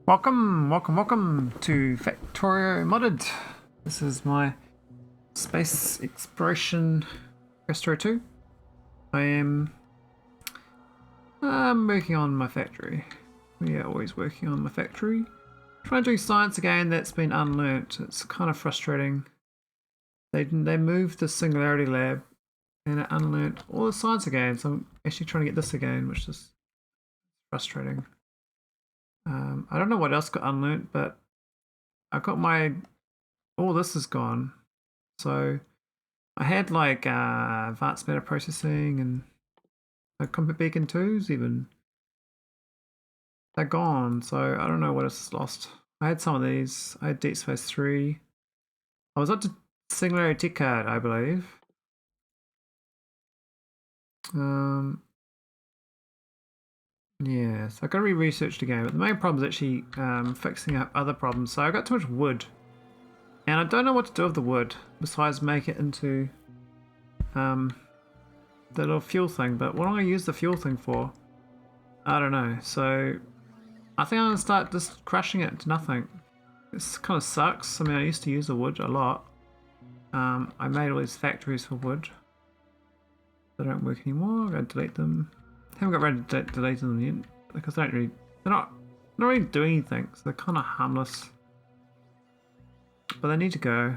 Welcome to Factorio Modded. This is my space exploration Krastorio 2. I'm working on my factory. Yeah, always working on my factory. Trying to do science again that's been unlearnt. It's kind of frustrating. They moved the Singularity Lab and it unlearnt all the science again, so I'm actually trying to get this again, which is frustrating. I don't know what else got unlearnt, but I got my... all this is gone. So I had like advanced meta processing and combat beacon 2s even. They're gone, so I don't know what else is lost. I had some of these. I had Deep Space 3. I was up to Singularity Tech Card, I believe. Yeah, so I got to re-research the game, but the main problem is actually fixing up other problems. So I got too much wood, and I don't know what to do with the wood besides make it into the little fuel thing. But what am I going to use the fuel thing for? I don't know. So I think I'm going to start just crushing it into nothing. This kind of sucks. I mean, I used to use the wood a lot. I made all these factories for wood. They don't work anymore. I'm going to delete them. Haven't got around to deleting them yet because they're not really doing anything, so they're kind of harmless. But they need to go.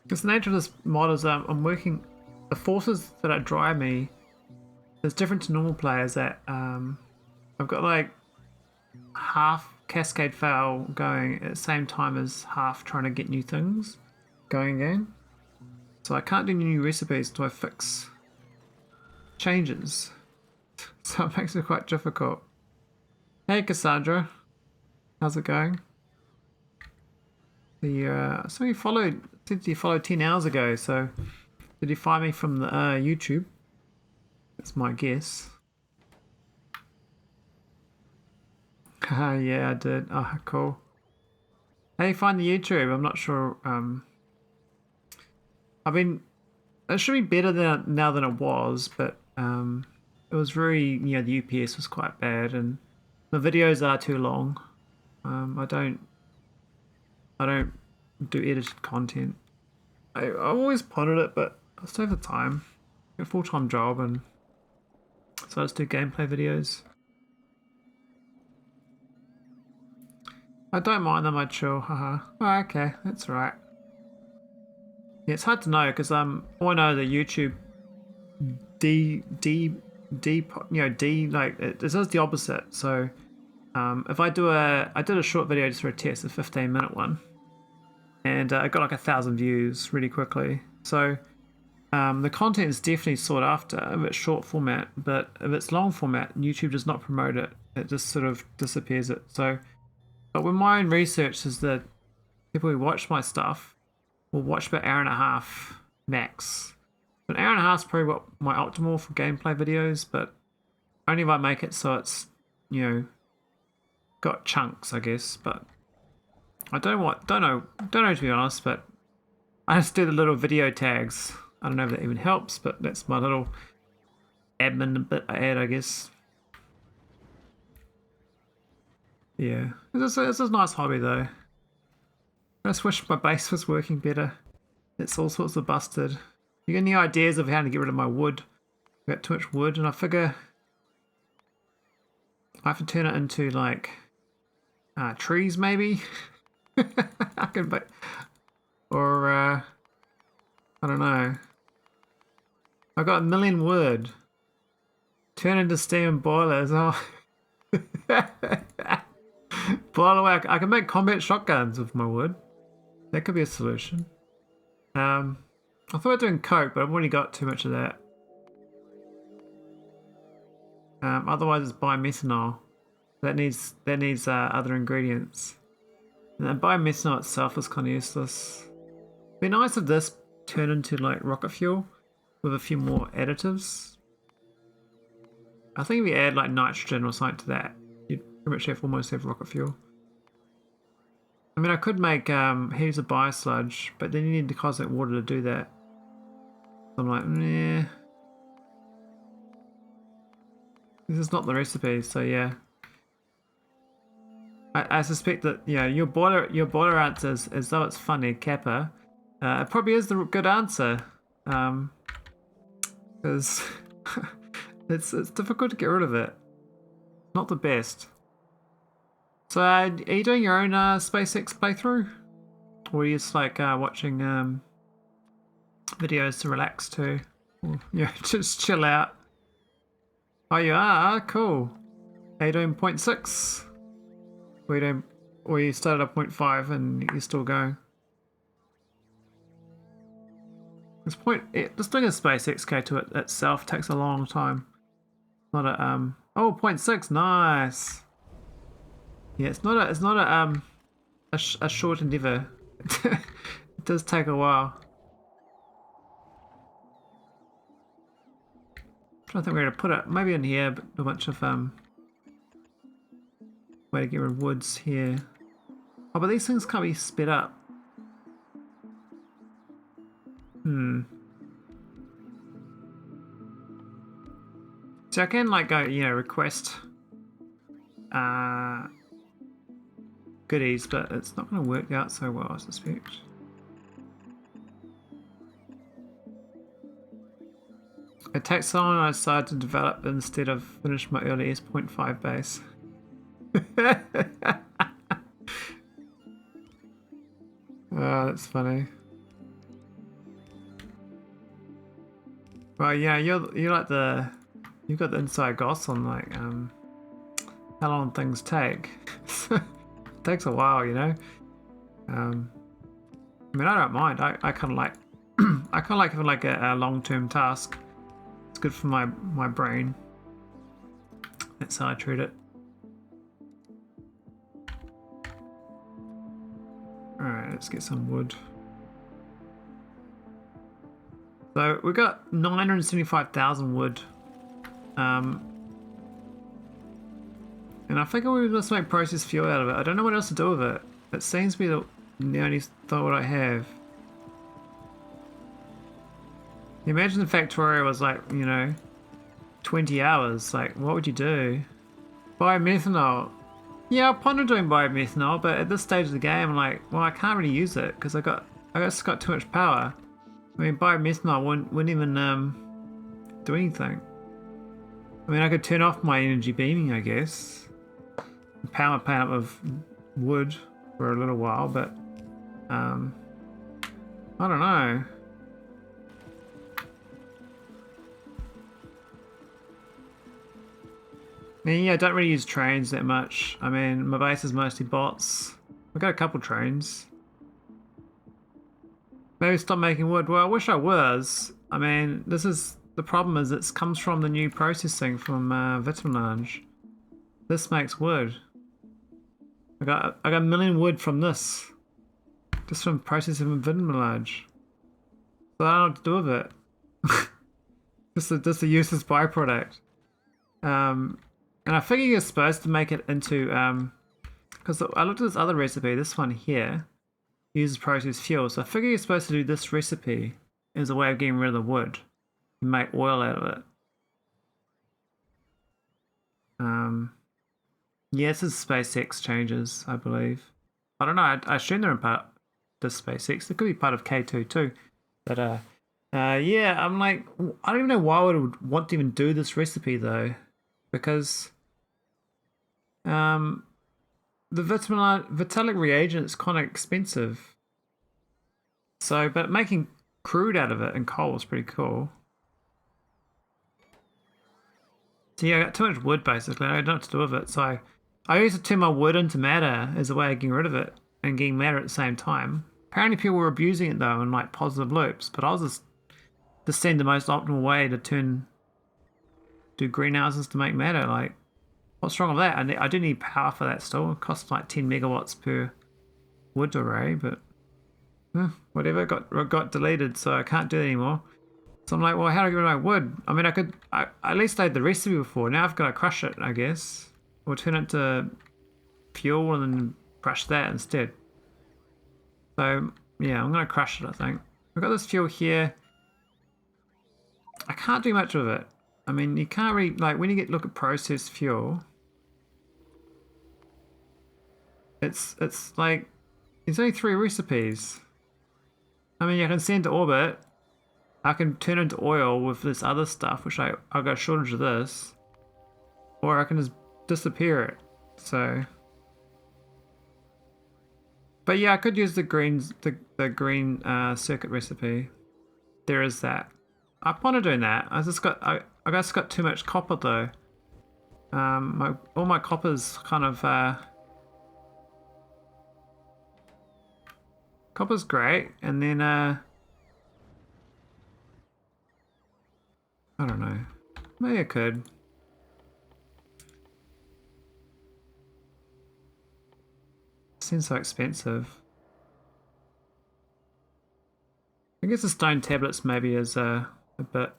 Because the nature of this mod is I'm working, the forces that drive me is different to normal players. That I've got like half cascade fail going at the same time as half trying to get new things going again. So I can't do new recipes until I fix changes. So it makes it quite difficult. Hey Cassandra, how's it going? So you followed 10 hours ago, so did you find me from the YouTube? That's my guess. Haha, yeah, I did. Oh, cool. How do you find the YouTube? I'm not sure. I mean, it should be better now than it was, but it was very, the UPS was quite bad, and the videos are too long. I don't do edited content. I always plotted it, but I still have the time. I got a full-time job, and so I just do gameplay videos. I don't mind them, I chill, haha. Oh, okay, that's right. Yeah, it's hard to know because all I know that YouTube like it does the opposite. So if I did a short video just for a test, a 15-minute one, and I got like 1,000 views really quickly. So the content is definitely sought after if it's short format, but if it's long format, YouTube does not promote it. It just sort of disappears it. So, but with my own research is that people who watch my stuff will watch about an hour and a half max. An hour and a half is probably what my optimal for gameplay videos, but only if I make it so it's, got chunks, I guess. But I don't know to be honest, but I just do the little video tags. I don't know if that even helps, but that's my little admin bit I add, I guess. Yeah, it's a nice hobby though. I just wish my base was working better. It's all sorts of busted. You got any ideas of how to get rid of my wood? I've got too much wood, and I figure I have to turn it into like trees, maybe. I can, or I don't know. I got 1,000,000 wood. Turn into steam boilers. Oh, boil away. I can make combat shotguns with my wood. That could be a solution. I thought doing coke, but I've already got too much of that. Otherwise, it's biomethanol. That needs other ingredients. And then biomethanol itself is kind of useless. It'd be nice if this turned into like rocket fuel with a few more additives. I think if you add like nitrogen or something to that, you'd pretty much almost have rocket fuel. I mean, I could make heaps of biosludge, but then you need the cosmic water to do that. So I'm like, nah. This is not the recipe, so yeah. I suspect that, you know, your boiler answer is as though it's funny, Kappa. It probably is the good answer. Because it's difficult to get rid of it. Not the best. So are you doing your own SpaceX playthrough? Or are you just like watching videos to relax too? Or, yeah, just chill out. Oh, you are? Cool. Are you doing 0.6? Or you started at 0.5 and you're still going? Just doing a SpaceX K to it itself takes a long time. Not a oh, 0.6, nice. Yeah, it's not a short endeavor. It does take a while. I'm trying to think where to put it. Maybe in here, but a bunch of way to get rid of woods here. Oh, but these things can't be sped up. So I can like go, you know, request goodies, but it's not going to work out so well, I suspect. It takes so long I decided to develop instead of finish my early S.5 base. Oh, that's funny. Well, yeah, you're like you've got the inside goss on like how long things take. It takes a while, you know. I mean, I don't mind. I kind of like I kind of like having like a long-term task. It's good for my brain. That's how I treat it. All right, let's get some wood. So we got 975,000 wood. And I think we just make processed fuel out of it. I don't know what else to do with it. It seems to be the only thought I have. Imagine the Factorio was like, you know, 20 hours. Like, what would you do? Biomethanol. Yeah, I pondered doing biomethanol, but at this stage of the game, I'm like, well, I can't really use it because I just got too much power. I mean, biomethanol wouldn't even do anything. I mean, I could turn off my energy beaming, I guess. Power plant up with wood for a little while, but I don't know. I mean, yeah, I don't really use trains that much. I mean, my base is mostly bots. I've got a couple trains. Maybe stop making wood. Well, I wish I was. I mean, this is the problem is it comes from the new processing from vitamelange. This makes wood. I got a million wood from this, just from processing vitamelange. So I don't know what to do with it. just a useless byproduct. And I figure you're supposed to make it into because I looked at this other recipe. This one here uses processed fuel, so I figure you're supposed to do this recipe as a way of getting rid of the wood and make oil out of it. Yeah, this is SpaceX changes, I believe. I don't know. I assume they're in part of this SpaceX. They could be part of K2 too. But yeah, I'm like, I don't even know why I would want to even do this recipe though, because the vitalic reagent is kind of expensive. So, but making crude out of it and coal is pretty cool. So yeah, I got too much wood basically. I don't know what to do with it. So I used to turn my wood into matter as a way of getting rid of it and getting matter at the same time. Apparently people were abusing it though in like positive loops, but I was just seeing the most optimal way to do greenhouses to make matter. Like, what's wrong with that? I do need power for that still. It costs like 10 megawatts per wood array, but whatever, got deleted, so I can't do it anymore. So I'm like, well, how do I get rid of my wood? I mean, I at least I had the recipe before. Now I've got to crush it, I guess. Or turn it to fuel and then crush that instead. So, yeah, I'm going to crush it, I think. We've got this fuel here. I can't do much with it. I mean, you can't really, like, when you look at processed fuel, it's like, there's only 3 recipes. I mean, you can send to orbit, I can turn into oil with this other stuff, which I've got a shortage of this, or I can just disappear it, so. But yeah, I could use the the green circuit recipe. There is that. I want to do that. I just got too much copper though. All my copper's kind of copper's great, and then I don't know. Maybe I could. Seems so expensive. I guess the stone tablets maybe is a bit.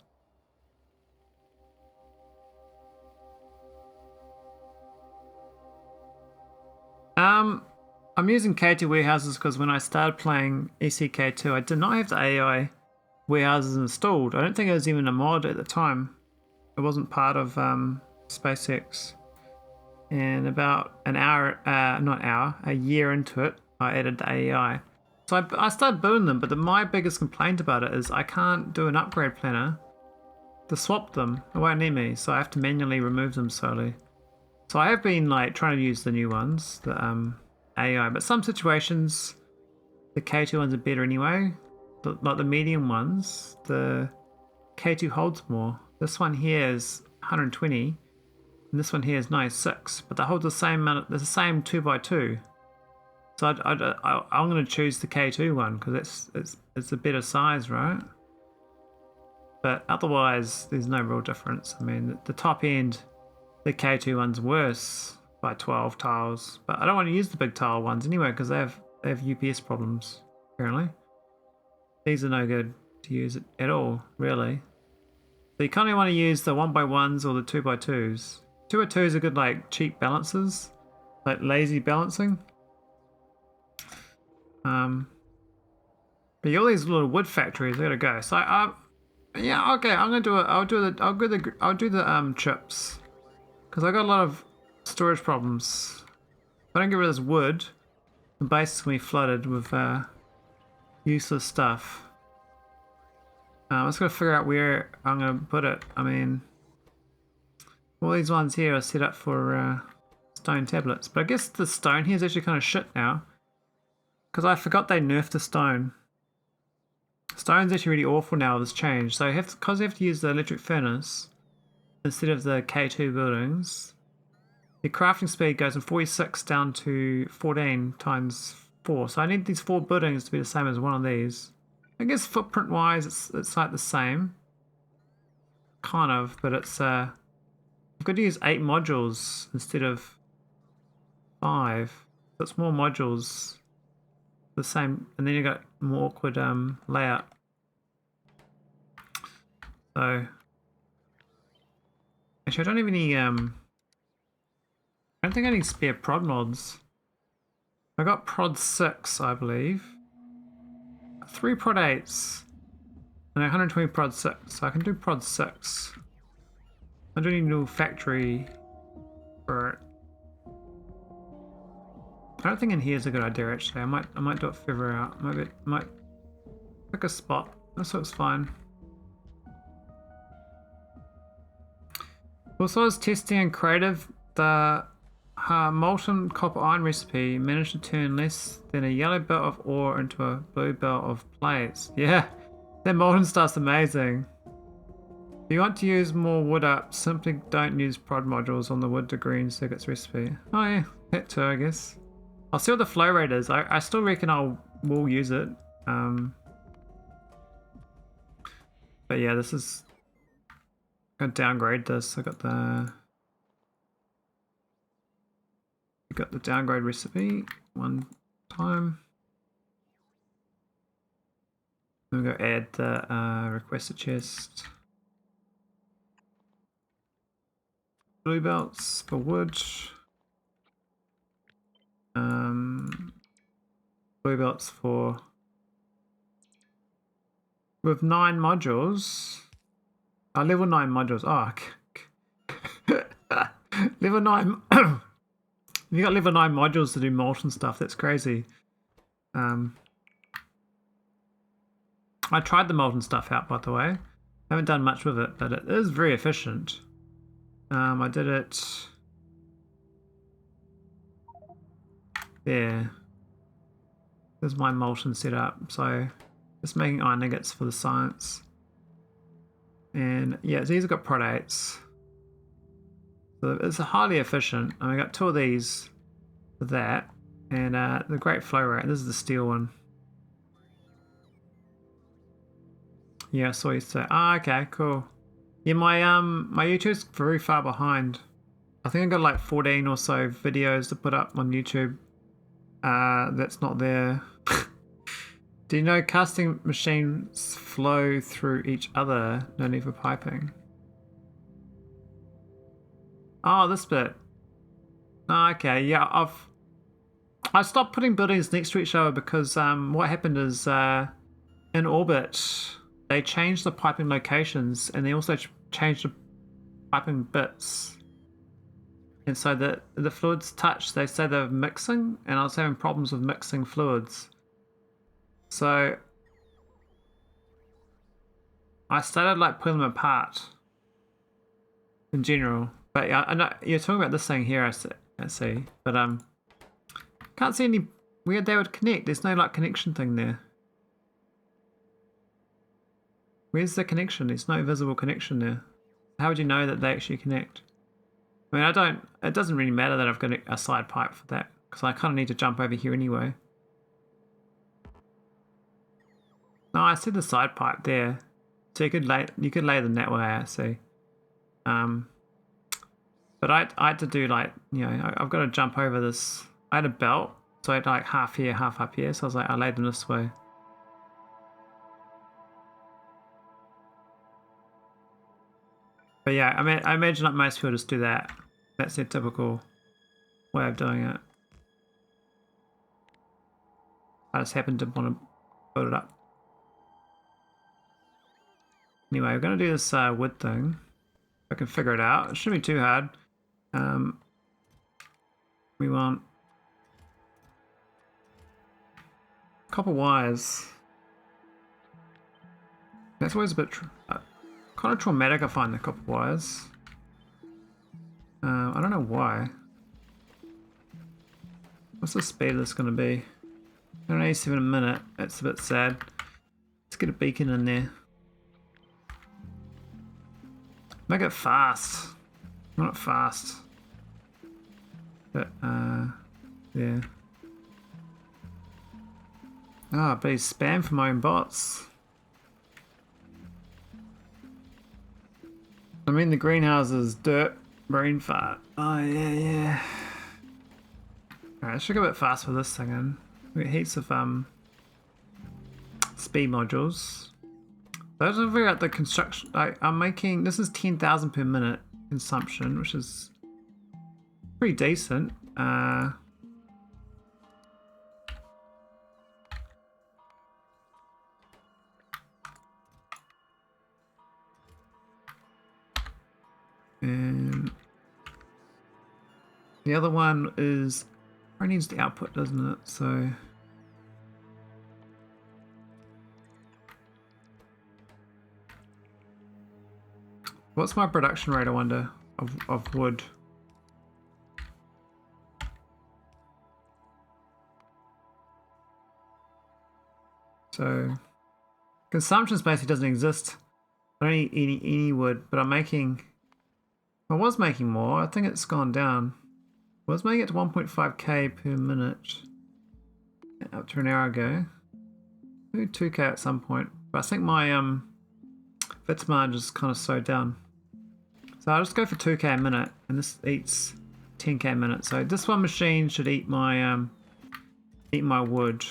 I'm using K2 warehouses because when I started playing ECK2, I did not have the AI warehouses installed. I don't think it was even a mod at the time. It wasn't part of SpaceX. And about an hour, a year into it, I added the AI. So I started building them, but my biggest complaint about it is I can't do an upgrade planner to swap them. It won't let me, so I have to manually remove them slowly. So I have been like trying to use the new ones, the AI, but some situations the K2 ones are better anyway. Like the medium ones, the K2 holds more. This one here is 120, and this one here is 96, but they hold the same amount. There's the same 2x2. So I'm going to choose the K2 one because it's a better size, right? But otherwise, there's no real difference. I mean, the top end, the K2 one's worse by 12 tiles, but I don't want to use the big tile ones anyway because they have UPS problems apparently. These are no good to use it at all, really. So you kind of want to use the 1x1s or the 2x2s. 2x2s are good, like cheap balances, like lazy balancing. But all these little wood factories, they gotta go. So yeah, okay, I'm gonna do it. I'll do the chips because I got a lot of storage problems. If I don't get rid of this wood, the base is gonna be flooded with useless stuff. I'm just gonna figure out where I'm gonna put it. I mean, all these ones here are set up for stone tablets, but I guess the stone here is actually kind of shit now because I forgot they nerfed the stone. Stone's actually really awful now with this change. So because you have to use the electric furnace instead of the K2 buildings, the crafting speed goes from 46 down to 14 times 4. So I need these 4 buildings to be the same as one of these. I guess footprint wise it's like the same. Kind of, but it's I've got to use 8 modules instead of 5. So it's more modules. The same, and then you got more awkward layout. So actually I don't have any I don't think I need spare prod mods. I got prod 6, I believe. 3 prod 8s and 120 prod 6, so I can do prod 6. I do need a new factory for it. I don't think in here is a good idea actually. I might do it further out. Maybe might pick a spot. This looks fine. Also, I was testing in creative the molten copper iron recipe managed to turn less than a yellow belt of ore into a blue belt of plates. Yeah, that molten stuff's amazing. If you want to use more wood up, simply don't use prod modules on the wood to green circuits recipe. Oh yeah, that too I guess. I'll see what the flow rate is. I still reckon will use it. But yeah, this is I'm gonna downgrade this. I got the downgrade recipe one time. Then we'll go add the requested chest. Blue belts for wood. Blue belts with 9 modules. Level 9 modules. Oh, level 9. You got level 9 modules to do molten stuff. That's crazy. I tried the molten stuff out, by the way. Haven't done much with it, but it is very efficient. I did it there. There's my molten setup. So just making iron ingots for the science. And yeah, these have got prodates. So it's highly efficient. I got 2 of these for that. And the great flow rate. This is the steel one. Yeah, so you say, okay, cool. Yeah, my YouTube's very far behind. I think I got like 14 or so videos to put up on YouTube. That's not there. Do you know casting machines flow through each other? No need for piping. Oh, this bit. Okay, yeah, I stopped putting buildings next to each other because what happened is in orbit they changed the piping locations and they also changed the piping bits. And so the fluids touch, they say they're mixing, and I was having problems with mixing fluids. So I started like pulling them apart in general. But yeah, I know you're talking about this thing here, I see. But can't see any where they would connect. There's no like connection thing there. Where's the connection? There's no visible connection there. How would you know that they actually connect? I mean, it doesn't really matter that I've got a side pipe for that, because I kind of need to jump over here anyway. No, I see the side pipe there. So you could lay them that way, I see. But I had to do like, you know, I've got to jump over this. I had a belt, so I had like half here, half up here. So I was like, I laid them this way. But yeah, I mean, I imagine like most people just do that. That's their typical way of doing it. I just happened to want to build it up. Anyway, we're going to do this wood thing. If I can figure it out. It shouldn't be too hard. We want copper wires. That's always a bit kind of traumatic, I find, the copper wires. I don't know why. What's the speed of this going to be? 187 a minute. That's a bit sad. Let's get a beacon in there. Make it fast. Not fast. But, yeah. Be spam for my own bots. I mean, the greenhouse is dirt, brain fart. Oh, yeah. Alright, let's go a bit fast for this thing in. We got heaps of speed modules. Those are figure out the construction. I'm making, this is 10,000 per minute consumption, which is pretty decent. And the other one is, probably needs the output, doesn't it? So what's my production rate, I wonder, of wood? So consumption basically doesn't exist. I don't need any wood, but I'm making, I was making more. I think it's gone down. I was making it to 1.5k per minute up to an hour ago. Maybe 2k at some point. But I think my vitamelange is kind of slowed down. So I'll just go for 2k a minute, and this eats 10k a minute. So this one machine should eat my wood.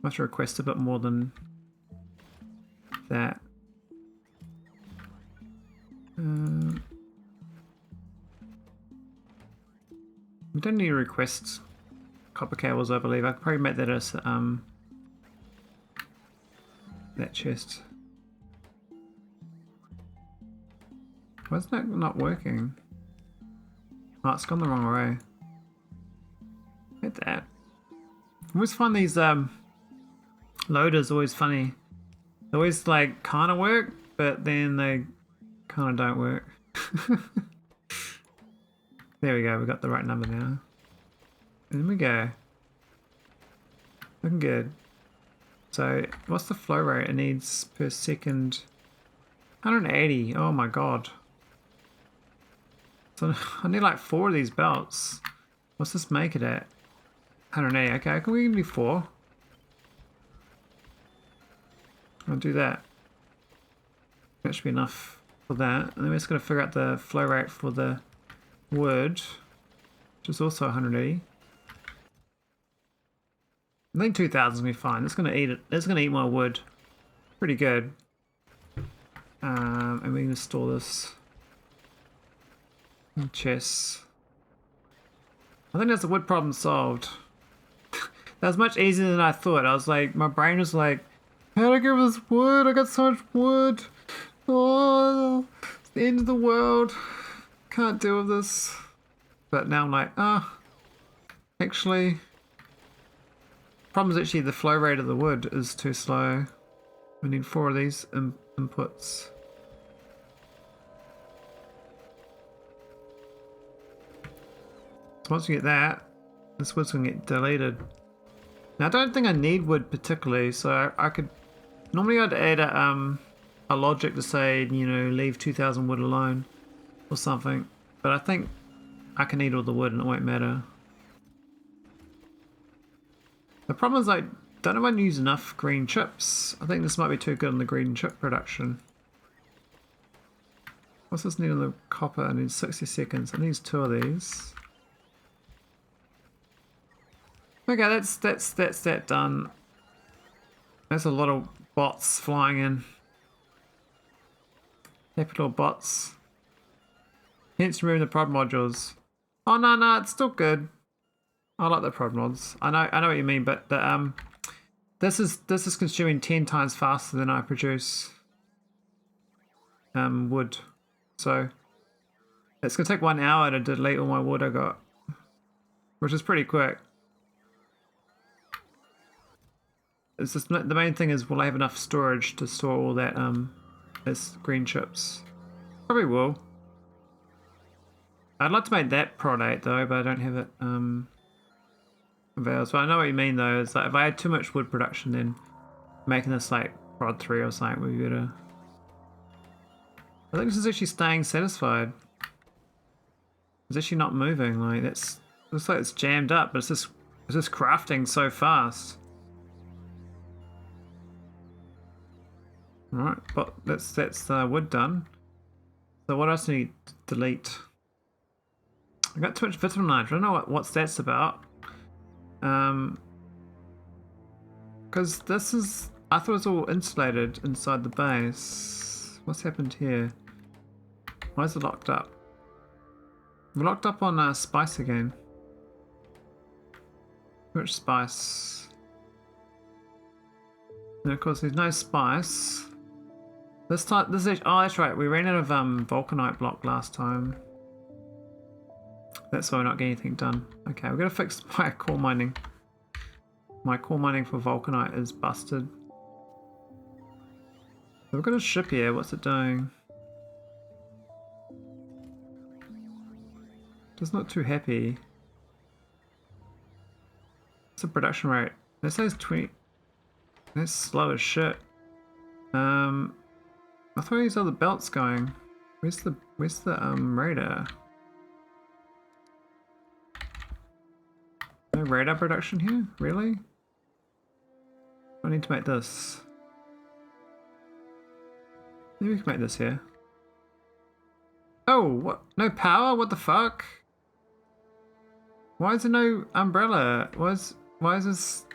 I have to request a bit more than that. We don't need to request copper cables, I believe. I could probably make that as that chest. Why is that not working? Oh, it's gone the wrong way. Hate that. I always find these loaders always funny. They always like kind of work, but then they kind of don't work. There we go, we got the right number now. And we go. Looking good. So, what's the flow rate it needs per second? 180. Oh my god. So I need like 4 of these belts. What's this make it at? 180. Okay, can we do 4? I'll do that. That should be enough for that. And then we're just going to figure out the flow rate for the wood, which is also 180. I think 2000 is going to be fine. It's going to eat it. It's going to eat my wood. Pretty good. And we can just store this in chests. I think that's the wood problem solved. That was much easier than I thought. I was like, my brain was like, how do I get rid of this wood? I got so much wood. Oh, it's the end of the world. Can't deal with this. But now I'm like, actually, problem is actually the flow rate of the wood is too slow. We need 4 of these inputs. So once we get that, this wood's going to get deleted. Now I don't think I need wood particularly, so I could... Normally I'd add a logic to say, you know, leave 2000 wood alone or something. But I think I can eat all the wood and it won't matter. The problem is I don't know if I use enough green chips. I think this might be too good on the green chip production. What's this need on the copper? I need 60 seconds. I need 2 of these. Okay, that's that done. That's a lot of bots flying in. Capital bots. Hence remove the prod modules. Oh no, it's still good. I like the prod mods. I know what you mean, but the this is consuming 10 times faster than I produce wood. So it's gonna take 1 hour to delete all my wood I got, which is pretty quick. It's just the main thing is, will I have enough storage to store all that as green chips? Probably will. I'd like to make that prod 8 though, but I don't have it available. So I know what you mean though. It's like if I had too much wood production, then making this like prod 3 or something would be better. I think this is actually staying satisfied. It's actually not moving. Like that's, looks like it's jammed up, but it's just crafting so fast. Alright, but that's the wood done. So what else do I need to delete? I got too much vitamelange. I don't know what that's about. Because this is, I thought it was all insulated inside the base. What's happened here? Why is it locked up? We're locked up on spice again. Which spice? And of course there's no spice. This time, this is, oh that's right, we ran out of vulcanite block last time. That's why we're not getting anything done. Okay, we're gonna fix my core mining. My core mining for vulcanite is busted. So we've got a ship here, what's it doing? Just not too happy. What's the production rate? That says 20. That's slow as shit. I thought these other belts going. Where's the radar? No radar production here? Really? I need to make this. Maybe we can make this here. Oh, what? No power? What the fuck? Why is there no umbrella? Why is this?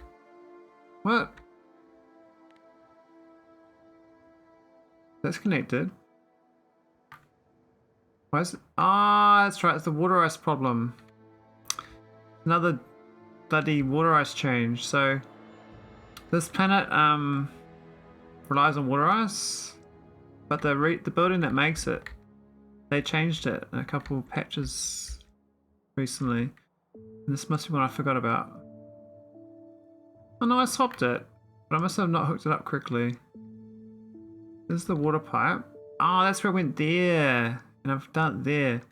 What? That's connected. Why is it? Ah, that's right. It's the water ice problem. Another bloody water ice change. So this planet relies on water ice, but the building that makes it They changed it in a couple of patches recently. And this must be one I forgot about. Oh no, I swapped it, but I must have not hooked it up correctly. This is the water pipe. Oh, that's where I went there, and I've done it there.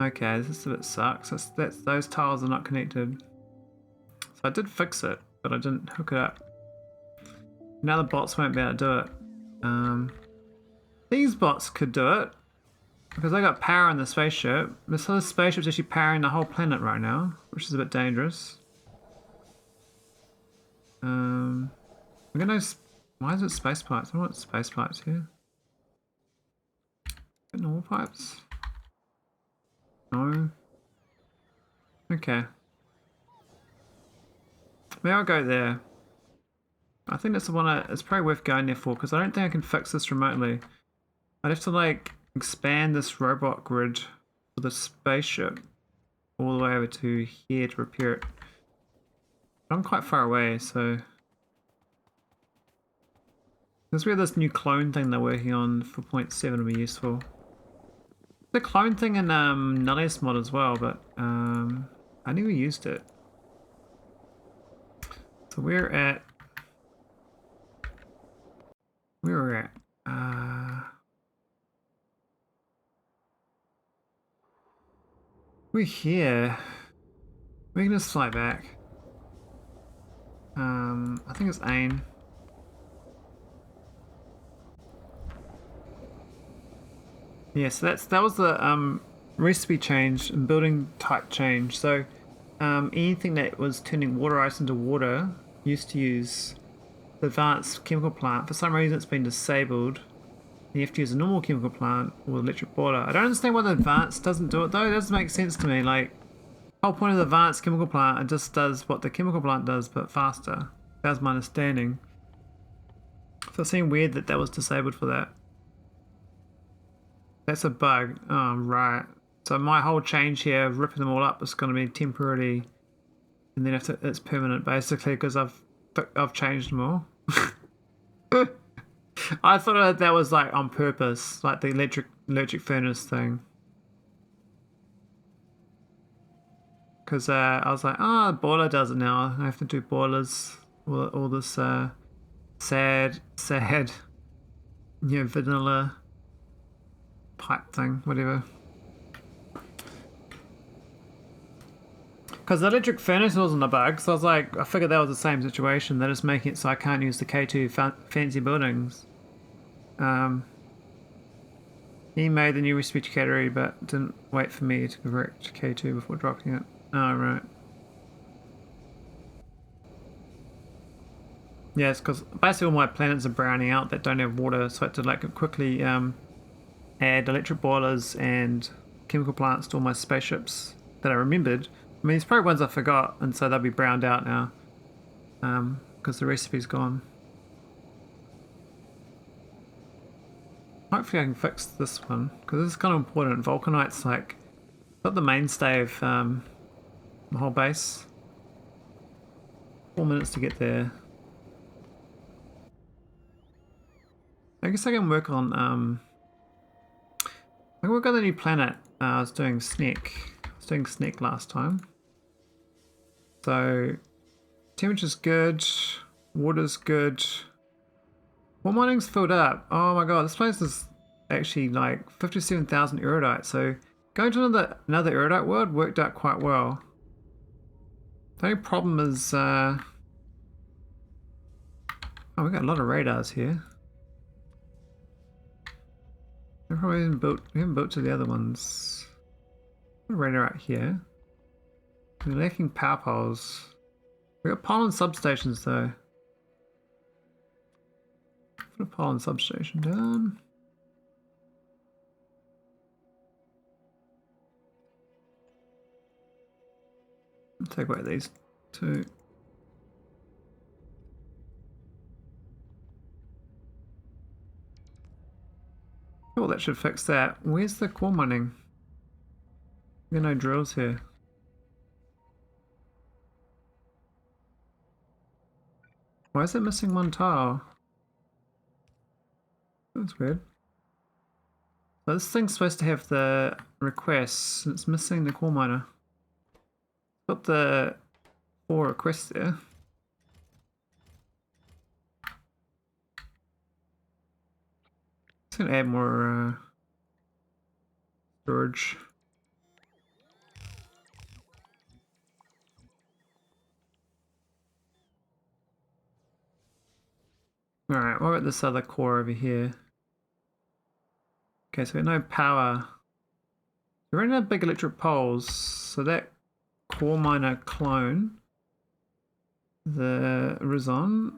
Okay, this a bit sucks. That's those tiles are not connected. So I did fix it, but I didn't hook it up. Now the bots won't be able to do it. These bots could do it because they got power in the spaceship. This whole spaceship's actually powering the whole planet right now, which is a bit dangerous. We're gonna. Why is it space pipes? I don't want space pipes here. Normal pipes? No. Okay. Maybe I'll go there. I think that's the one it's probably worth going there for because I don't think I can fix this remotely. I'd have to like expand this robot grid for the spaceship all the way over to here to repair it. But I'm quite far away, so. Because we have this new clone thing they're working on for 0.7 will be useful. The clone thing in Nullius mod as well, but I never used it. So we're at we're here. We can just fly back. I think it's aine. Yeah, so that was the recipe change and building type change. So anything that was turning water ice into water used to use the advanced chemical plant. For some reason it's been disabled. You have to use a normal chemical plant or electric boiler. I don't understand why the advanced doesn't do it though. It doesn't make sense to me. Like, the whole point of the advanced chemical plant, it just does what the chemical plant does but faster. That's my understanding. So it seemed weird that was disabled for that. That's a bug. Oh, right. So my whole change here, ripping them all up, is going to be temporarily, and then it's permanent, basically, because I've changed them all. I thought that was like on purpose, like the electric furnace thing. Because I was like, oh, the boiler does it now. I have to do boilers. All this sad, vanilla pipe thing, whatever. Because the electric furnace wasn't a bug, so I was like, I figured that was the same situation. They're just making it so I can't use the K2 fancy buildings. He made the new recipe category, but didn't wait for me to correct K2 before dropping it. Oh, right. Yeah, it's because basically all my planets are browning out that don't have water, so I had to like quickly add electric boilers and chemical plants to all my spaceships that I remembered. I mean, it's probably ones I forgot, and so they'll be browned out now because the recipe's gone. Hopefully I can fix this one because this is kind of important. Vulcanite's like not the mainstay of the whole base. 4 minutes to get there. I guess I can work on I can work on the new planet. I was doing snek. I was doing snek last time. So temperature's good, water's good. Well, mining's filled up. Oh my god, this place is actually like 57,000 iridite. So going to another iridite world worked out quite well. The only problem is oh, we got a lot of radars here. We haven't built to the other ones. Radar out here. We're lacking power poles. We got pollen substations though. Put a pollen substation down. I'll take away these two. Oh, that should fix that. Where's the core mining? There are no drills here. Why is it missing one tile? That's weird. So this thing's supposed to have the requests, and it's missing the core miner. Got the 4 requests there. It's gonna add more storage. Alright, what about this other core over here? Okay, so we got no power. We're running out of big electric poles, so that core miner clone, the Rizon,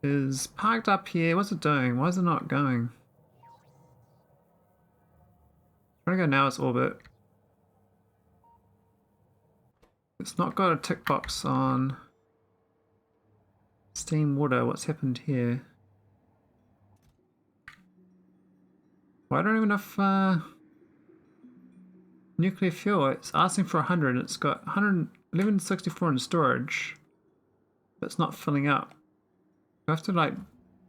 is parked up here. What's it doing? Why is it not going? Trying to go now its orbit. It's not got a tick box on steam water. What's happened here? Well, I don't even know if nuclear fuel. It's asking for 100. It's got 1164 in storage, but it's not filling up. Do I have to like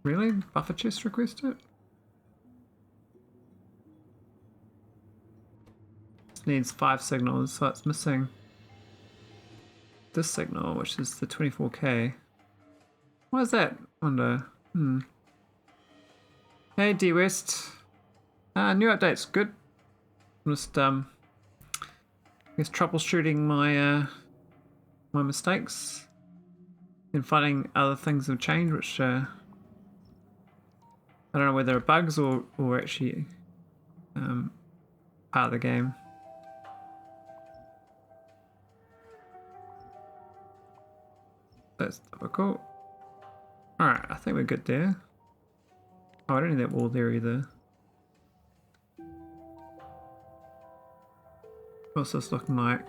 really buffer chest request it? This needs 5 signals, so it's missing this signal, which is the 24K. Why is that? I wonder. Hey D West. New updates, good. I'm just I guess troubleshooting my my mistakes and finding other things have changed, which I don't know whether they're bugs or actually part of the game. That's difficult. Alright, I think we're good there. Oh, I don't need that wall there either. What's this looking like?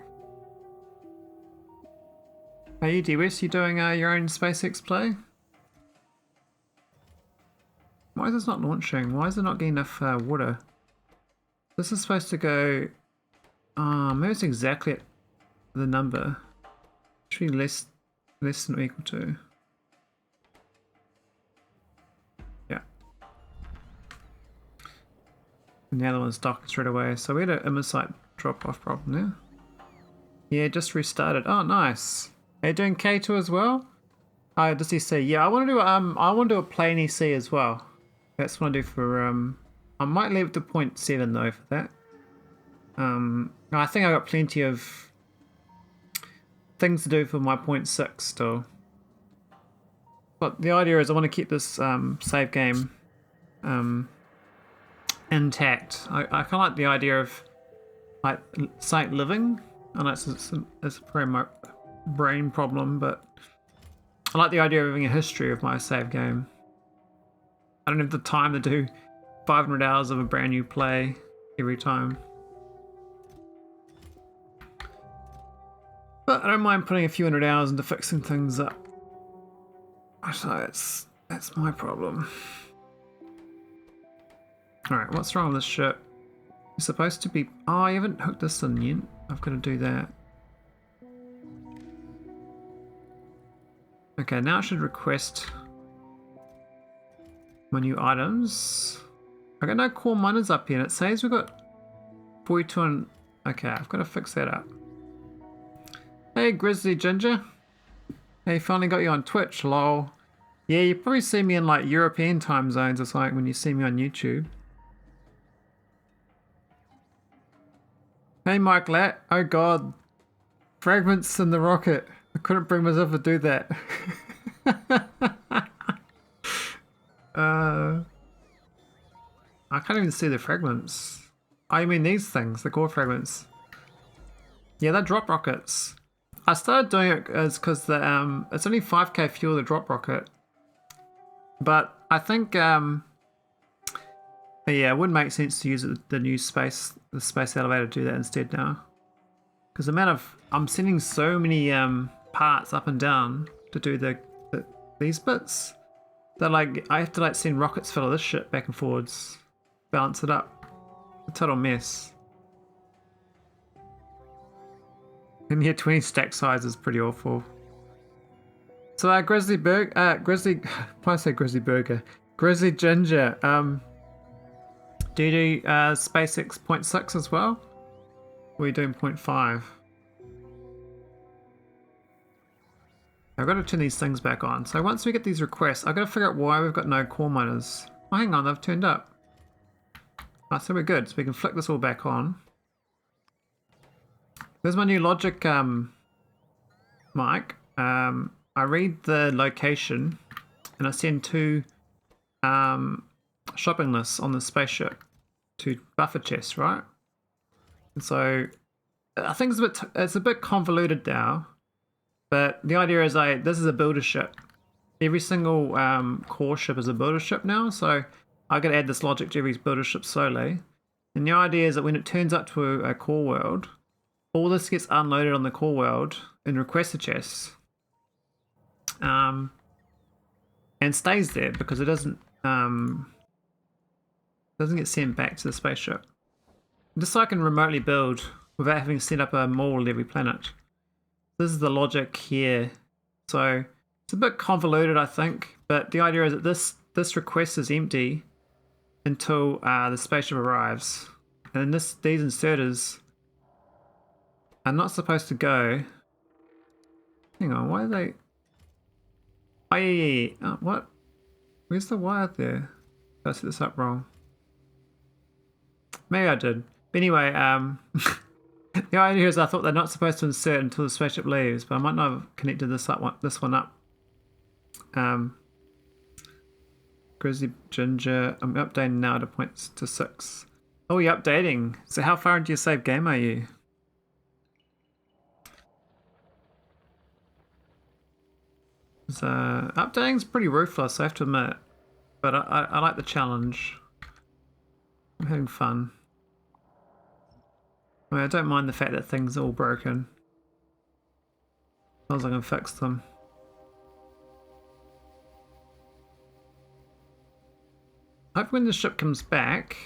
Hey DWS, you doing your own SpaceX play? Why is this not launching? Why is it not getting enough water? This is supposed to go... maybe it's exactly at the number. Should be less than or equal to. Yeah. And the other one's docking straight away. So we had an image site drop off problem there. Yeah, just restarted. Oh, nice. Are you doing K2 as well? Does he say? Yeah, I want to do a plain EC as well. That's what I do for I might leave it to 0.7 though for that. I think I got plenty of things to do for my 0.6 still. But the idea is I want to keep this save game intact. I kind of like the idea of like site living. I know it's probably my brain problem, but I like the idea of having a history of my save game. I don't have the time to do 500 hours of a brand new play every time. But I don't mind putting a few hundred hours into fixing things up. So that's my problem. Alright, what's wrong with this ship? It's supposed to be... Oh, I haven't hooked this in yet. I've got to do that. Okay, now I should request my new items. I got no core miners up here, and it says we've got 42 and... Okay, I've got to fix that up. Hey, Grizzly Ginger. Hey, finally got you on Twitch, lol. Yeah, you probably see me in like European time zones or something when you see me on YouTube. Hey, Mike Lat. Oh god. Fragments in the rocket. I couldn't bring myself to do that. I can't even see the fragments. I mean these things, the core fragments. Yeah, they're drop rockets. I started doing it because the it's only 5k fuel, the drop rocket. But I think yeah, it wouldn't make sense to use the new space elevator to do that instead now. Because the amount of I'm sending so many parts up and down to do these bits that like I have to like send rockets full of this shit back and forwards, balance it up. A total mess. And yeah, 20 stack size is pretty awful. So Grizzly Ginger, Do you do SpaceX 0.6 as well? Or are you doing 0.5? I've got to turn these things back on. So once we get these requests, I've got to figure out why we've got no core miners. Oh, hang on, they've turned up. Oh, so we're good. So we can flick this all back on. There's my new logic mic. I read the location and I send two shopping lists on the spaceship to buffer chests, right? And so I think it's a bit convoluted now, but the idea is this is a builder ship. Every single core ship is a builder ship now, so I got to add this logic to every builder ship slowly. And the idea is that when it turns up to a core world, all this gets unloaded on the core world in requester chests, and stays there because it doesn't get sent back to the spaceship. Just so I can remotely build without having to set up a mall at every planet. This is the logic here. So it's a bit convoluted, I think, but the idea is that this request is empty until the spaceship arrives, and then these inserters are not supposed to go. Hang on, why are they? Oh yeah. Oh, what? Where's the wire there? Did I set this up wrong? Maybe I did. But anyway, the idea is I thought they're not supposed to insert until the spaceship leaves, but I might not have connected this one up. Grizzly Ginger, I'm updating now to 0.6. Oh, you're updating. So how far into your save game are you? Updating's pretty ruthless, I have to admit. But I like the challenge. I'm having fun. I mean, I don't mind the fact that things are all broken. As long as I can fix them. I hope when the ship comes back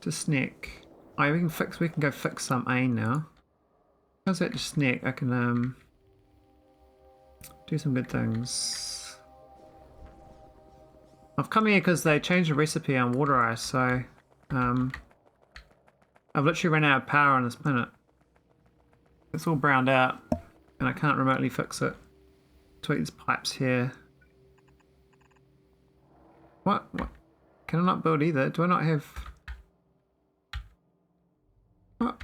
to snek. Oh, we can go fix some aine now. How's that to snek? I can do some good things. I've come here because they changed the recipe on water ice, so I've literally run out of power on this planet. It's all browned out and I can't remotely fix it. Tweak these pipes here. What? Can I not build either? Do I not have... What?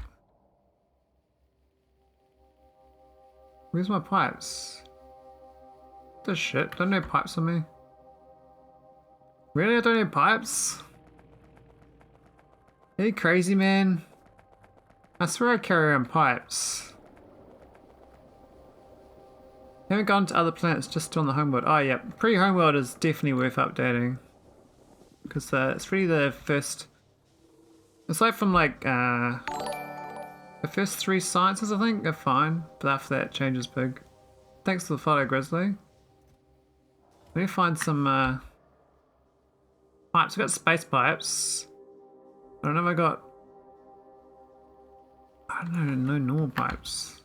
Where's my pipes? This shit, don't have pipes on me. Really? I don't have pipes? Are you crazy, man? I swear I carry around pipes. Haven't gone to other planets, just on the homeworld. Oh yeah, pre-homeworld is definitely worth updating. Because it's really the first... Aside from like the first 3 sciences, I think, are fine. But after that, it changes big. Thanks for the follow, Grizzly. Let me find some pipes. I've got space pipes. I don't know if I got... I don't know, no normal pipes.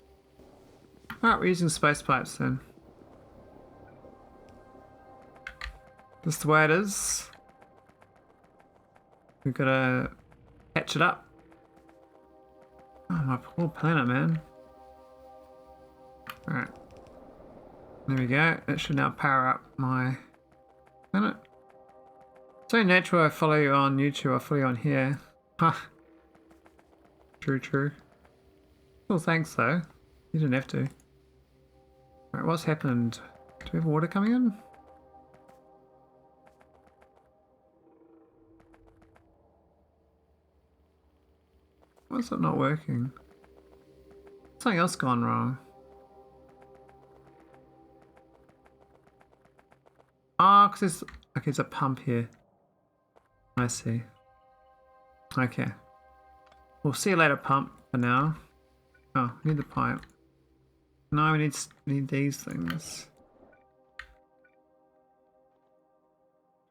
Alright, we're using space pipes then. This is the way it is. We've got to patch it up. Oh, my poor planet, man. Alright. There we go. That should now power up my planet. So natural I follow you on YouTube, I follow you on here. Ha! True. Well, thanks though. You didn't have to. Alright, what's happened? Do we have water coming in? Why is it not working? Something else gone wrong. Ah, because there's... Okay, there's a pump here. I see. Okay. We'll see you later, pump, for now. Oh, we need the pipe. No, we need these things.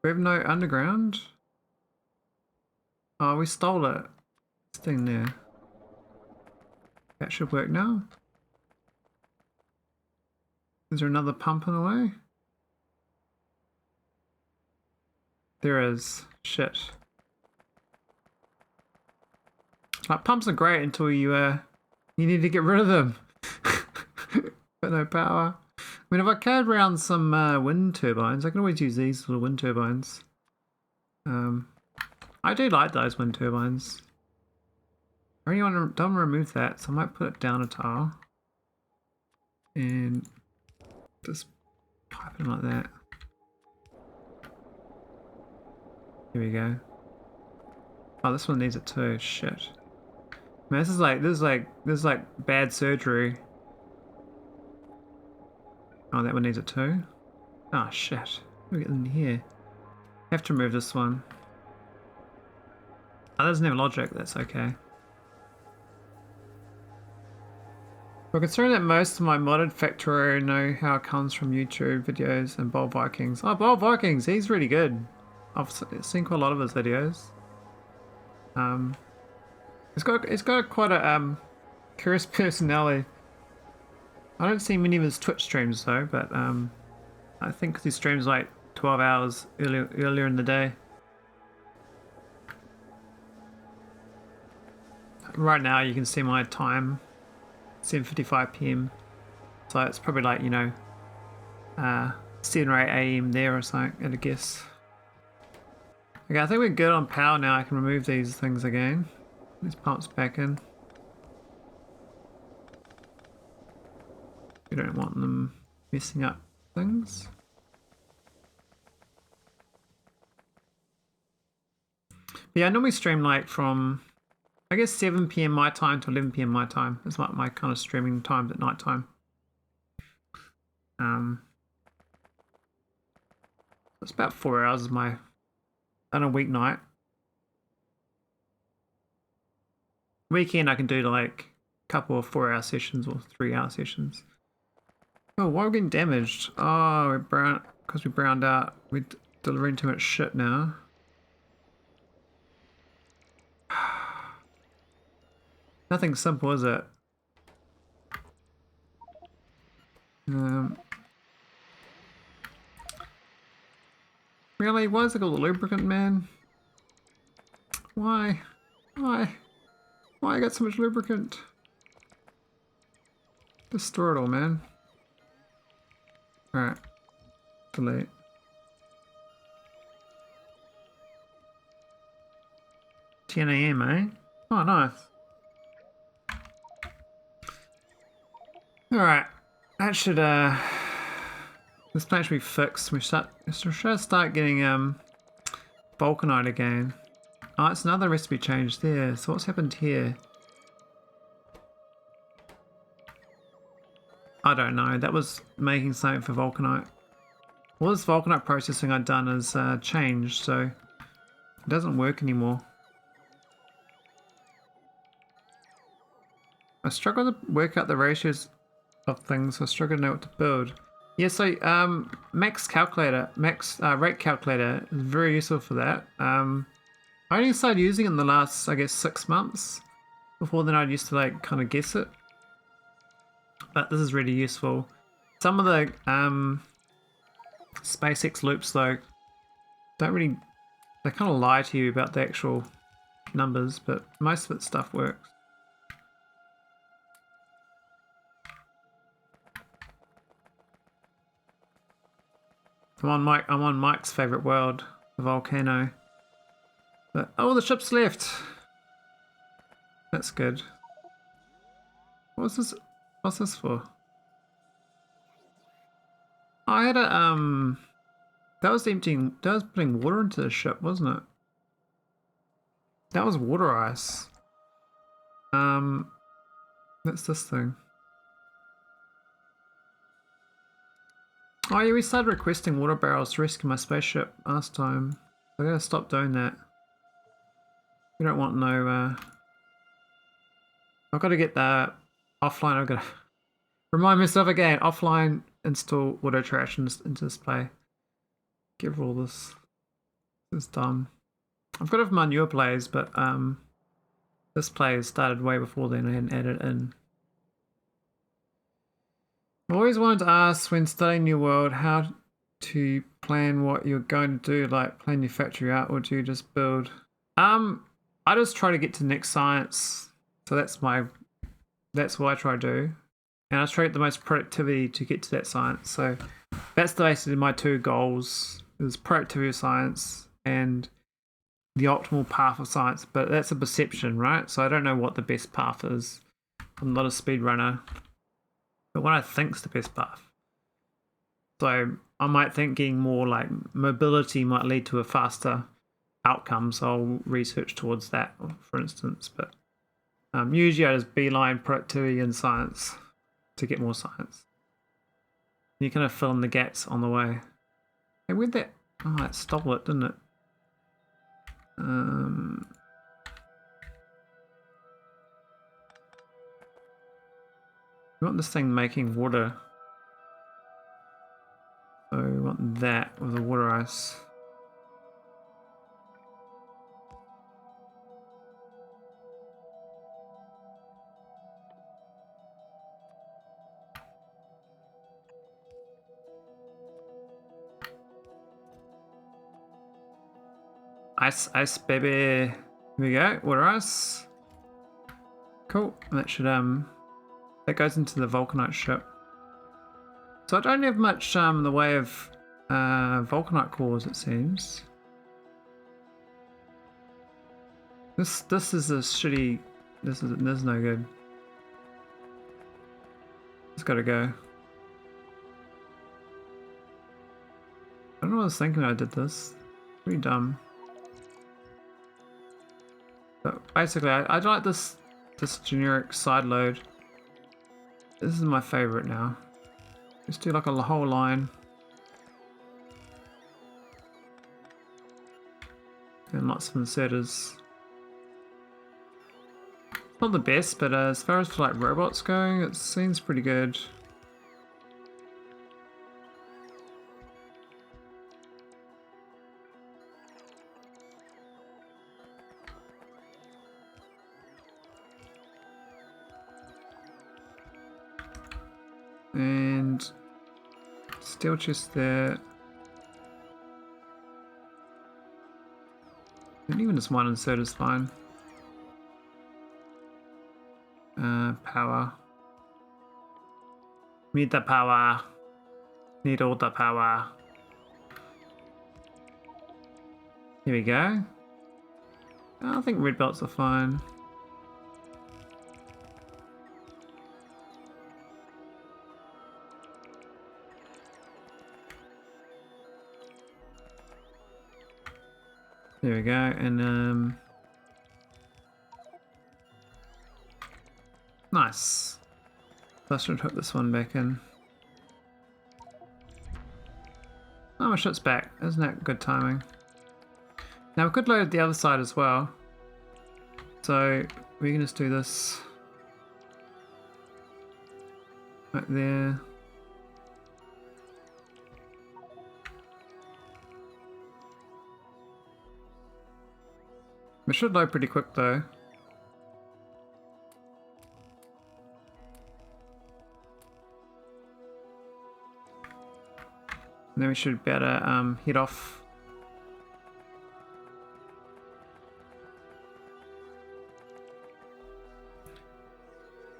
We have no underground? Oh, we stole it. This thing there. That should work now. Is there another pump in the way? There is. Shit. Like pumps are great until you need to get rid of them. Got no power. I mean, if I carried around some wind turbines, I can always use these little wind turbines. I do like those wind turbines. I really don't want to remove that, so I might put it down a tile. And just pipe it like that. Here we go. Oh, this one needs it too. Shit. Man, this is like bad surgery. Oh, that one needs it too. Oh shit. We get in here. Have to remove this one. Oh, that doesn't have logic. That's okay. Well, considering that most of my modded Factorio know-how comes from YouTube videos and Bold Vikings. Oh, Bold Vikings, he's really good. I've seen quite a lot of his videos. He's got quite a curious personality. I don't see many of his Twitch streams though, but I think he streams like 12 hours earlier in the day. Right now you can see my time, 7:55 PM. So it's probably like, you know, 7 or 8 AM there or something, I'd guess. Okay, I think we're good on power now. I can remove these things again. These pumps back in. We don't want them messing up things. But yeah, I normally stream like from, I guess 7 PM my time to 11 PM my time. It's like my kind of streaming times at night time. It's about 4 hours of my on a weeknight. Weekend I can do like a couple of 4-hour sessions or 3-hour sessions. Oh, why are we getting damaged? Oh, we're brown because we browned out. We're delivering too much shit now. Nothing simple, is it? Really? Why is it called a lubricant, man? Why? Why? Why I got so much lubricant? Just store it all, man. Alright. Delete. $10 AM, eh? Oh, nice. Alright. That should, this planet should be fixed. We should start getting, vulcanite again. Oh, it's another recipe change there. So what's happened here? I don't know. That was making something for vulcanite. All this vulcanite processing I've done has changed, so it doesn't work anymore. I struggle to work out the ratios of things. I struggle to know what to build. Yeah, so max rate calculator is very useful for that. I only started using it in the last, I guess, 6 months. Before then I used to like kind of guess it. But this is really useful. Some of the SpaceX loops though don't really, they kind of lie to you about the actual numbers, but most of its stuff works. I'm on Mike's favorite world, the volcano. But oh, the ship's left. That's good. What's this? What's this for? I had a that was emptying. That was putting water into the ship, wasn't it? That was water ice. That's this thing. Oh yeah, we started requesting water barrels to rescue my spaceship last time. I gotta stop doing that. We don't want no, I've got to get the offline, I've got to remind myself again, offline install auto trash into display. Get rid of all this. This is dumb. I've got it for my newer plays, but this play started way before then. I hadn't added it in. I always wanted to ask when studying New World how to plan what you're going to do, like plan your factory out, or do you just build? I just try to get to next science. So that's what I try to do. And I try to get the most productivity to get to that science. So that's basically my two goals, is productivity of science and the optimal path of science. But that's a perception, right? So I don't know what the best path is. I'm not a speedrunner. But what I think's the best path. So I might think getting more like mobility might lead to a faster outcome. So I'll research towards that, for instance. But usually I just beeline productivity and science to get more science. You kind of fill in the gaps on the way. Hey, where'd that? Oh, it stole it, didn't it? We want this thing making water. So we want that with the water ice. Ice, baby. Here we go. Water ice. Cool. And that should that goes into the vulcanite ship. So I don't have much in the way of vulcanite cores, it seems. This is a shitty. This is no good. It's got to go. I don't know what I was thinking when I did this. Pretty dumb. But basically, I like this generic side load. This is my favorite now. Let's do like a whole line. And lots of inserters. Not the best, but as far as like robots go, it seems pretty good. And steel chest there. And even just one insert is fine. Power. Need the power. Need all the power. Here we go. I think red belts are fine. There we go, and nice. I should hook this one back in. Oh, my ship's back. Isn't that good timing? Now we could load the other side as well. So we can just do this right there. It should load pretty quick though. And then we should be able to head off.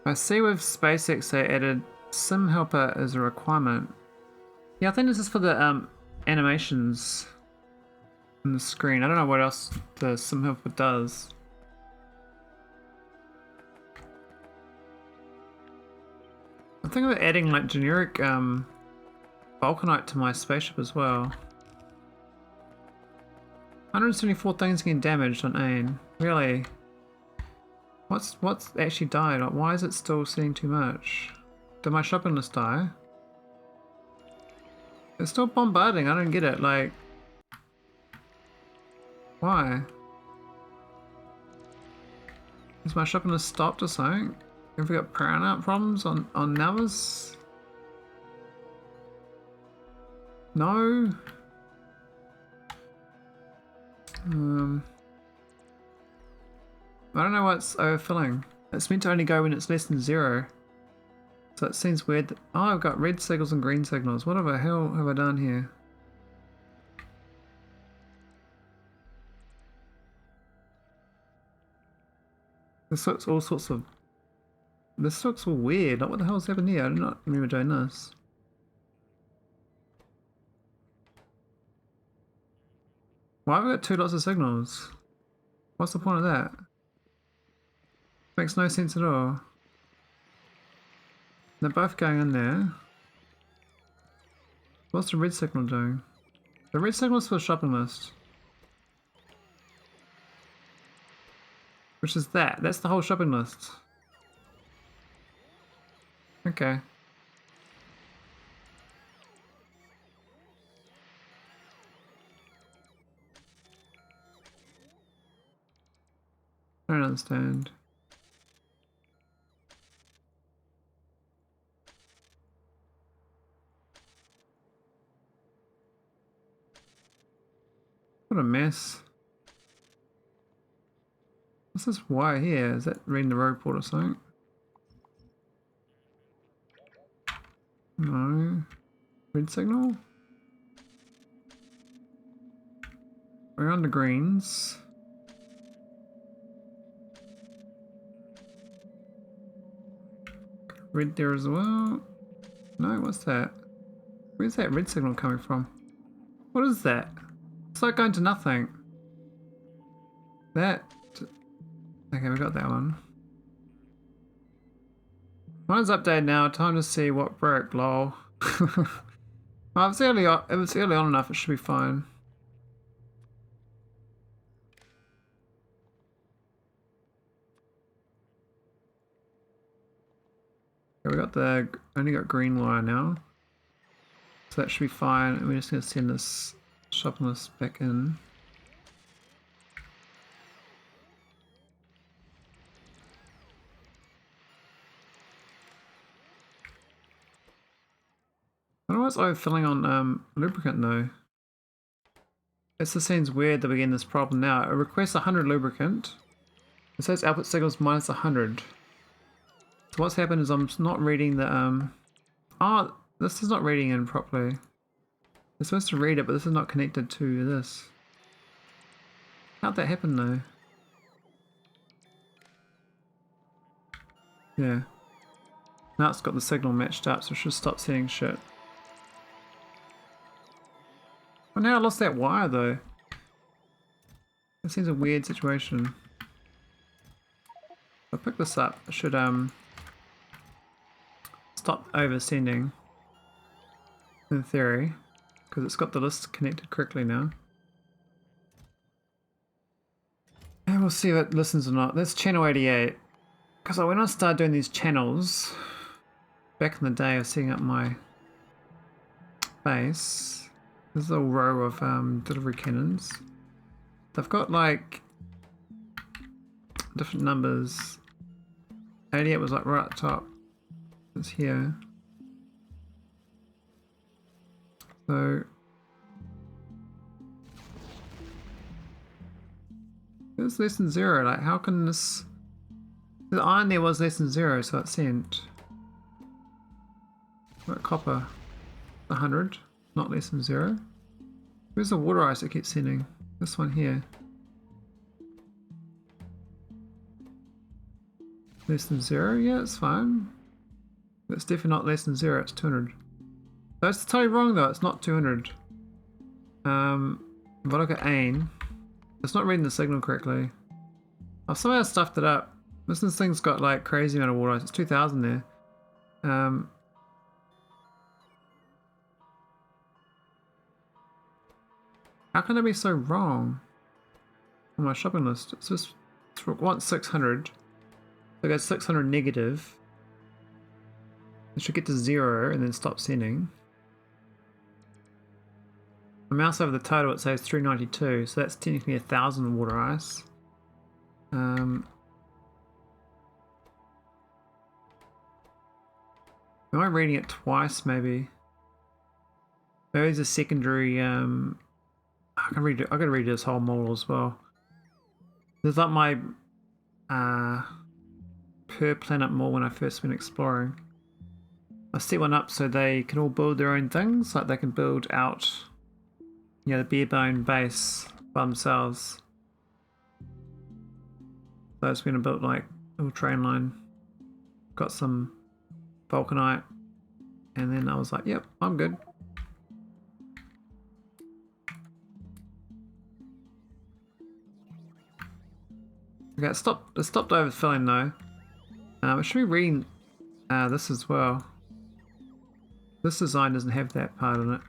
I see with SpaceX they added sim helper as a requirement. Yeah, I think this is for the animations on the screen. I don't know what else the sim helper does. I'm thinking about adding like generic vulcanite to my spaceship as well. 174 things getting damaged on aine. Really? What's actually died? Like, why is it still seeing too much? Did my shopping die? It's still bombarding. I don't get it. Like, why? Is my shopping stopped or something? Have we got brownout problems on nauvis? No. I don't know what's overfilling. It's meant to only go when it's less than 0. So it seems weird that, oh, I've got red signals and green signals. What the hell have I done here? This looks all sorts of... This looks all weird. Like, what the hell's happened here? I do not remember doing this. Why have I got two lots of signals? What's the point of that? Makes no sense at all. They're both going in there. What's the red signal doing? The red signal is for the shopping list. Which is that. That's the whole shopping list. Okay. I don't understand. What a mess. What's this wire here? Is that reading the road port or something? No. Red signal? We're on the greens. Red there as well. No, what's that? Where's that red signal coming from? What is that? It's like going to nothing. That... Okay, we got that one. Mine's updated now. Time to see what broke, lol. Well, if it's early on enough, it should be fine. Okay, we got the... only got green wire now. So that should be fine. And we're just going to send this shopping list back in. I don't know why it's overfilling on lubricant though. This just seems weird that we get this problem now. It requests 100 lubricant. It says output signals minus 100. So what's happened is I'm not reading the oh, this is not reading in properly. It's supposed to read it, but this is not connected to this. How'd that happen though? Yeah. Now it's got the signal matched up, so it should stop sending shit. Well, now I lost that wire though. That seems a weird situation. If I pick this up, I should stop over sending. In theory. Because it's got the list connected correctly now. And we'll see if it listens or not. That's channel 88. Because when I started doing these channels, back in the day of setting up my base, there's a row of delivery cannons. They've got like different numbers. 88 was like right up top. It's here. So it's less than 0. Like, how can this? The iron there was less than 0, so it sent. What copper? 100, not less than 0. Where's the water ice it keeps sending? This one here. Less than 0? Yeah, it's fine. But it's definitely not less than 0, it's 200. That's totally wrong though, it's not 200. If I look at aine, it's not reading the signal correctly. I've somehow stuffed it up. This thing's got like crazy amount of water ice. It's 2000 there. How can I be so wrong on my shopping list? It's just, it wants 600. So it goes 600 negative. It should get to 0 and then stop sending. I mouse over the total, it says 392, so that's technically 1000 water ice. Am I reading it twice maybe? Maybe it's a secondary I gotta read this whole model as well. There's like my per planet model when I first went exploring. I set one up so they can all build their own things, like they can build out, you know, the bare bone base by themselves. So I was going to build like little train line. Got some vulcanite, and then I was like, yep, I'm good. Okay, it stopped overfilling though. I should be reading this as well. This design doesn't have that part in it.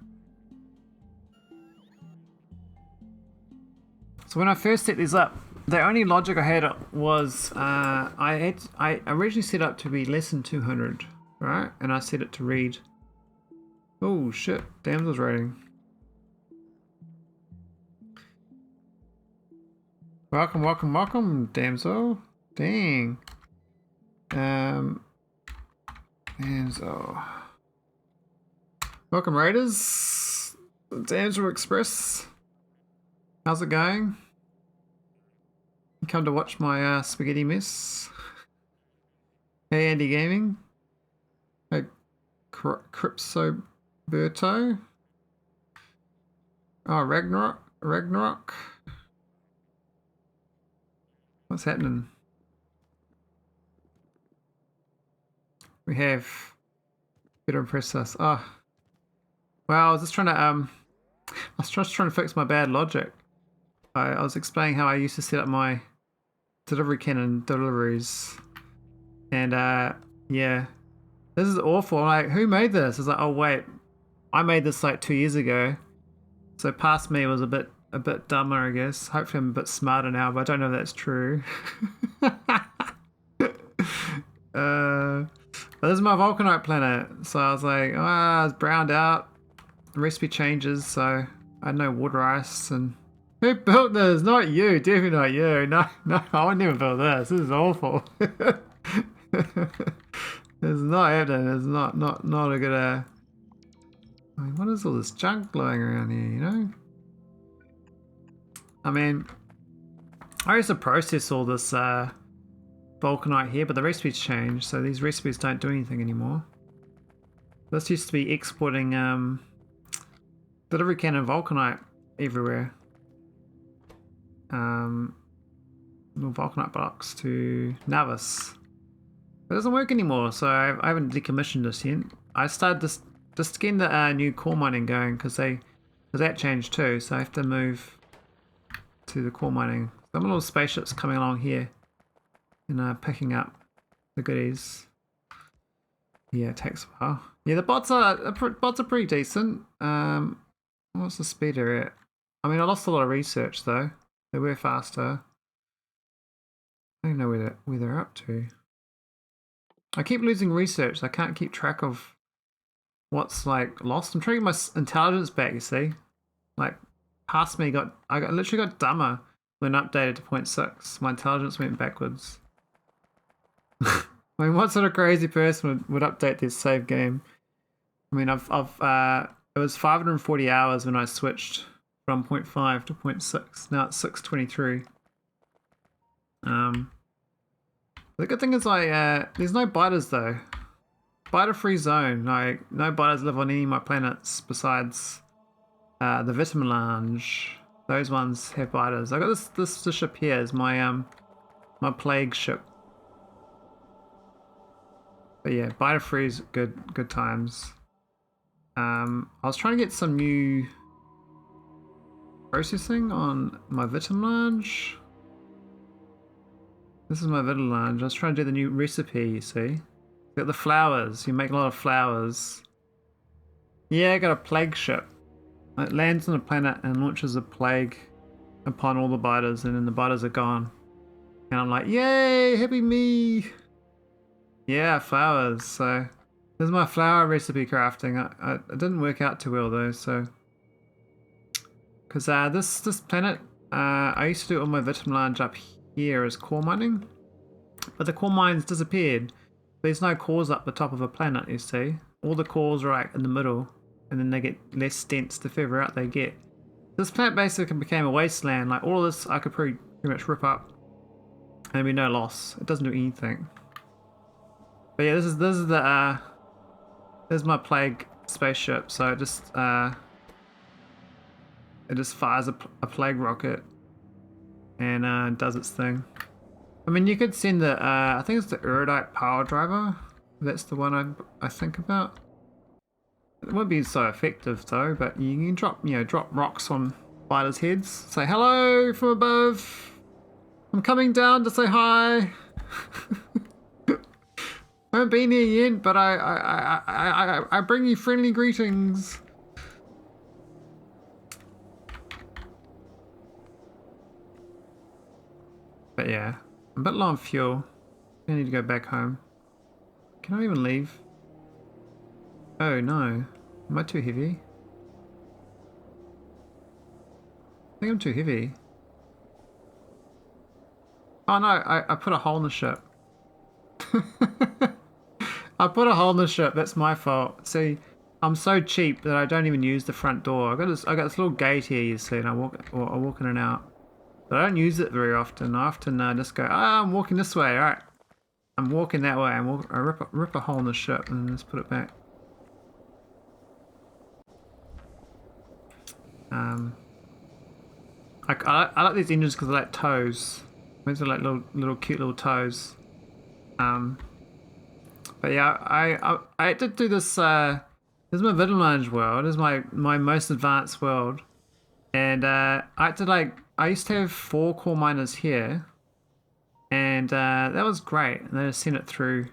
So when I first set these up, the only logic I had was I originally set up to be less than 200, right? And I set it to read. Oh shit! Damsel's rating. Welcome, welcome, welcome, damsel. Dang. Damsel. Welcome, Raiders. Damsel Express. How's it going? You come to watch my spaghetti mess. Hey, Andy Gaming. Hey, Cripsoberto. Oh, Ragnarok. What's happening? We have better impress us. Oh, well, I was just trying to I was just trying to fix my bad logic. I was explaining how I used to set up my delivery cannon deliveries, and yeah, this is awful. I'm like, who made this? I was like, oh wait, I made this like 2 years ago. So past me was a bit dumber, I guess. Hopefully I'm a bit smarter now, but I don't know if that's true. But this is my vulcanite planet, so I was like, it's browned out. The recipe changes, so I had no water ice. And who built this? Not you, definitely not you. No, I would never build this. This is awful. It's not happening. It's not a good. I mean, what is all this junk blowing around here? You know. I mean, I used to process all this vulcanite here, but the recipes changed, so these recipes don't do anything anymore. This used to be exporting delivery cannon vulcanite everywhere. Little vulcanite blocks to nauvis. It doesn't work anymore, so I haven't decommissioned this yet. I started this just to get the new core mining going because that changed too, so I have to move to the core mining. Some little spaceships coming along here and picking up the goodies. Yeah, it takes a while. Yeah, the bots are pretty decent. What's the speeder at? I mean, I lost a lot of research though. They were faster. I don't know where they're up to. I keep losing research. I can't keep track of what's like lost. I'm trying to get my intelligence back. You see, like past me I literally got dumber when updated to 0.6. My intelligence went backwards. I mean, what sort of crazy person would update this save game? I mean, it was 540 hours when I switched from 0.5 to 0.6. Now it's 623. The good thing is there's no biters though. Biter-free zone. Like no biters live on any of my planets besides the vitamelange. Those ones have biters. I got this ship here is my my plague ship. But yeah, biter-free is good times. I was trying to get some new processing on my vitamelange. This is my vitamelange. I was trying to do the new recipe, you see. Got the flowers. You make a lot of flowers. Yeah, I got a plague ship. It lands on a planet and launches a plague upon all the biters, and then the biters are gone. And I'm like, yay, happy me! Yeah, flowers. So this is my flower recipe crafting. It didn't work out too well though, so because this planet I used to do all my vitamelange up here as core mining, but the core mines disappeared. There's no cores up the top of a planet, you see. All the cores are like in the middle, and then they get less dense the further out they get. This planet basically became a wasteland. Like all of this I could pretty much rip up and there'd be no loss. It doesn't do anything. But yeah, this is the this is my plague spaceship. So it just fires a plague rocket and does its thing. I mean, you could send the, I think it's the iridite power driver. That's the one I think about. It won't be so effective though, but you can drop, you know, drop rocks on fighters' heads. Say hello from above. I'm coming down to say hi. I haven't been here yet, but I bring you friendly greetings. But yeah, I'm a bit low on fuel. I need to go back home. Can I even leave? Oh no. Am I too heavy? I think I'm too heavy. Oh no, I put a hole in the ship. I put a hole in the ship, that's my fault. See, I'm so cheap that I don't even use the front door. I got this little gate here, you see, and I walk in and out. But I don't use it very often. I often just go, I'm walking this way, alright. I'm walking that way, I rip a hole in the ship and just put it back. I like these engines because they're like toes. These are like little cute little toes. But yeah, I did do this. This is my vitamelange world. This is my most advanced world, and I had to like I used to have 4 core miners here, and that was great. And they just sent it through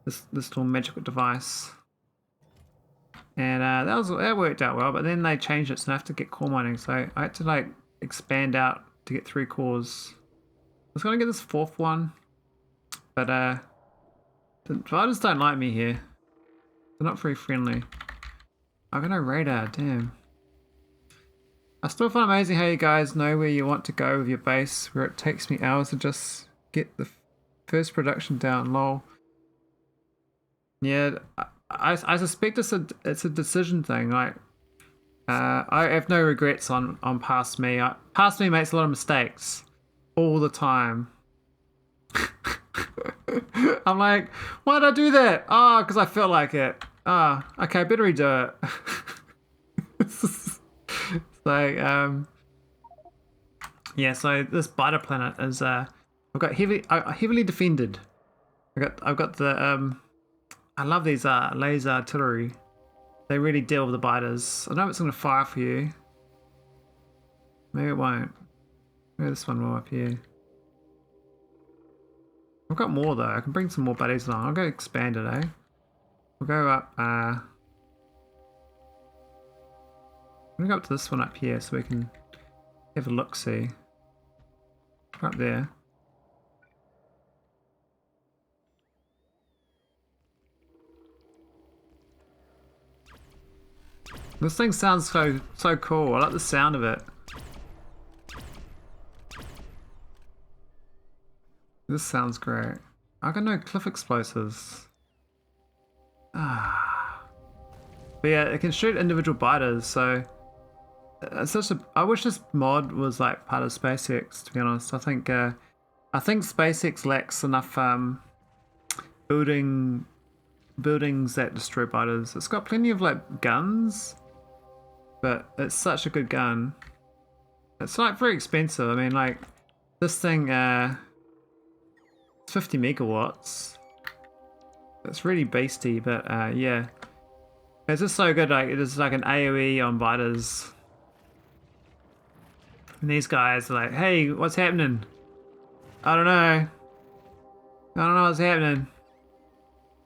this little magical device, and that worked out well. But then they changed it, so I have to get core mining. So I had to like expand out to get 3 cores. I was gonna get this 4th one, but the fighters don't like me here. They're not very friendly. I've got no radar, damn. I still find it amazing how you guys know where you want to go with your base, where it takes me hours to just get the first production down, lol. Yeah, I suspect it's a decision thing, like I have no regrets on past me. Past me makes a lot of mistakes all the time. I'm like, why did I do that? Oh, because I felt like it. Ah, oh, okay, I better redo it. It's like, yeah. So this biter planet is, I've got heavily defended. I've got the, I love these laser artillery. They really deal with the biters. I don't know if it's gonna fire for you. Maybe it won't. Maybe this one will up here. I've got more though. I can bring some more buddies along. I'll go expand it, eh? We'll go up, I'm gonna go up to this one up here so we can have a look-see. Up there. This thing sounds so cool. I like the sound of it. This sounds great. I got no cliff explosives. Ah. But yeah, it can shoot individual biters, so it's such a. I wish this mod was like part of SpaceX. To be honest, I think SpaceX lacks enough buildings that destroy biters. It's got plenty of like guns, but it's such a good gun. It's like very expensive. I mean, like this thing. 50 megawatts. It's really beasty, but yeah. It's just so good, like it is like an AoE on biters. And these guys are like, hey, what's happening? I don't know. I don't know what's happening.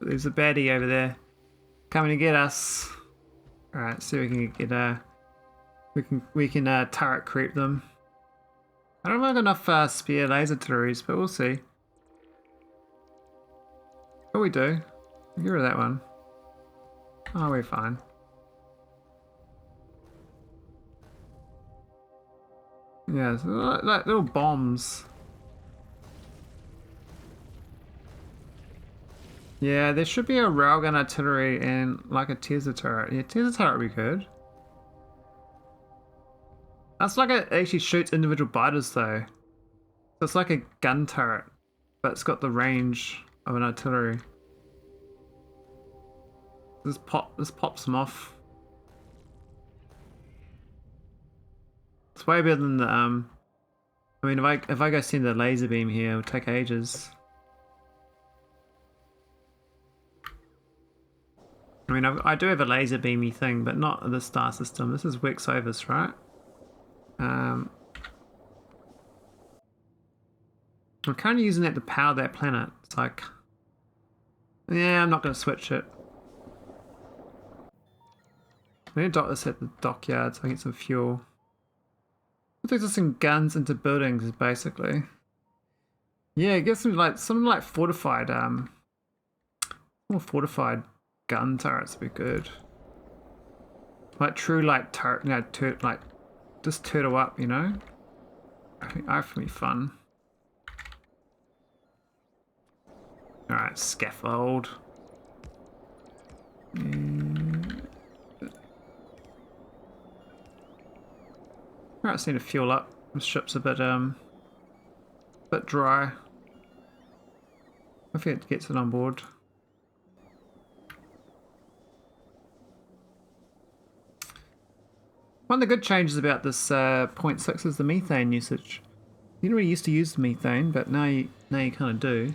There's a baddie over there coming to get us. Alright, so we can get we can turret creep them. I don't have enough spare laser turrets, but we'll see. Oh, we do. Get rid of that one. Oh, we're fine. Yeah, so like little bombs. Yeah, there should be a railgun artillery and like a Tesla turret. Yeah, Tesla turret would be good. That's like it actually shoots individual biters though. So it's like a gun turret, but it's got the range of an artillery. This pops them off. It's way better than the I mean, if I go send a laser beam here, it'll take ages. I mean, I do have a laser beamy thing, but not the star system. This is Wex Ovis, right? I'm kind of using that to power that planet. It's like, yeah, I'm not going to switch it. I'm going to dock this at the dockyard so I get some fuel. I think there's some guns into buildings, basically. Yeah, get some like fortified, more fortified gun turrets would be good. Like true, like turret, like just turtle up, you know. I think that would be fun. All right, scaffold. All right, just need to fuel up. The ship's a bit dry. Hopefully it gets it on board. One of the good changes about this 0.6 is the methane usage. You didn't really used to use the methane, but now you kind of do.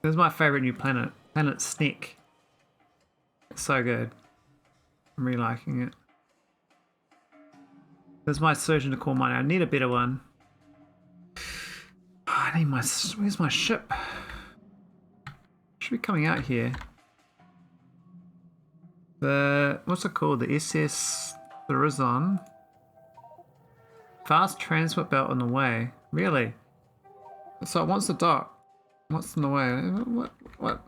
This is my favorite new planet, planet Snek. It's so good. I'm really liking it. There's my surgeon to call mine. I need a better one. I need my. Where's my ship? Should be coming out here. What's it called? The SS Horizon. Fast transport belt on the way. Really? So it wants to dock. What's in the way? What?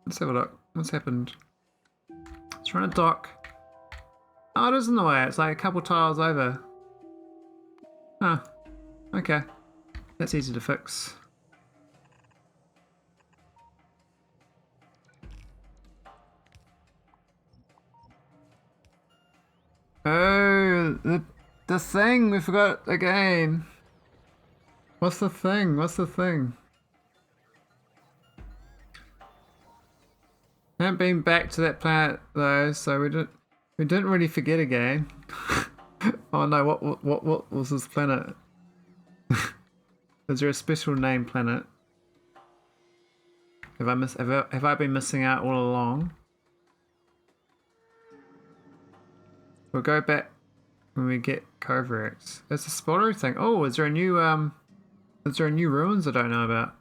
Let's have a look. What's happened? It's trying to dock. Oh, it is in the way. It's like a couple tiles over. Huh. Okay. That's easy to fix. Oh, the thing, we forgot again. What's the thing? What's the thing? I haven't been back to that planet though, so we didn't really forget again. Oh no, what was this planet? Is there a special name planet? Have I been missing out all along? We'll go back when we get Coverx. It's a spoiler thing. Oh, is there a new ruins I don't know about?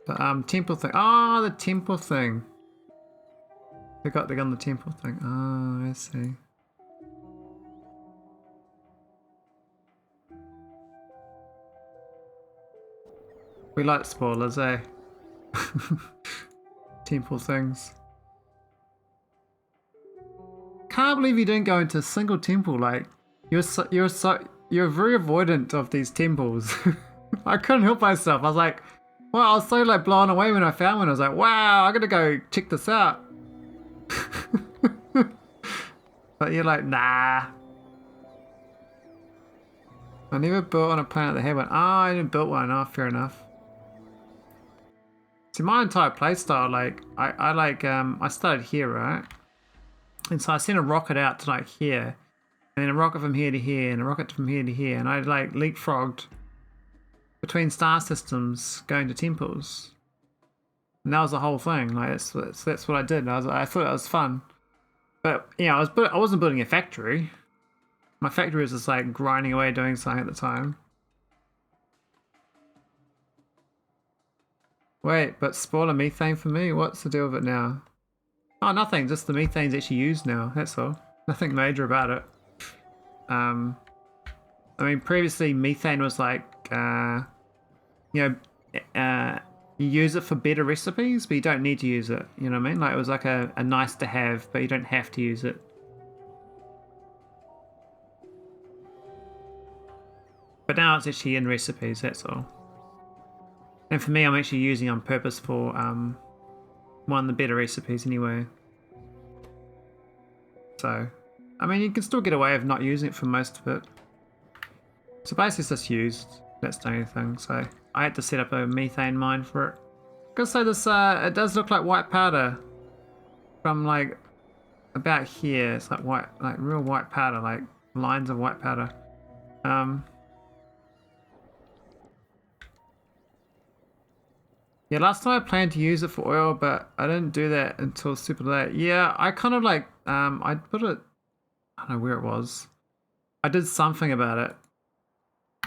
The temple thing. Ah, the temple thing. They got on the temple thing. Oh, I see. We like spoilers, eh? Temple things. Can't believe you didn't go into a single temple. Like you're very avoidant of these temples. I couldn't help myself. I was like, well, I was so like blown away when I found one. I was like, wow, I gotta go check this out. But you're like, nah. I never built on a planet that had one. Oh, I didn't build one. Oh, fair enough. See, my entire playstyle, like, I started here, right? And so I sent a rocket out to like here, and then a rocket from here to here, and a rocket from here to here, and I like leapfrogged between star systems going to temples. And that was the whole thing. Like that's what I did. I thought it was fun, but yeah, I wasn't building a factory. My factory was just like grinding away doing something at the time. Wait, but spoiler methane for me? What's the deal with it now? Oh, nothing. Just the methane's actually used now. That's all. Nothing major about it. I mean, previously methane was like, you use it for better recipes, but you don't need to use it. You know what I mean? Like it was like a nice to have, but you don't have to use it. But now it's actually in recipes. That's all. And for me, I'm actually using it on purpose for one of the better recipes anyway. So, I mean, you can still get away with not using it for most of it. So basically it's just used. That's the only thing. So I had to set up a methane mine for it. Gotta say this, it does look like white powder from like about here. It's like white, like real white powder, like lines of white powder. Yeah, last time I planned to use it for oil, but I didn't do that until super late. Yeah, I kind of like, I put it, I don't know where it was. I did something about it.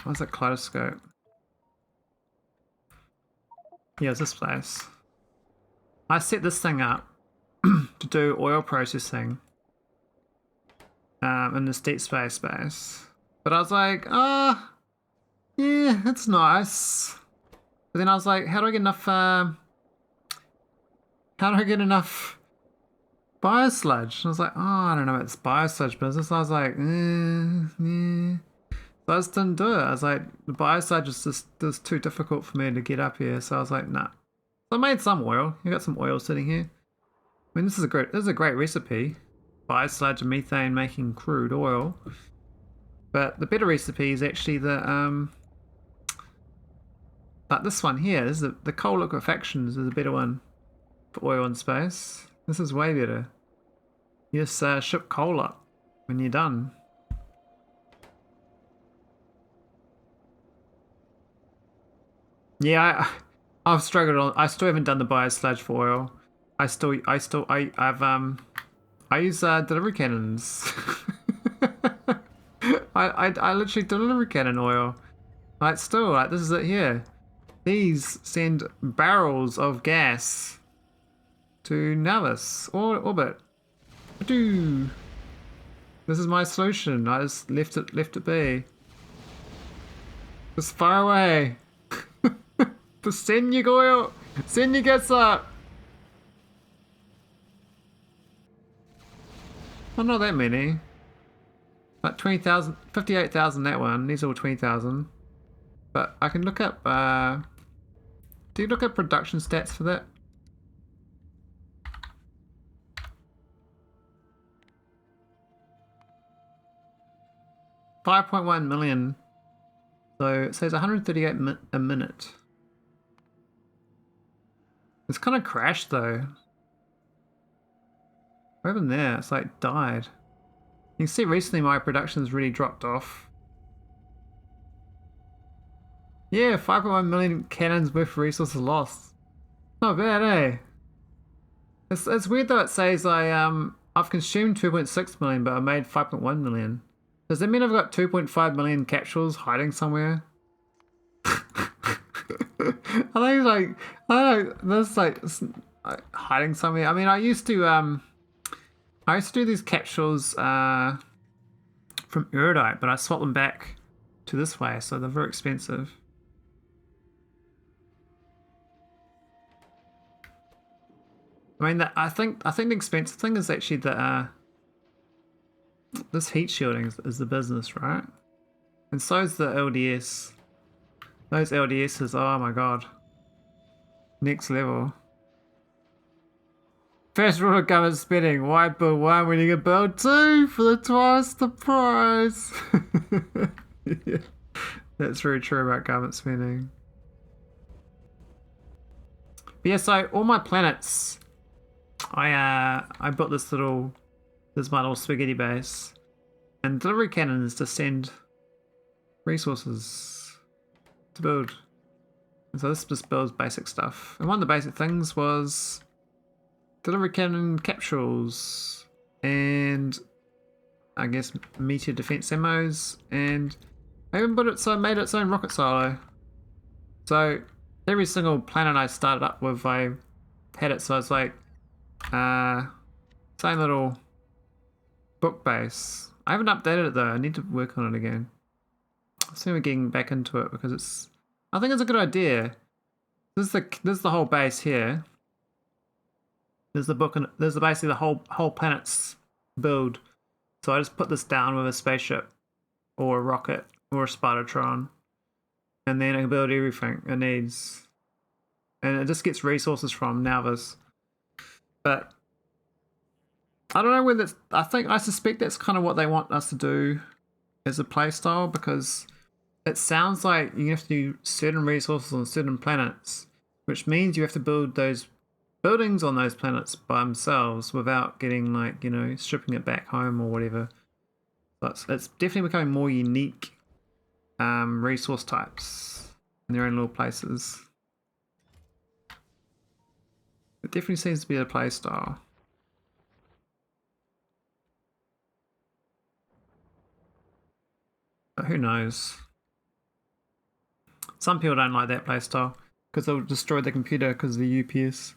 What was that kaleidoscope? Yeah, it's this place. I set this thing up to do oil processing in this deep space. But I was like, yeah, it's nice. But then I was like, how do I get enough biosludge? And I was like, oh, I don't know about this biosludge business. I was like, yeah. So I just didn't do it. I was like, the biosludge is just too difficult for me to get up here. So I was like, nah. So I made some oil. You got some oil sitting here. I mean, this is a great recipe. Biosludge and methane making crude oil. But the better recipe is actually the but this one here is the coal liquefaction is a better one for oil in space. This is way better. You just ship coal up when you're done. Yeah, I've struggled on. I still haven't done the biosludge for oil. I use delivery cannons. I literally delivery cannon oil. Like still, like this is it here. These send barrels of gas to nauvis or orbit. This is my solution. I just left it be. Just far away. Just send your oil. Send your gas up. Well, not that many. Like 20,000, 58,000 that one. These are all 20,000. But I can look up, do you look at production stats for that? $5.1 million. So it says 138 a minute. It's kind of crashed though. What happened there? It's like died. You can see recently my production's really dropped off. Yeah, 5.1 million cannons worth of resources lost. Not bad, eh? It's weird though. It says I've consumed 2.6 million, but I made 5.1 million. Does that mean I've got 2.5 million capsules hiding somewhere? I think like I don't know. There's like hiding somewhere. I mean, I used to do these capsules from iridite, but I swapped them back to this way, so they're very expensive. I mean, I think the expensive thing is actually that this heat shielding is the business, right? And so is the LDS. Those LDSs, oh my god, next level. First rule of government spending: why build one when you can build two for twice the price? Yeah, that's very true about government spending. But yeah, so all my planets, I built this my little spaghetti base, and delivery cannons to send resources to build. And so this just builds basic stuff. And one of the basic things was delivery cannon capsules and I guess meteor defense ammos, and I even made its own rocket silo. So every single planet I started up with, I had it so it's like same little book base. I haven't updated it though. I need to work on it again. So we're getting back into it because I think it's a good idea. This is the whole base here. There's the book and there's basically the whole planet's build. So I just put this down with a spaceship or a rocket or a Spidertron, and then I can build everything it needs. And it just gets resources from nauvis. But I don't know whether it's, I suspect that's kind of what they want us to do as a playstyle, because it sounds like you have to do certain resources on certain planets, which means you have to build those buildings on those planets by themselves without getting, like, you know, shipping it back home or whatever. But it's definitely becoming more unique resource types in their own little places. It definitely seems to be a play style. But who knows? Some people don't like that playstyle because they'll destroy their computer because of the UPS.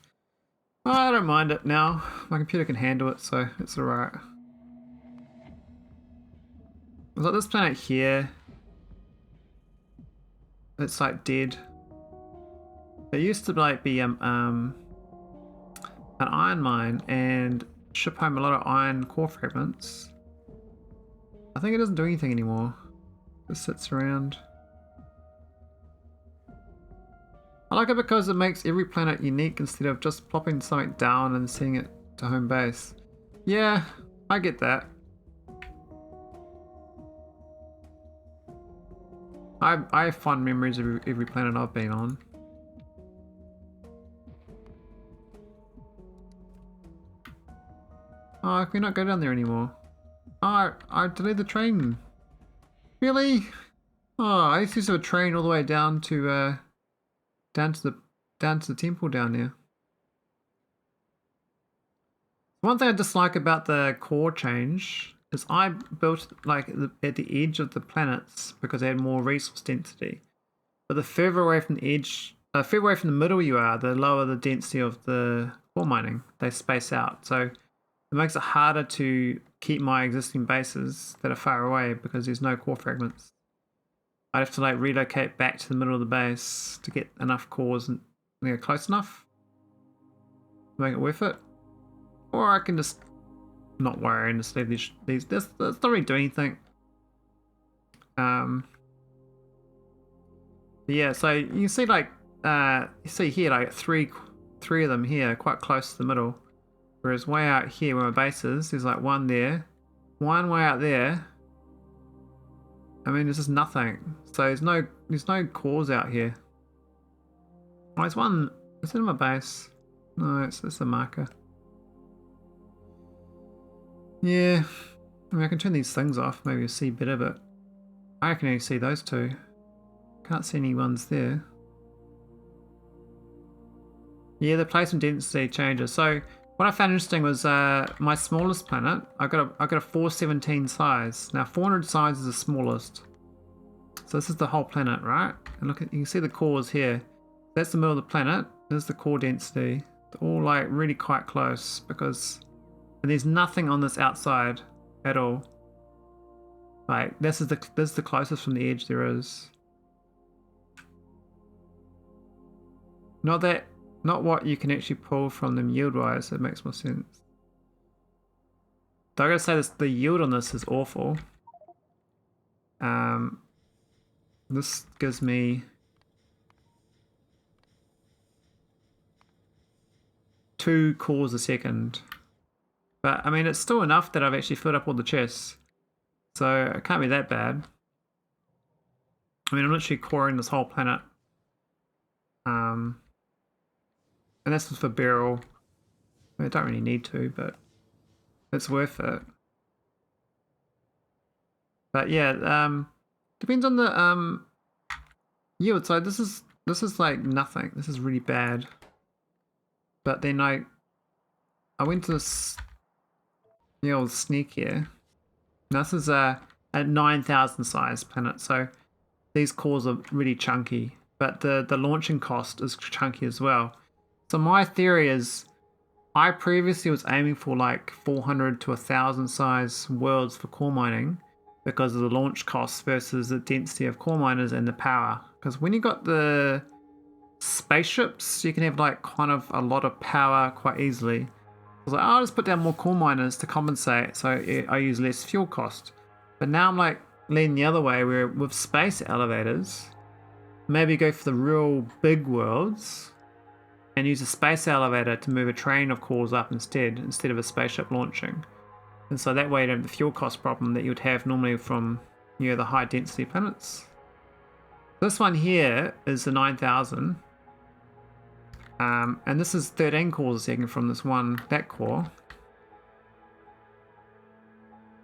Oh, I don't mind it now. My computer can handle it, so it's alright. There's like this planet here. It's like dead. It used to like be an iron mine and ship home a lot of iron core fragments. I think it doesn't do anything anymore. It sits around. I like it because it makes every planet unique instead of just plopping something down and sending it to home base. Yeah, I get that. I have fond memories of every planet I've been on. Oh, can we not go down there anymore? Oh, I delayed the train. Really? Oh, I used to have a train all the way down to the temple down there. One thing I dislike about the core change is I built like at the edge of the planets because they had more resource density. But the further away from the edge, further away from the middle you are, the lower the density of the core mining. They space out, so it makes it harder to keep my existing bases that are far away because there's no core fragments. I'd have to like relocate back to the middle of the base to get enough cores and they're close enough to make it worth it. Or I can just not worry and just leave these this not really doing anything. Yeah, so you can see like you see here like three of them here quite close to the middle. Whereas way out here where my base is, there's like one there, one way out there. I mean, there's just nothing. So there's no cores out here. Oh, there's one. Is it in my base? No, it's a marker. Yeah, I mean, I can turn these things off. Maybe you'll see a bit of it. I can only see those two. Can't see any ones there. Yeah, the placement density changes. So what I found interesting was my smallest planet. I got a 417 size. Now 400 size is the smallest. So this is the whole planet, right? And look at, you can see the cores here. That's the middle of the planet. There's the core density. They're all like really quite close because and there's nothing on this outside at all. Like this is the closest from the edge there is. Not what you can actually pull from them yield wise. It makes more sense. Though I gotta say this, the yield on this is awful. This gives me 2 cores a second. But I mean, it's still enough that I've actually filled up all the chests. So it can't be that bad. I mean, I'm literally coring this whole planet. And this is for barrel. I don't really need to, but it's worth it. But yeah, depends on the yield. So this is like nothing. This is really bad. But then I went to this the old snek here. Now this is a 9,000 size planet, so these cores are really chunky. But the launching cost is chunky as well. So my theory is, I previously was aiming for like 400 to 1,000 size worlds for core mining because of the launch costs versus the density of core miners and the power. Because when you got the spaceships, you can have like kind of a lot of power quite easily. I was like, oh, I'll just put down more core miners to compensate, so I use less fuel cost. But now I'm like leaning the other way, where with space elevators, maybe go for the real big worlds and use a space elevator to move a train of cores up instead of a spaceship launching. And so that way you don't have the fuel cost problem that you would have normally from, you know, the high density planets. This one here is the 9,000. And this is 13 cores a second from that core.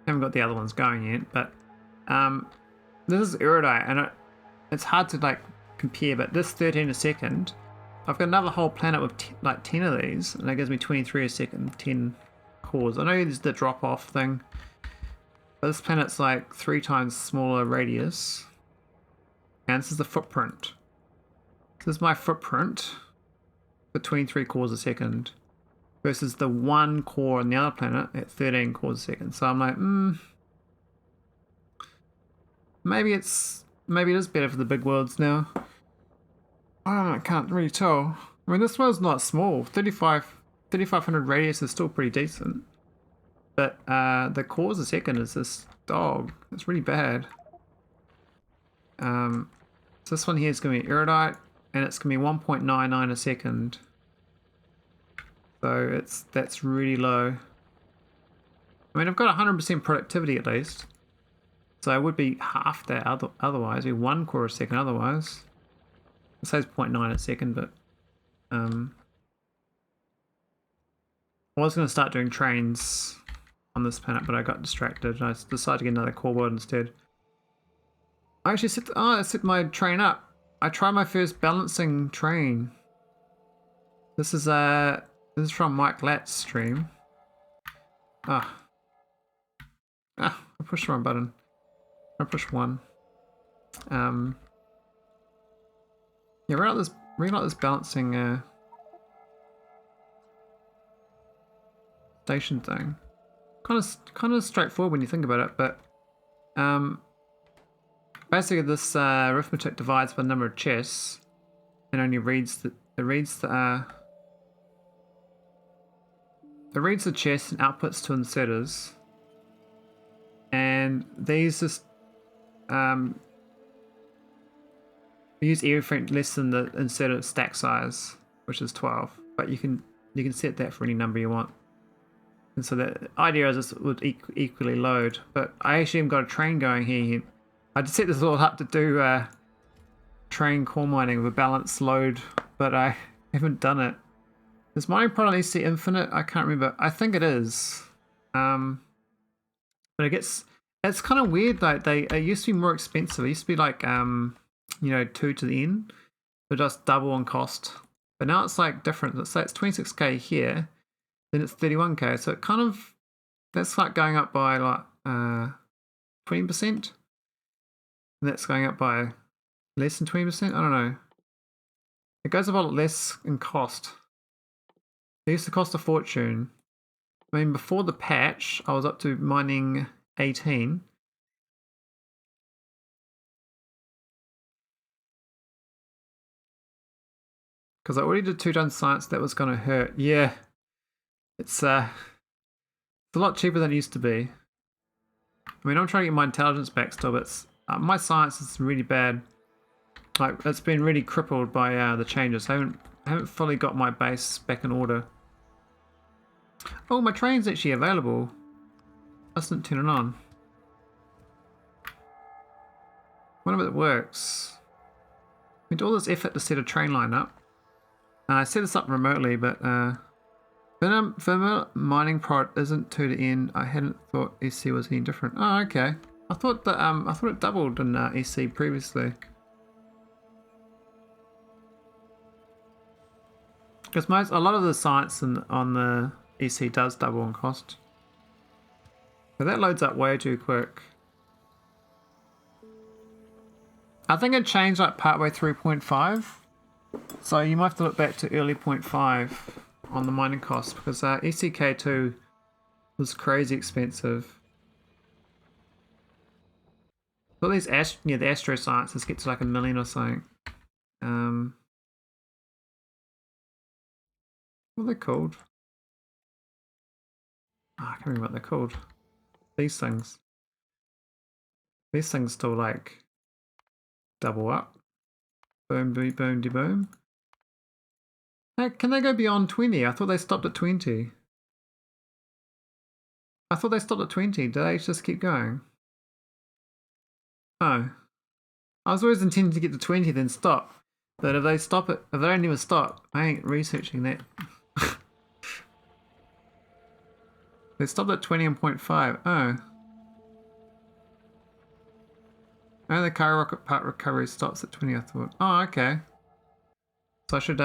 Haven't got the other ones going yet, but this is iridite, and it's hard to like compare, but this 13 a second, I've got another whole planet with like 10 of these, and that gives me 23 a second, 10 cores. I know there's the drop off thing, but this planet's like 3 times smaller radius, and this is the footprint. This is my footprint for 23 cores a second versus the 1 core on the other planet at 13 cores a second. So I'm like, maybe it is better for the big worlds now. I can't really tell. I mean, this one's not small. 3,500 radius is still pretty decent. But the cores a second is this dog. It's really bad. So this one here is going to be iridite, and it's going to be 1.99 a second. So that's really low. I mean, I've got 100% productivity at least. So it would be half that otherwise. It'd be 1 core a second otherwise. It says 0.9 a second, but I was going to start doing trains on this planet, but I got distracted. I decided to get another core world instead. I actually set my train up. I tried my first balancing train. This is from Mike Latt's stream. I pushed the wrong button. I pushed 1. Yeah, really like this balancing station thing. Kind of straightforward when you think about it, but basically this arithmetic divides by the number of chests and only reads the chest and outputs to inserters, and these just use everything less than the inserter stack size, which is 12, but you can set that for any number you want. And so the idea is this would equally load, but I actually haven't got a train going here. I just set this all up to do train core mining with a balanced load, but I haven't done it. Is mining prod on EC infinite? I can't remember. I think it is. But it's kind of weird. Like it used to be more expensive. It used to be like 2 to the n, but just double on cost. But now it's like different. Let's say it's 26k here, then it's 31k. So that's like going up by like 20%. And that's going up by less than 20%. I don't know. It goes up a lot less in cost. It used to cost a fortune. I mean, before the patch, I was up to mining 18. Because I already did 2 done science, that was going to hurt. Yeah. It's a lot cheaper than it used to be. I mean, I'm trying to get my intelligence back still, but my science is really bad. Like, it's been really crippled by the changes. I haven't fully got my base back in order. Oh, my train's actually available. I just didn't turn it on. Wonder if it works. I did all this effort to set a train line up. I set this up remotely, but thermal mining prod isn't 2 to n. I hadn't thought SC was any different. Oh, okay. I thought it doubled in SC previously. Because a lot of the science on the EC does double in cost. But that loads up way too quick. I think it changed like partway through 0.5. So you might have to look back to early 0.5 on the mining cost, because ECK2 was crazy expensive. But these the astro sciences get to like $1 million or something. What are they called? Oh, I can't remember what they're called. These things. These things still like double up. Boom, boom, boom, de boom. Hey, can they go beyond 20? I thought they stopped at 20. I thought they stopped at 20. Did they just keep going? Oh. I was always intending to get to 20 then stop. But if they stop it, if they don't even stop, I ain't researching that. They stopped at 20 and 0.5. Oh. Oh, the cargo rocket part recovery stops at 20, I thought. Oh, okay. So I should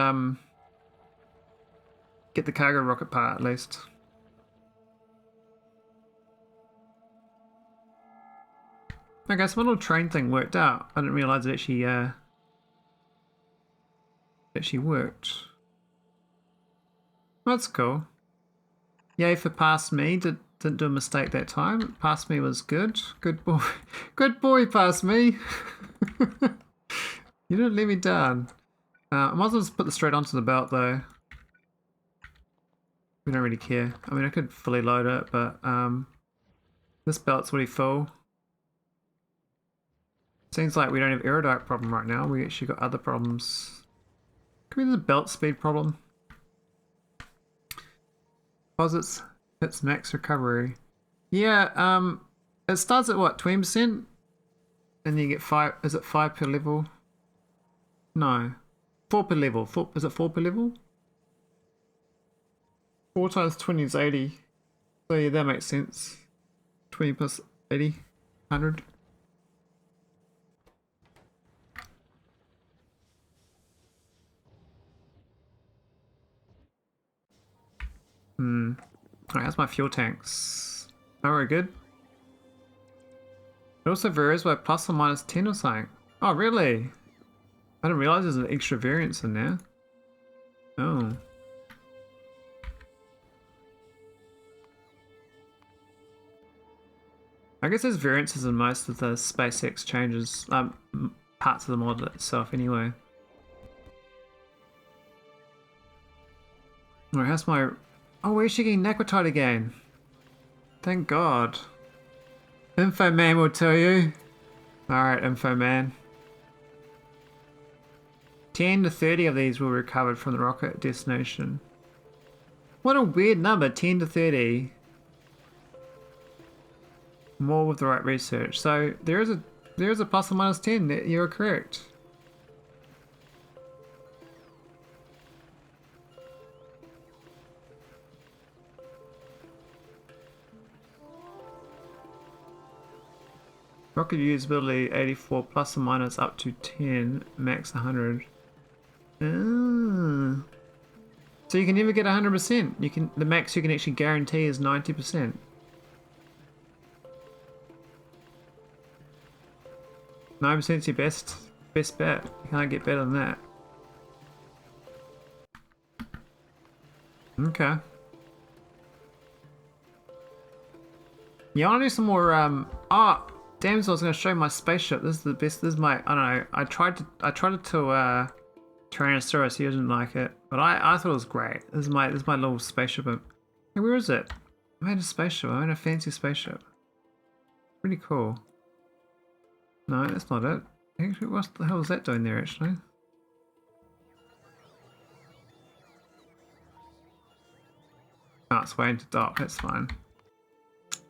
get the cargo rocket part at least. Okay, so my little train thing worked out. I didn't realise it actually worked. That's cool. Yay for past me. Didn't do a mistake that time. Past me was good. Good boy. Good boy, past me. You didn't let me down. I might as well just put this straight onto the belt though. We don't really care. I mean, I could fully load it, but this belt's already full. Seems like we don't have iridite problem right now. We actually got other problems. Could be the belt speed problem. Deposits hits max recovery. Yeah, it starts at what, 20%? And you get 5, is it 5 per level? No. 4 per level. Is it 4 per level? 4 times 20 is 80. So yeah, that makes sense. 20 plus 80, 100. Alright, how's my fuel tanks? Oh, we're good. It also varies by plus or minus 10 or something. Oh, really? I didn't realize there's an extra variance in there. Oh. I guess there's variances in most of the SpaceX changes, parts of the model itself anyway. Alright, how's my... Oh, we're actually getting naquitite again. Thank God. Info man will tell you. Alright, info man. 10 to 30 of these were recovered from the rocket destination. What a weird number, 10 to 30. More with the right research. So there is a plus or minus 10. You're correct. Rocket usability 84 plus or minus up to 10, max 100. So you can never get 100%. You can, the max you can actually guarantee is 90%. 9% is your best bet. You can't get better than that. Okay. Yeah, I want to do some more. Damn! So I was going to show my spaceship. This is the best. This is my. I don't know. I tried to Tyrannosaurus. He didn't like it, but I thought it was great. This is my little spaceship. Hey, where is it? I made a spaceship. I made a fancy spaceship. Pretty cool. No, that's not it. Actually, what the hell is that doing there? Actually. Oh, it's waiting to dock. That's fine.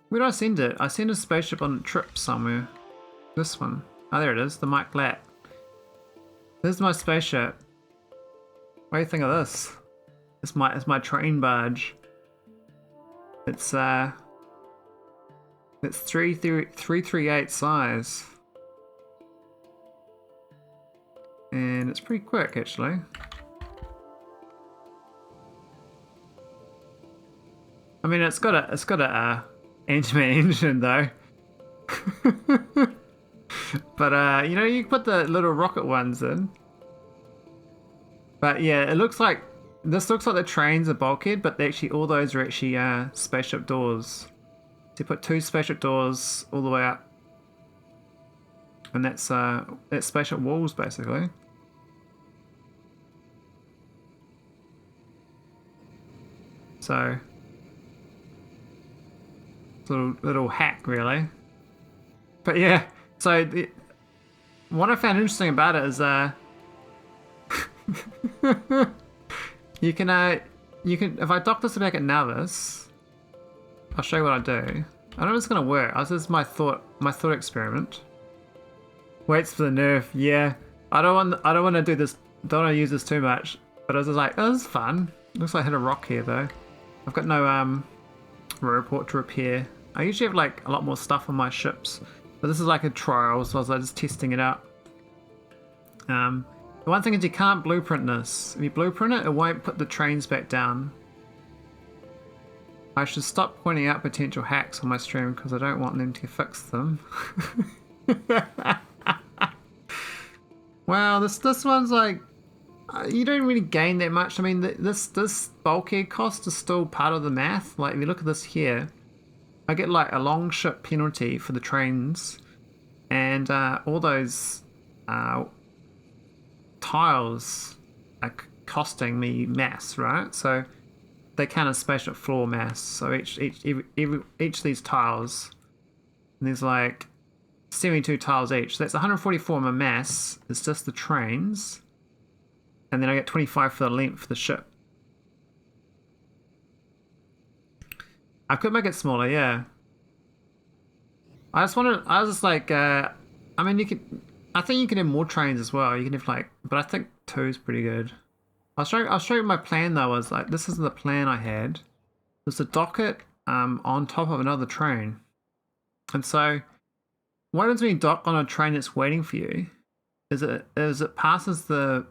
Where did I send it? I sent a spaceship on a trip somewhere. This one. Oh, there it is. The Mike Lat. This is my spaceship. What do you think of this? It's my train barge. It's 338 size. And it's pretty quick actually. I mean, it's got a engine though. But you know, you put the little rocket ones in. But yeah, it looks like the trains are bulkhead, but actually all those are actually spaceship doors. So you put 2 spaceship doors all the way up, and that's spaceship walls basically. So little hack really. But yeah, so what I found interesting about it is you can if I dock this back at nauvis, I'll show you what I do. I don't know if it's gonna work. This is my thought experiment. Waits for the nerf. Yeah, I don't want to do this don't want to use this too much, but I was just like, oh, this is fun. Looks like I hit a rock here though. I've got no report to repair. I usually have like a lot more stuff on my ships, but this is like a trial, so I was like just testing it out. The one thing is you can't blueprint this. If you blueprint it, it won't put the trains back down. I should stop pointing out potential hacks on my stream because I don't want them to fix them. Wow, this one's like, you don't really gain that much. I mean, this bulkhead cost is still part of the math. Like, if you look at this here, I get like a long ship penalty for the trains, and all those tiles are costing me mass, right? So they count as spaceship floor mass. So each of these tiles, and there's like 72 tiles each. So that's 144 my mass. It's just the trains, and then I get 25 for the length of the ship. I could make it smaller, yeah. I was just like, I mean, I think you can have more trains as well. You can have like, but I think 2 is pretty good. I'll show you my plan though. Was like, this is the plan I had. There's a docket on top of another train, and so what happens when you dock on a train that's waiting for you is it passes the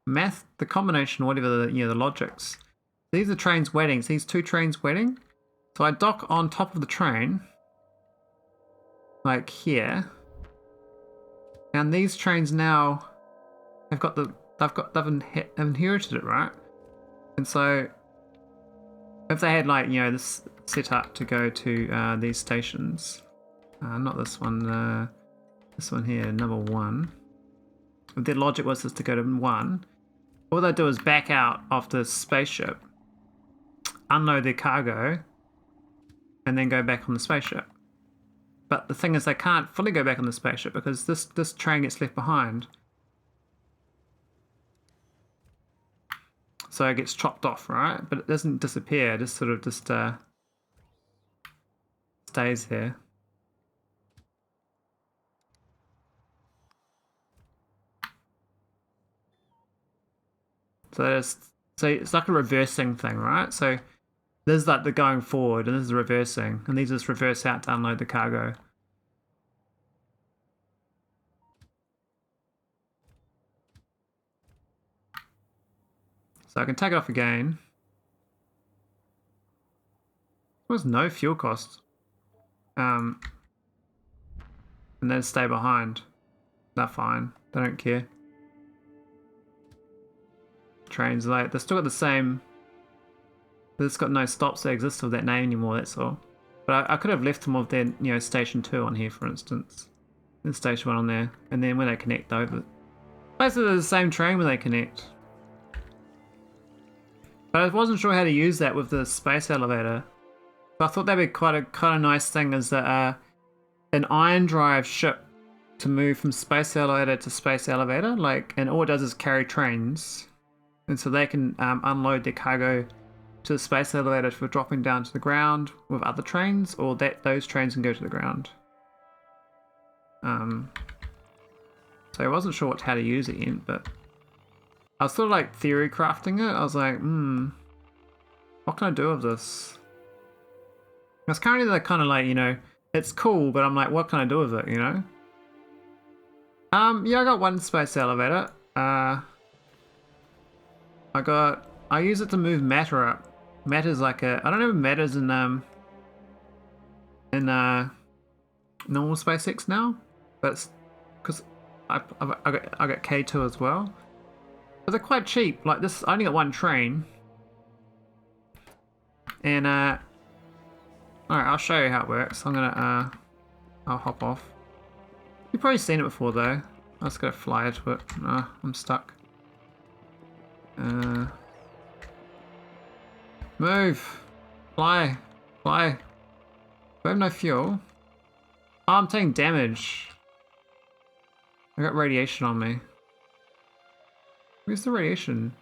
math, the combination, whatever the the logics. These are trains waiting. So these 2 trains waiting. So I dock on top of the train, like here, and these trains now have got they've inherited it, right? And so if they had like this set up to go to these stations, not this one, this one here, number 1. If their logic was just to go to 1, all they do is back out of the spaceship, unload their cargo, and then go back on the spaceship. But the thing is, they can't fully go back on the spaceship because this train gets left behind. So it gets chopped off, right? But it doesn't disappear, it just sort of stays here. So it's like a reversing thing, right? So there's like the going forward, and this is the reversing, and these just reverse out to unload the cargo. So I can take it off again. There's no fuel cost. And then stay behind. They're fine. They don't care. Trains late. They've still got the same. It's got no stops that exist with that name anymore. That's all. But I could have left them with their station 2 on here, for instance, and station 1 on there, and then when they connect over, basically they're the same train when they connect. But I wasn't sure how to use that with the space elevator. But I thought that'd be quite a nice thing, is that an ion drive ship to move from space elevator to space elevator, like, and all it does is carry trains, and so they can unload their cargo to the space elevator for dropping down to the ground with other trains, or those trains can go to the ground. So I wasn't sure how to use it yet, but I was sort of like theory crafting it. I was like, what can I do with this? It's currently like kind of like, it's cool, but I'm like, what can I do with it, Yeah, I got 1 space elevator. I use it to move matter up. Matter's like I don't know if matter's in normal SpaceX now, but it's because I got K2 as well. But they're quite cheap. Like this, I only got 1 train. And alright, I'll show you how it works. I'm gonna I'll hop off. You've probably seen it before though. I just gotta fly into it. I'm stuck. Move! Fly! Fly! I have no fuel. Oh, I'm taking damage. I got radiation on me. Where's the radiation?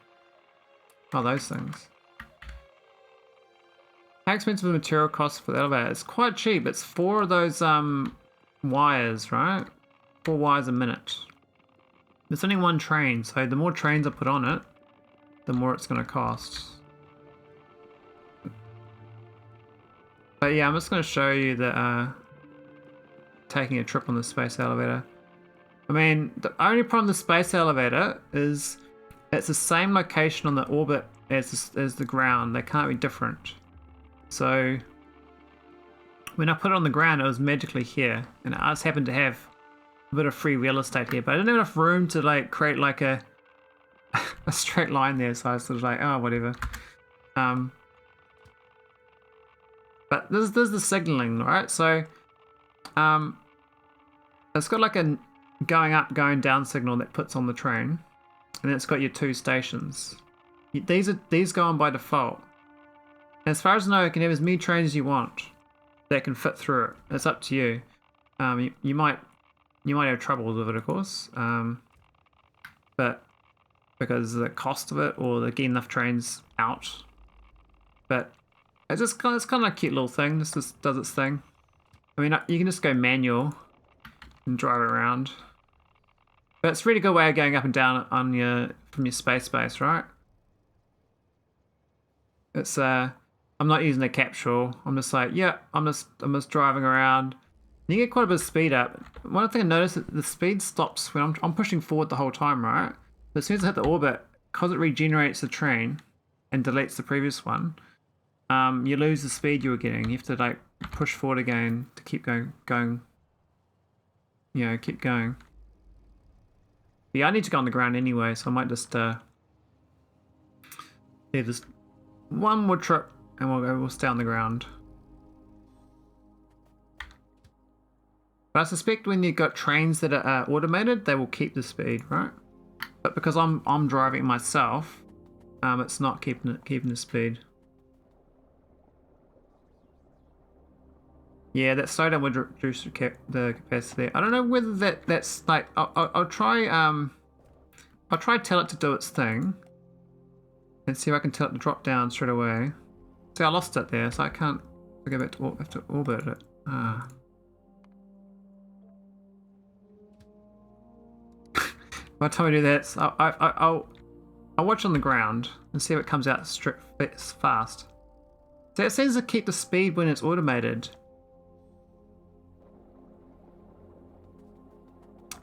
Oh, those things. How expensive the material costs for the elevator? It's quite cheap. It's 4 of those wires, right? 4 wires a minute. There's only one train, so the more trains I put on it, the more it's going to cost. But yeah, I'm just going to show you that taking a trip on the space elevator. I mean, the only problem with the space elevator is it's the same location on the orbit as the ground. They can't be different. So when I put it on the ground, it was magically here, and I just happened to have a bit of free real estate here, but I didn't have enough room to like create like a straight line there, so I was sort of like, oh, whatever. But there's the signaling, right? So it's got like a going up, going down signal that puts on the train, and then it's got your two stations. These go on by default. And as far as I know, you can have as many trains as you want that can fit through it. It's up to you. You might have trouble with it, of course, but because of the cost of it or the getting enough trains out. But it's kind of a cute little thing. This just does its thing. I mean, you can just go manual and drive it around. But it's a really good way of going up and down on from your space base, right? It's I'm not using a capsule. I'm just like, yeah, I'm just driving around. And you get quite a bit of speed up. One thing I noticed is that the speed stops when I'm pushing forward the whole time, right? But as soon as I hit the orbit, because it regenerates the train and deletes the previous one, you lose the speed you were getting. You have to like push forward again to keep going. You know, keep going. Yeah, I need to go on the ground anyway, so I might just yeah, just one more trip and we'll stay on the ground. But I suspect when you've got trains that are automated, they will keep the speed, right? But because I'm driving myself, it's not keeping the speed. Yeah, that slowdown would reduce the capacity. I don't know whether that's like I'll try tell it to do its thing and see if I can tell it to drop down straight away. See, I lost it there, so I can't go back to have to orbit it. By the time I do that, I'll watch on the ground and see if it comes out fast. So it seems to keep the speed when it's automated.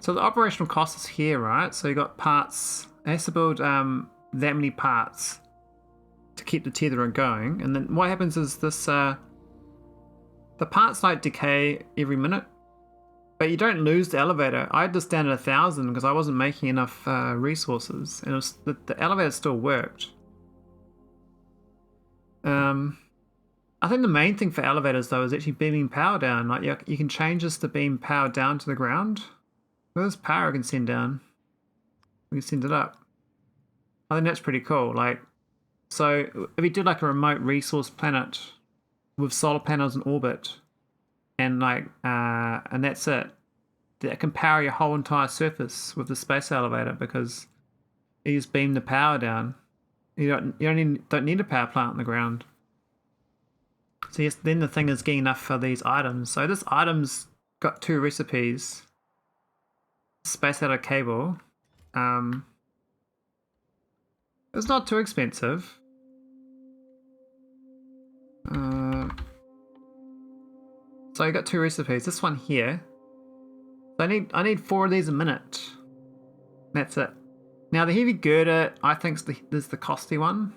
So the operational cost is here, right? So you got parts. It has to build that many parts to keep the tethering going. And then what happens is this: the parts like decay every minute, but you don't lose the elevator. I had this down at 1,000 because I wasn't making enough resources, and it was, the elevator still worked. I think the main thing for elevators though is actually beaming power down. Like you can change this to beam power down to the ground. There's power I can send down. We can send it up. I think that's pretty cool. Like, so if you did like a remote resource planet with solar panels in orbit, and like, and that's it, that can power your whole entire surface with the space elevator because you just beam the power down. You don't need a power plant on the ground. So yes, then the thing is getting enough for these items. So this item's got 2 recipes. Space out a cable. It's not too expensive. So I got 2 recipes. This one here. So I need 4 of these a minute. That's it. Now the heavy girder, I think is the costly one.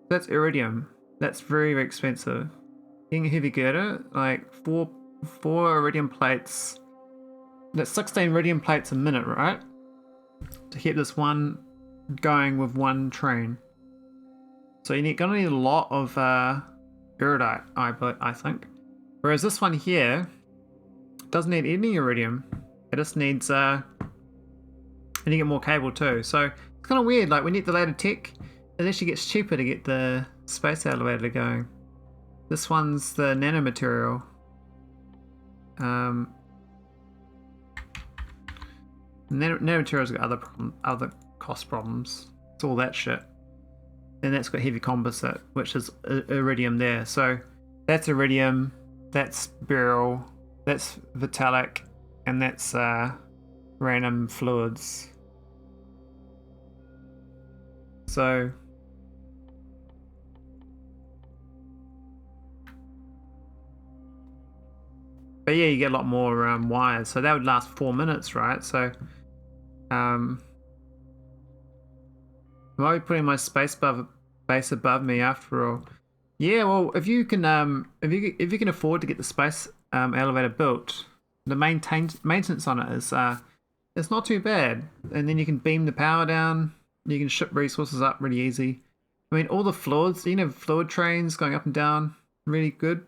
That's iridium. That's very, very expensive. Getting a heavy girder, like four iridium plates. That's 16 iridium plates a minute, right? To keep this one going with one train. So you're gonna need a lot of iridite, I think. Whereas this one here doesn't need any iridium. It just needs and you get more cable too. So it's kind of weird. Like when you get the later tech, it actually gets cheaper to get the space elevator going. This one's the nanomaterial. Nanomaterial's got other cost problems. It's all that shit. And that's got heavy composite, which is iridium there. So that's iridium, that's beryl, that's vitalic, and that's random fluids. So but yeah, you get a lot more wires, so that would last 4 minutes, right? So I might be putting my base above me after all. Yeah, well, if you can afford to get the space elevator built, the maintenance on it is it's not too bad, and then you can beam the power down. You can ship resources up really easy. I mean, all the fluids, you know, fluid trains going up and down, really good.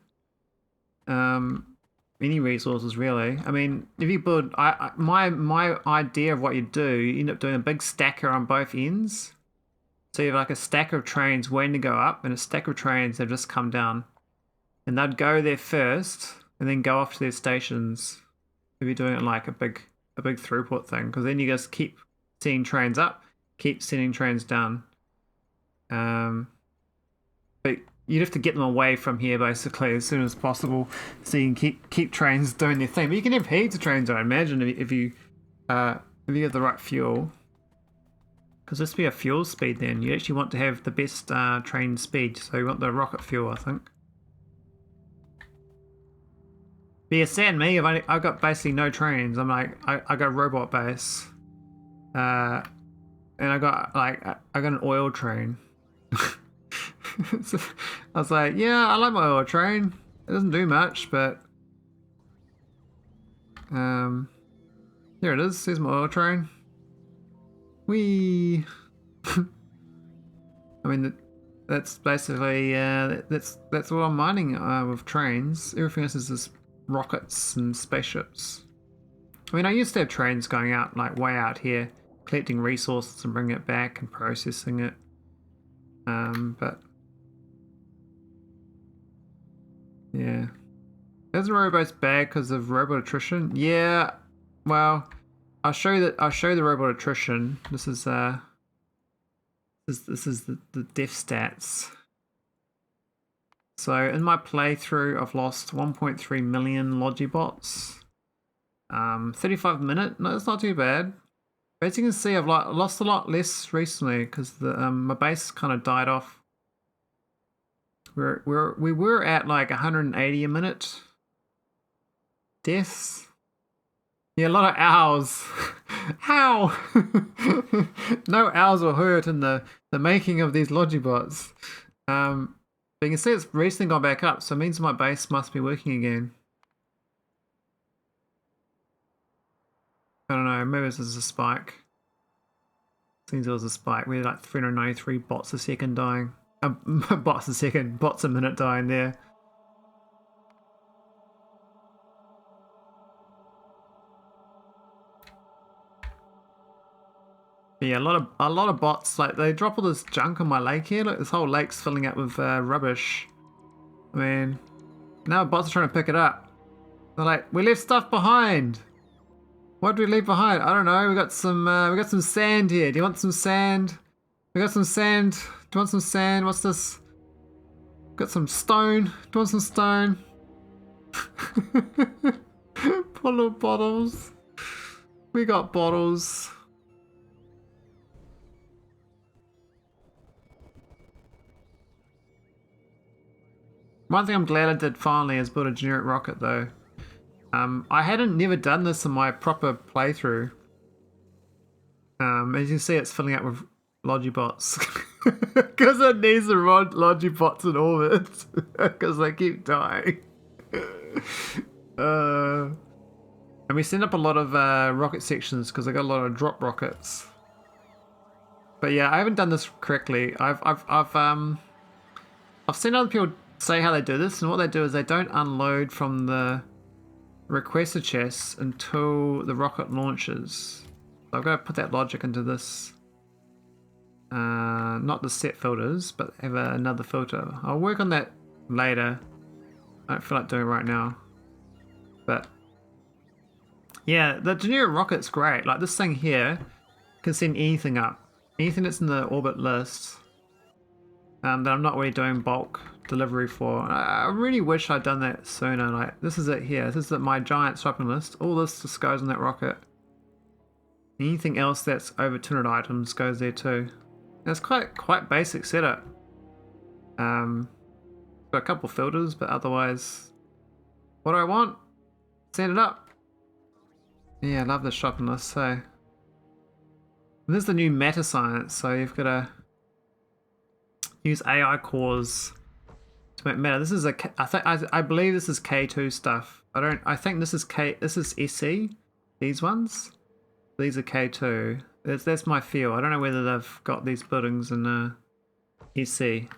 Any resources really. I mean, if you build, my idea of what you do, you end up doing a big stacker on both ends. So you have like a stack of trains waiting to go up, and a stack of trains that just come down, and they'd go there first, and then go off to their stations. If you're doing it like a big throughput thing, because then you just keep sending trains up, keep sending trains down. But you'd have to get them away from here basically as soon as possible, so you can keep trains doing their thing. But you can have heaps of trains, I imagine, if you have the right fuel. Because this would be a fuel speed then. You actually want to have the best train speed, so you want the rocket fuel, I think. But yeah, sad me, I've got basically no trains. I'm like, I got robot base. And I got an oil train. So I was like, yeah, I like my oil train. It doesn't do much, but there it is. There's my oil train. Whee! I mean, that's basically that's what I'm mining with trains. Everything else is just rockets and spaceships. I mean, I used to have trains going out like way out here, collecting resources and bringing it back and processing it. But yeah, is the robot's bad because of robot attrition? Yeah, well, I'll show you the robot attrition. This is the death stats. So in my playthrough, I've lost 1.3 million Logibots. 35 minute. No, it's not too bad. But as you can see, I've lost a lot less recently because my base kind of died off. We were at like 180 a minute deaths. Yeah, a lot of owls. Ow! No owls were hurt in the making of these Logibots. But you can see it's recently gone back up, so it means my base must be working again. I don't know, maybe this is a spike. Seems there was a spike. We had like 393 bots a second dying. Bots a minute dying there. But yeah, a lot of bots, like they drop all this junk on my lake here. Look, this whole lake's filling up with rubbish. I mean, now bots are trying to pick it up. They're like, we left stuff behind. What did we leave behind? I don't know. We got some sand here. Do you want some sand? We got some sand. Do you want some sand? What's this? Got some stone. Do you want some stone? Full of bottles. We got bottles. One thing I'm glad I did finally is build a generic rocket though. I hadn't never done this in my proper playthrough. As you see, it's filling up with Logibots. Because it needs the Logibots in orbit. Because they keep dying. And we send up a lot of rocket sections because I got a lot of drop rockets. But yeah, I haven't done this correctly. I've seen other people say how they do this, and what they do is they don't unload from the requester chests until the rocket launches. So I've got to put that logic into this. Not the set filters, but have another filter. I'll work on that later. I don't feel like doing it right now. But yeah, the generic rocket's great. Like this thing here can send anything up. Anything that's in the orbit list that I'm not really doing bulk delivery for. I really wish I'd done that sooner. Like this is it here. This is my giant shopping list. All this just goes on that rocket. Anything else that's over 200 items goes there too. It's quite basic setup. Got a couple filters, but otherwise, what do I want? Set it up. Yeah, I love the shopping list. So this is the new matter science. So you've got to use AI cores to make matter. This is I believe this is K2 stuff. I think this is SC. These ones. These are K2. That's my feel. I don't know whether they've got these buildings in SC.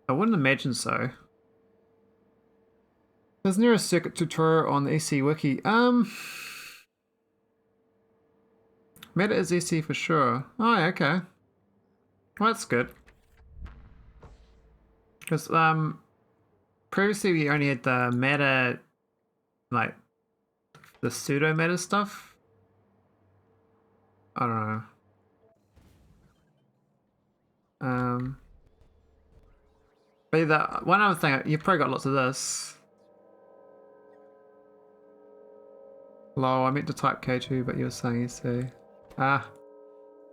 I wouldn't imagine so. There's near a circuit tutorial on the SC wiki. Meta is SC for sure. Oh, yeah, okay. Well, that's good. Because previously we only had the meta, like the pseudo meta stuff. I don't know. But that one other thing, you've probably got lots of this. Lol, I meant to type K2, but you were saying SC. Ah,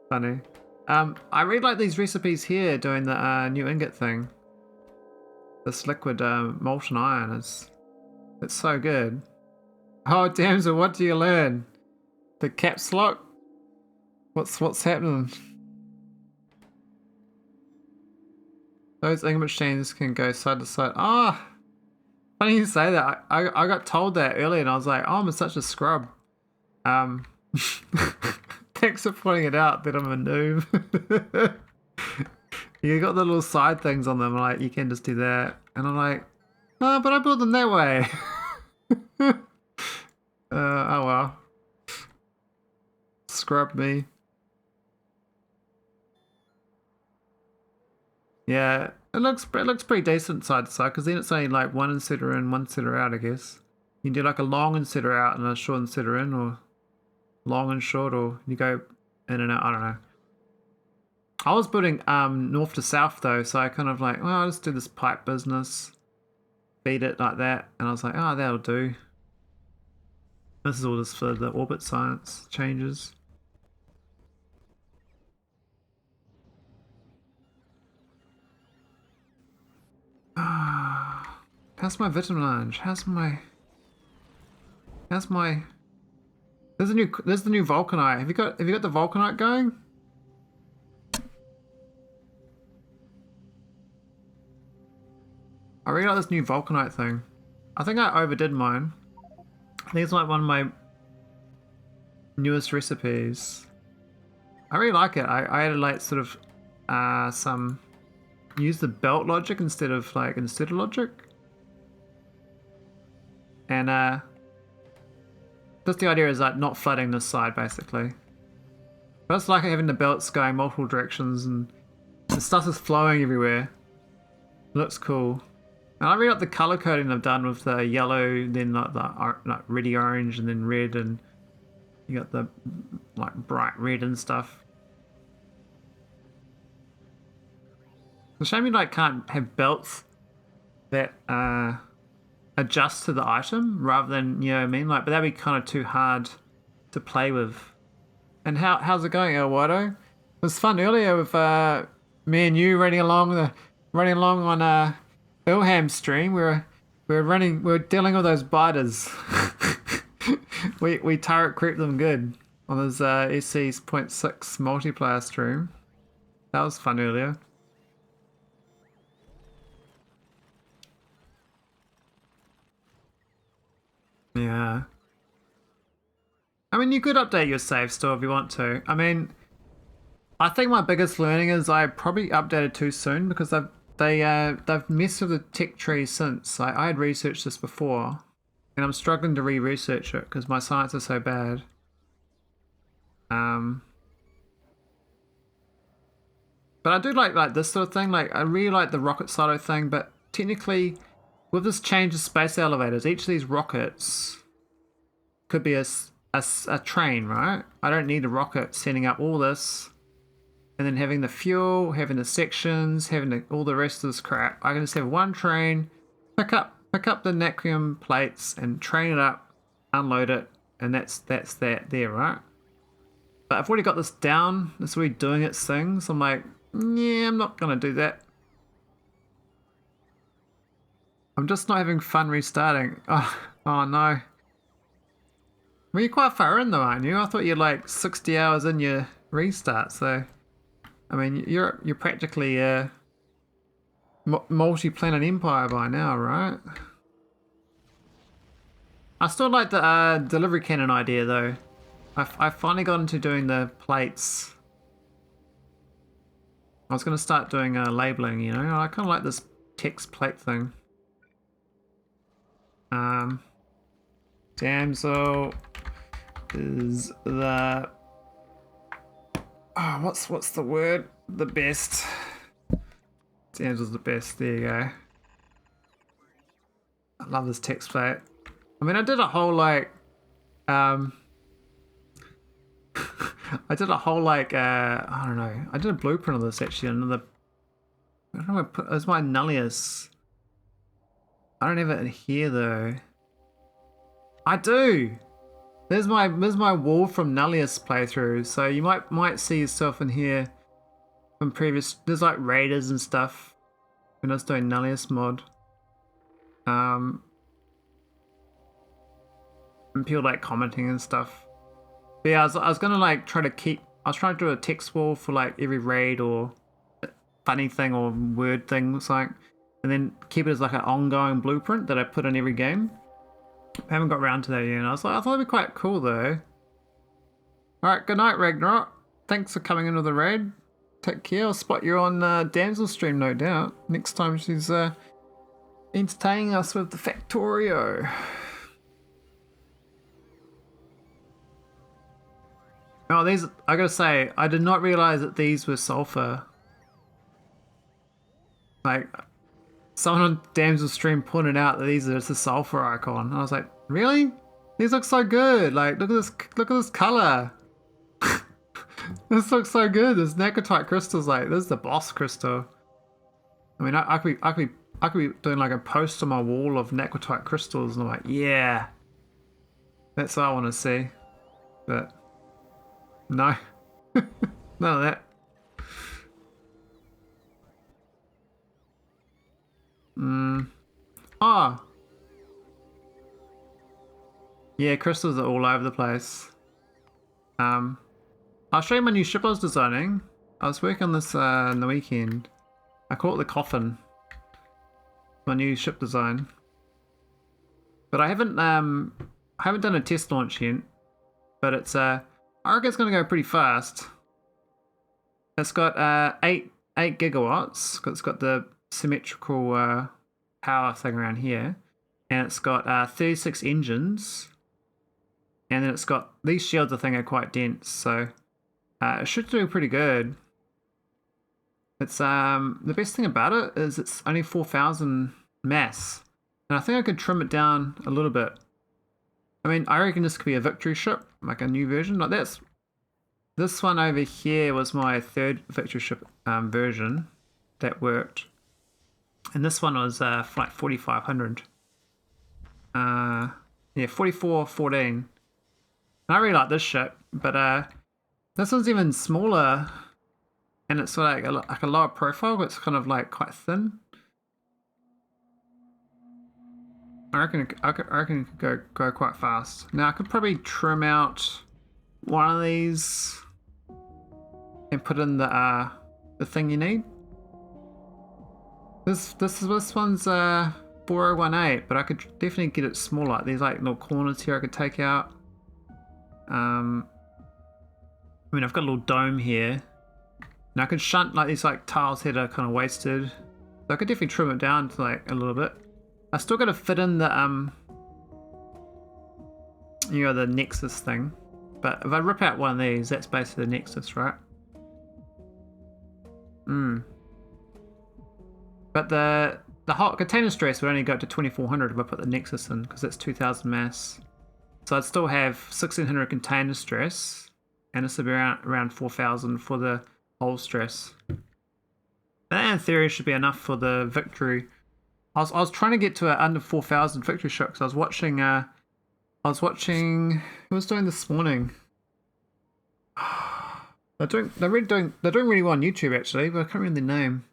funny. I really like these recipes here doing the new ingot thing. This liquid molten iron it's so good. Oh damn, so what do you learn? The caps lock? What's happening? Those ingot machines can go side to side. Ah, funny you say that. I got told that earlier and I was like, oh, I'm such a scrub. Thanks for pointing it out that I'm a noob. You got the little side things on them, like you can just do that. And I'm like, oh, but I built them that way. Oh well. Scrub me. Yeah, it looks pretty decent side to side, because then it's only like one insetter in, one insetter out, I guess. You can do like a long insetter out and a short insetter in, or long and short, or you go in and out, I don't know. I was building north to south though, so I kind of like, well, I'll just do this pipe business, feed it like that, and I was like, oh, that'll do. This is all just for the orbit science changes. How's my vitamelange? How's my there's the new vulcanite. Have you got the vulcanite going? I really like this new vulcanite thing. I think I overdid mine. I think it's like one of my newest recipes. I really like it. I added like sort of use the belt logic instead of logic. And just the idea is like not flooding this side basically. But it's like having the belts going multiple directions and the stuff is flowing everywhere. It looks cool. And I really like the color coding they've done with the yellow, then like reddy orange, and then red, and you got the like bright red and stuff. It's a shame you like can't have belts that adjust to the item rather than, you know what I mean? Like, but that'd be kind of too hard to play with. And how's it going, El Wado? It was fun earlier with me and you running along on Ilham's stream. We were dealing with those biters. we turret creeped them good on his SC's 0.6 multiplayer stream. That was fun earlier. Yeah. I mean, you could update your save still if you want to. I mean, I think my biggest learning is I probably updated too soon, because they've messed with the tech tree since. I had researched this before, and I'm struggling to re-research it because my science is so bad. But I do like this sort of thing. Like, I really like the rocket silo thing, but technically, with this change of space elevators, each of these rockets could be a train, right? I don't need a rocket setting up all this and then having the fuel, having the sections, having all the rest of this crap. I can just have one train, pick up the natrium plates and train it up, unload it, and that's that there, right? But I've already got this down. It's already doing its thing. So I'm like, yeah, I'm not going to do that. I'm just not having fun restarting. Oh no. Well, you're quite far in though, aren't you? I thought you're like 60 hours in your restart. So, I mean, you're practically a multi-planet empire by now, right? I still like the delivery cannon idea though. I finally got into doing the plates. I was going to start doing labeling, you know. I kind of like this text plate thing. Damsel is the... Oh, what's the word? The best. Damsel's the best. There you go. I love this text plate. I mean, I did a whole like... I did a whole like I don't know. I did a blueprint of this actually. Another. I don't know. It was my nullius. I don't have it in here though. I do. There's my wall from nullius playthrough. So you might see yourself in here from previous. There's like raiders and stuff when I was doing nullius mod. And people like commenting and stuff. But yeah, I was gonna like try to keep. I was trying to do a text wall for like every raid or funny thing or word thing, looks like, and then keep it as like an ongoing blueprint that I put in every game. I haven't got around to that yet. And I was like, I thought it'd be quite cool though. All right, good night, Ragnarok. Thanks for coming into the raid. Take care. I'll spot you on Damsel's stream, no doubt. Next time she's entertaining us with the Factorio. Oh, these, I gotta say, I did not realize that these were sulfur. Like, someone on Damsel's stream pointed out that these are just a sulfur icon. And I was like, really? These look so good. Like, look at this color. This looks so good. This naquitite crystal's like, this is the boss crystal. I mean, I could be doing like a post on my wall of naquitite crystals, and I'm like, yeah, that's what I want to see. But no, none of that. Oh, yeah, crystals are all over the place. I'll show you my new ship I was designing. I was working on this in the weekend. I call it the Coffin. My new ship design. But I haven't done a test launch yet. But it's I reckon it's gonna go pretty fast. It's got 8 gigawatts. It's got the symmetrical power thing around here, and it's got 36 engines. And then it's got these shields. I think are quite dense, so it should do pretty good. It's the best thing about it is it's only 4,000 mass, and I think I could trim it down a little bit. I mean, I reckon this could be a victory ship, like a new version. Like this one over here was my 3rd victory ship version that worked, and this one was flight 4500. Yeah, 4414. I really like this ship, but this one's even smaller, and it's like a lower profile, but it's kind of like quite thin. I reckon it could go quite fast. Now I could probably trim out one of these and put in the thing you need. This one's 4018, but I could definitely get it smaller. There's like little corners here I could take out. I mean, I've got a little dome here, and I could shunt like these like tiles here that are kind of wasted. So I could definitely trim it down to like a little bit. I still got to fit in the you know, the Nexus thing. But if I rip out one of these, that's basically the Nexus, right? But the hot container stress would only go up to 2400 if I put the Nexus in, because that's 2000 mass. So I'd still have 1600 container stress, and it's around 4000 for the whole stress. That in theory should be enough for the victory. I was trying to get to an under 4000 victory shot, because I was watching who was doing this morning? They're doing really well on YouTube actually, but I can't remember their name.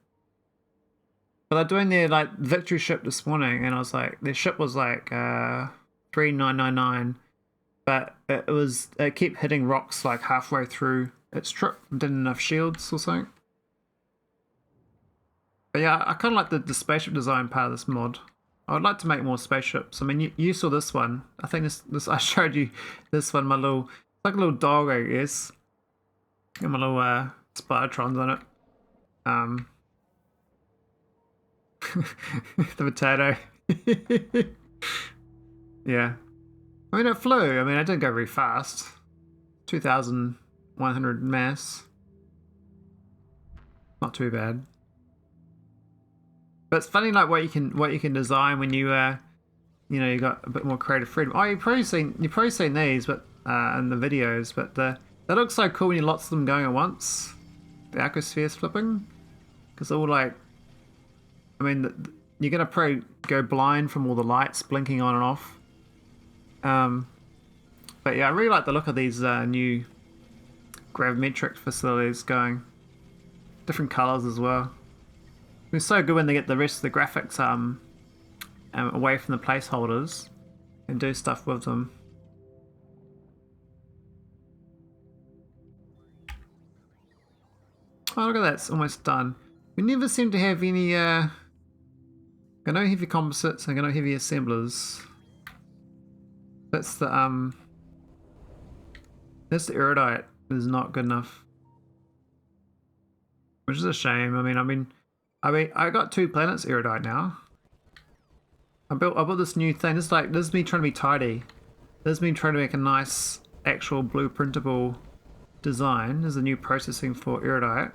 But they're doing their like victory ship this morning, and I was like, their ship was like 3999, but it kept hitting rocks like halfway through its trip. Didn't enough shields or something. But yeah, I kind of like the spaceship design part of this mod. I would like to make more spaceships. I mean, you saw this one. I think this I showed you this one. It's like a little dog, I guess. Got my little Spidertrons on it. The potato. Yeah. I mean, it flew. I mean, I didn't go very fast. 2,100 mass. Not too bad. But it's funny, like what you can design when you you got a bit more creative freedom. Oh, you've probably seen these, but in the videos. But that looks so cool when you lots of them going at once. The aquaspheres flipping, because all like, I mean, you're gonna probably go blind from all the lights blinking on and off. But yeah, I really like the look of these new gravimetric facilities going. Different colors as well. It's so good when they get the rest of the graphics away from the placeholders and do stuff with them. Oh, look at that, it's almost done. We never seem to have any got no heavy composites and got no heavy assemblers. That's the iridite is not good enough. Which is a shame. I mean I got 2 planets iridite now. I built this new thing. This is me trying to be tidy. This is me trying to make a nice actual blueprintable design. There's a new processing for iridite.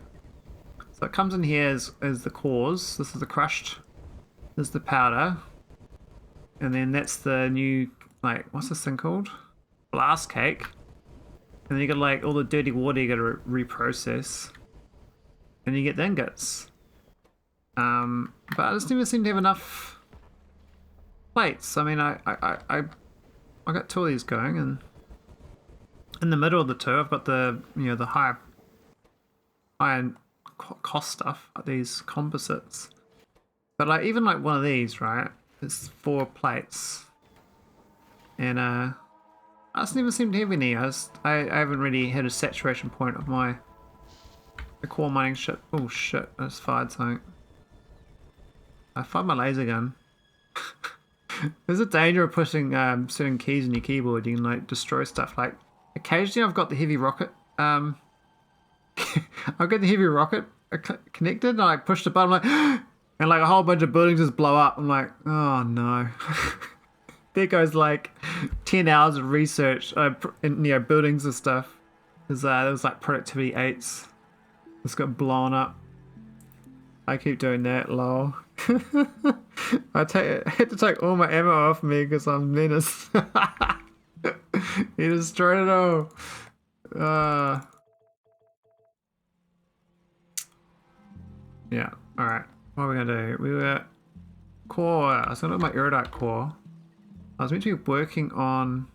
So it comes in here as the cores. This is the crushed. This is the powder. And then that's the new, like, what's this thing called? Blast cake. And then you got like all the dirty water you got to reprocess. And you get the ingots. But I just never seem to have enough plates. I mean, I got 2 of these going, and in the middle of the 2, I've got the the higher cost stuff, like these composites. But like even like one of these, right? It's 4 plates, and I just never seem to have any. I haven't really hit a saturation point of the core mining ship. Oh shit! I just fired something. I fired my laser gun. There's a danger of pushing certain keys on your keyboard. You can like destroy stuff. Like occasionally, I've got the heavy rocket. I've got the heavy rocket connected. And I push the button, like, and like a whole bunch of buildings just blow up. I'm like, oh no. There goes like 10 hours of research in buildings and stuff. There was like productivity 8s. It's got blown up. I keep doing that, lol. I had to take all my ammo off me because I'm menace. He destroyed it all. Yeah, alright. What are we gonna do? We were core. I was gonna look at my iridite core. I was meant to be working on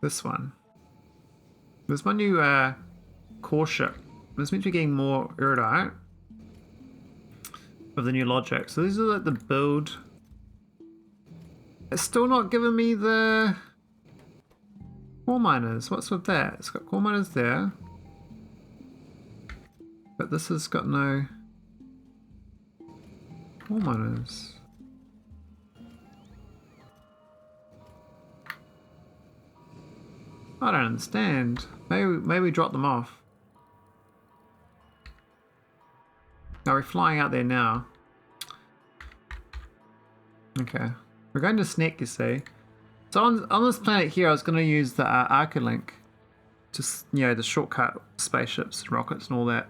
this one. There's my new core ship. There's meant to be getting more iridite with the new logic. So these are like the build. It's still not giving me the core miners. What's with that? It's got core miners there, but this has got no core miners. I don't understand. Maybe we drop them off. Now we're flying out there now. Okay. We're going to snek, you see. So on this planet here, I was going to use the Arcalink. Just, the shortcut spaceships, rockets and all that.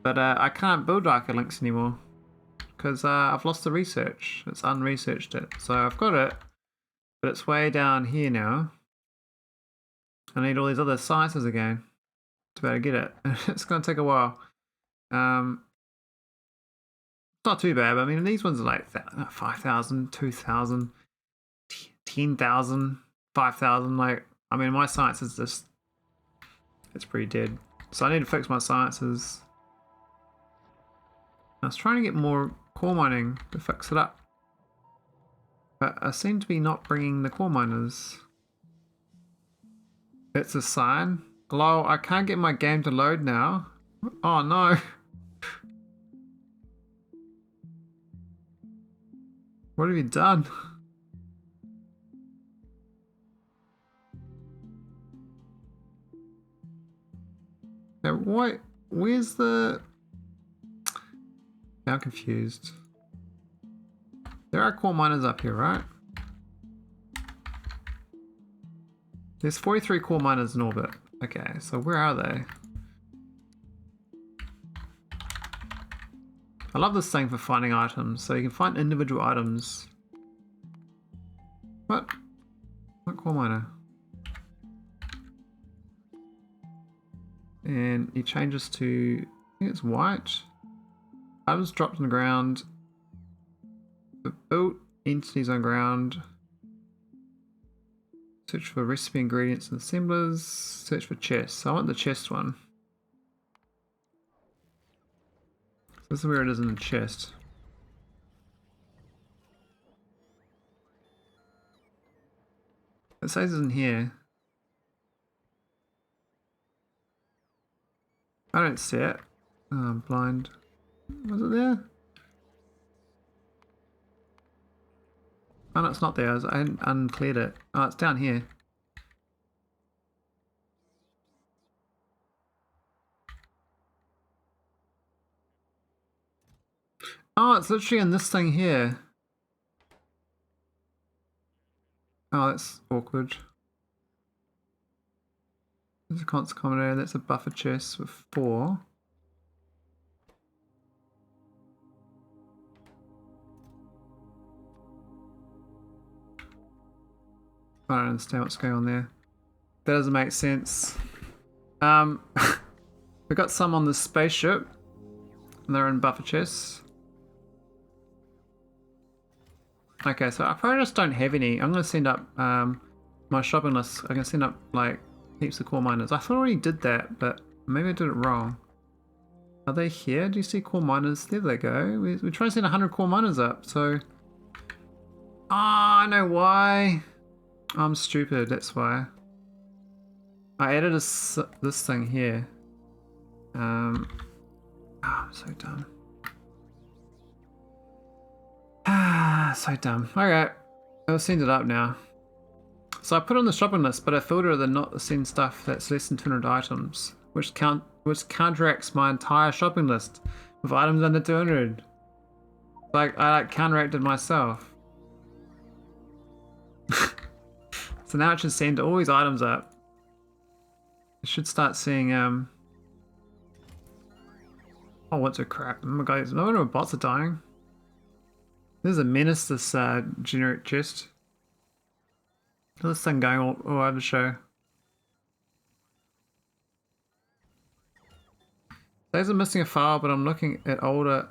But I can't build Arcalinks anymore. Because I've lost the research. It's unresearched it. So I've got it. But it's way down here now. I need all these other sciences again to be able to get it. It's going to take a while. It's not too bad. But I mean, these ones are like 5,000, 2,000, 10,000, 5,000. Like, I mean, my science is just, it's pretty dead. So I need to fix my sciences. I was trying to get more core mining to fix it up. But I seem to be not bringing the core miners. It's a sign. Hello, I can't get my game to load now. Oh no. What have you done? Now, what? Where's the... I'm confused. There are core miners up here, right? There's 43 core miners in orbit. Okay, so where are they? I love this thing for finding items. So you can find individual items. What? What core miner? And he changes to, I think it's white. Items dropped on the ground. Built entities on ground. Search for recipe ingredients and assemblers. Search for chests. So I want the chest one. So this is where it is in the chest. It says it's in here. I don't see it. Oh, I'm blind. Was it there? Oh no, it's not there. I hadn't uncleared it. Oh, it's down here. Oh, it's literally in this thing here. Oh, that's awkward. There's a constant combinator. That's a buffer chest with 4. I don't understand what's going on there. That doesn't make sense. We got some on the spaceship, and they're in buffer chests. Okay, so I probably just don't have any. I'm gonna send up my shopping list. I'm gonna send up like heaps of core miners. I thought I already did that, but maybe I did it wrong. Are they here? Do you see core miners? There they go. We're trying to send 100 core miners up. So, I know why. I'm stupid, that's why. I added this thing here. I'm so dumb. So dumb. Alright, I'll send it up now. So I put on the shopping list, but I filter the not to send stuff that's less than 200 items, which counteracts my entire shopping list with items under 200. Like, I counteracted myself. So now it should send all these items up. It should start seeing, oh, what's a crap? Oh my god, no wonder bots are dying. There's a menace, this generic chest. This thing going all over the show. There's a missing a file, but I'm looking at a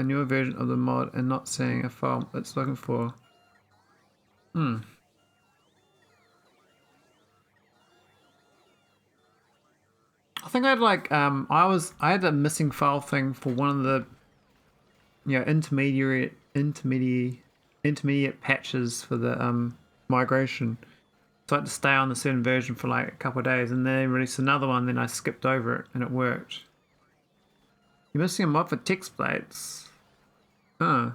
newer version of the mod and not seeing a file it's looking for. I think I had like I had a missing file thing for one of the intermediate patches for the migration. So I had to stay on the certain version for like a couple of days, and then they released another one, then I skipped over it and it worked. You're missing a mod for text plates. Huh.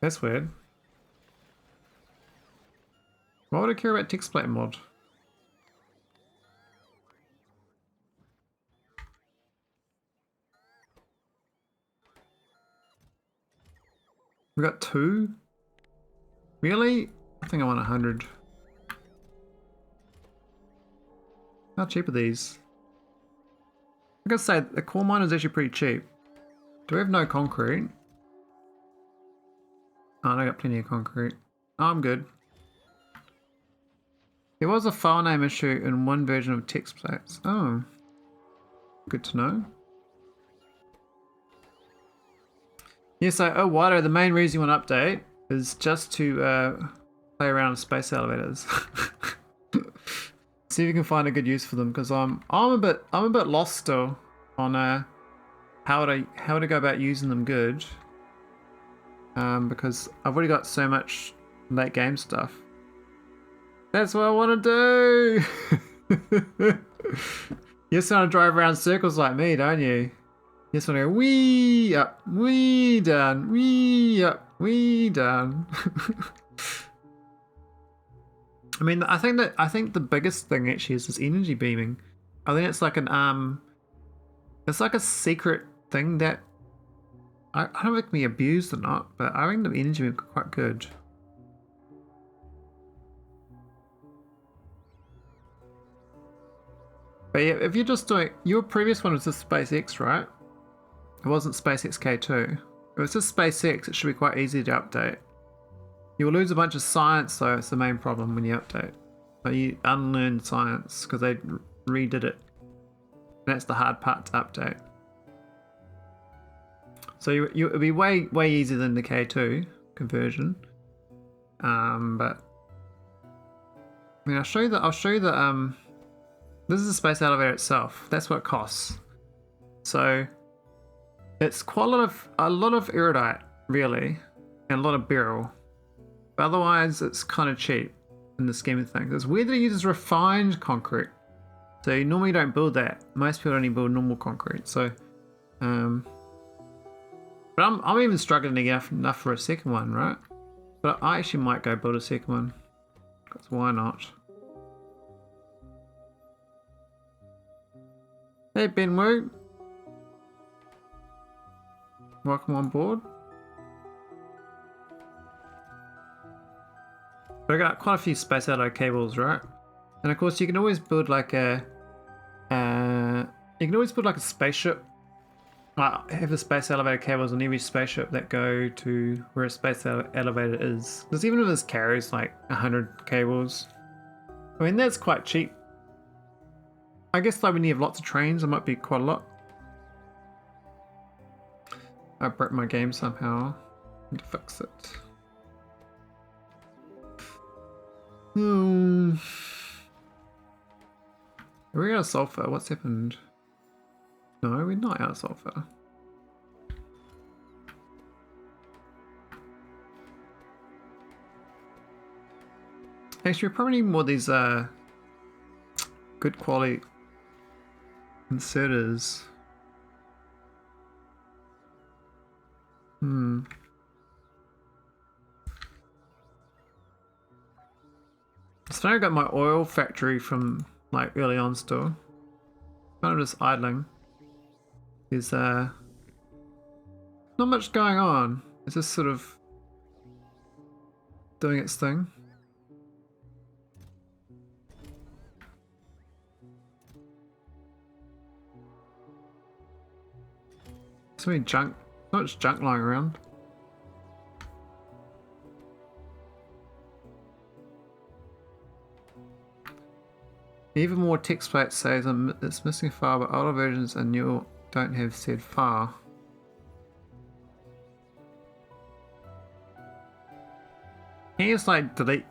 That's weird. Why would I care about text plate mod? We got 2? Really? I think I want 100. How cheap are these? I gotta say, the core miner is actually pretty cheap. Do we have no concrete? Oh, I got plenty of concrete. Oh, I'm good. There was a file name issue in one version of text plates. Oh. Good to know. Yeah, so Wado, the main reason you want to update is just to play around with space elevators. See if you can find a good use for them, because I'm a bit lost still on how to go about using them good. Because I've already got so much late game stuff. That's what I want to do. You just want to drive around circles like me, don't you? You just want to go wee up, wee down, wee up, wee down. I mean, I think the biggest thing actually is this energy beaming. I think it's like it's like a secret thing that I don't know if it can be abused or not, but I think the energy beam is quite good. But yeah, if you're just doing your previous one was just SpaceX, right? It wasn't SpaceX K2. It was just SpaceX. It should be quite easy to update. You'll lose a bunch of science though, it's the main problem when you update. But you unlearn science because they redid it. That's the hard part to update. So it'll be way easier than the K2 conversion. But I mean I'll show you the this is the space elevator itself. That's what it costs. So it's quite a lot of iridite really, and a lot of beryl. But otherwise, it's kind of cheap in the scheme of things. It's weird that it uses refined concrete. So you normally don't build that. Most people only build normal concrete. So, but I'm even struggling to get enough for a second one, right? But I actually might go build a second one. Because why not? Hey Ben Wu. Welcome on board. But I got quite a few space elevator cables, right? And of course, you can always build like a spaceship. Have the space elevator cables on every spaceship that go to where a space elevator is. Because even if this carries like 100 cables, I mean that's quite cheap. I guess like when you have lots of trains, it might be quite a lot. I broke my game somehow. I need to fix it. Are we out of sulfur? What's happened? No, we're not out of sulfur. Actually, we probably need more of these good quality inserters. So I got my oil factory from like early on still. Kind of just idling. There's not much going on. It's just sort of doing its thing. So many junk, so much junk lying around. Even more text plate says it's missing a file, but older versions and new don't have said file. Can you just like delete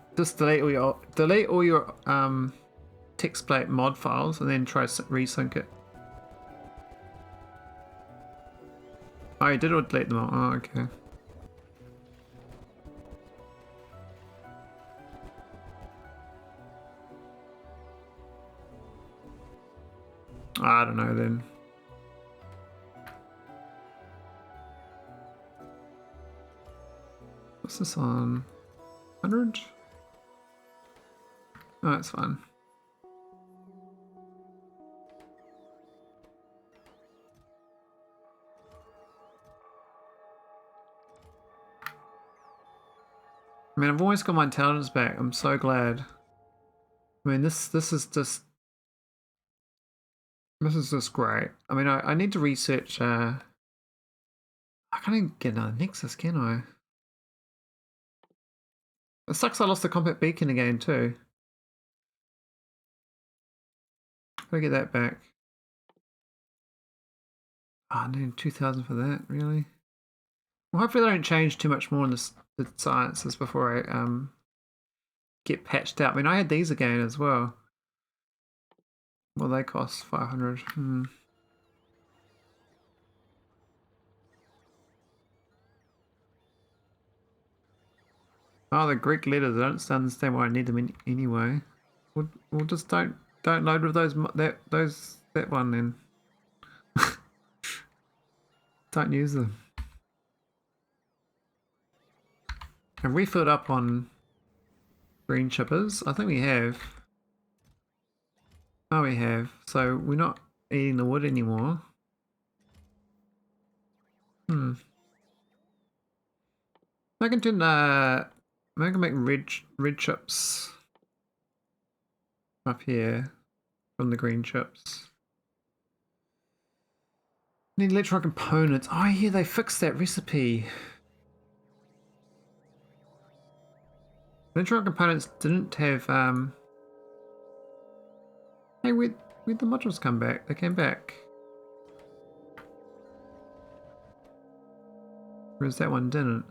all your text plate mod files and then try to resync it? Oh, you did or delete them all? Oh, okay. I don't know then. What's this on? 100? Oh, that's fine. I mean, I've always got my intelligence back. I'm so glad. I mean, this is just great. I mean, I need to research. I can't even get another Nexus, can I? It sucks I lost the compact beacon again too. Gotta get that back. Oh, I need 2,000 for that, really? Well, hopefully they don't change too much more in the sciences before I get patched out. I mean, I had these again as well. Well, they cost 500. Oh, the Greek letters. I don't understand why I need them anyway. We'll just don't load with that one then. Don't use them. Have we filled up on green chippers? I think we have. Oh, we have. So we're not eating the wood anymore. I can do I can make red chips up here from the green chips. Need electron components. Oh yeah, they fixed that recipe. Electron components didn't have Hey, where'd the modules come back? They came back. Whereas that one didn't.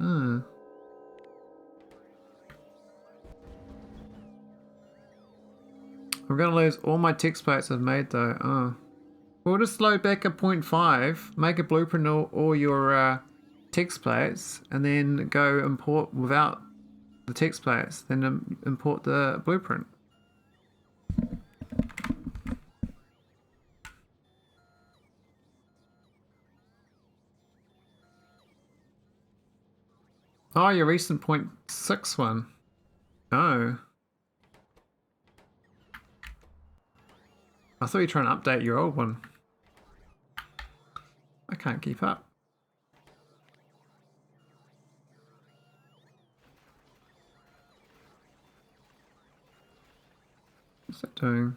I'm gonna lose all my text plates I've made though. Oh. We'll just load back a 0.5, make a blueprint all your text plates, and then go import without the text plates, then import the blueprint. Oh, your recent 0.6 one. Oh. I thought you were trying to update your old one. I can't keep up. What's that doing?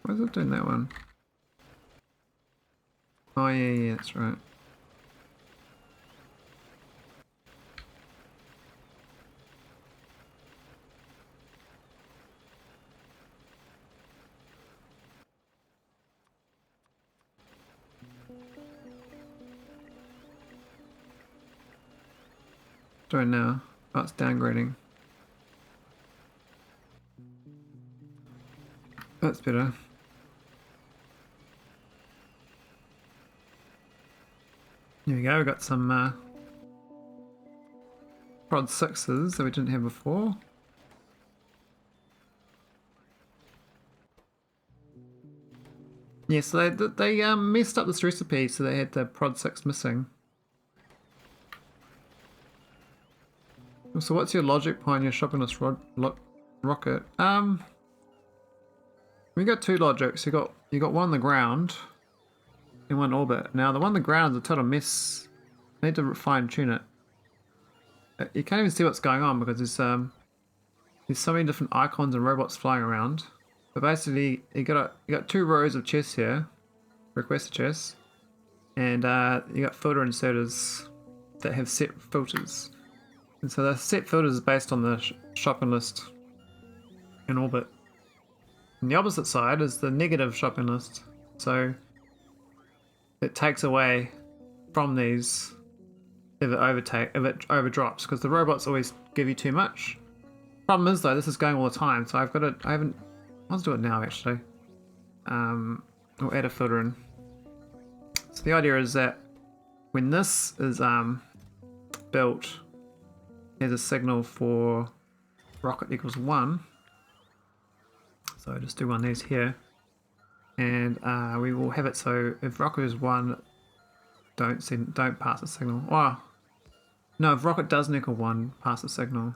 Why is it doing that one? Oh yeah, that's right. Doing now. Oh, it's downgrading. That's better. There we go, we got some prod 6s that we didn't have before. Yeah, so they messed up this recipe, so they had the prod 6 missing. So what's your logic behind your shopping list rocket? We got two logics. You got one on the ground and one orbit. Now the one on the ground is a total mess. I need to fine tune it. You can't even see what's going on because there's so many different icons and robots flying around. But basically, you got two rows of chests here, request chests, and you got filter inserters that have set filters. And so the set filters is based on the shopping list in orbit. And the opposite side is the negative shopping list. So it takes away from these if it overdrops, because the robots always give you too much. Problem is though, this is going all the time, so let's do it now actually. We'll add a filter in. So the idea is that when this is built, there's a signal for rocket equals 1. So I just do one of these here. And we will have it so if rocket is 1, don't pass the signal. Oh, no, if rocket doesn't equal 1, pass the signal.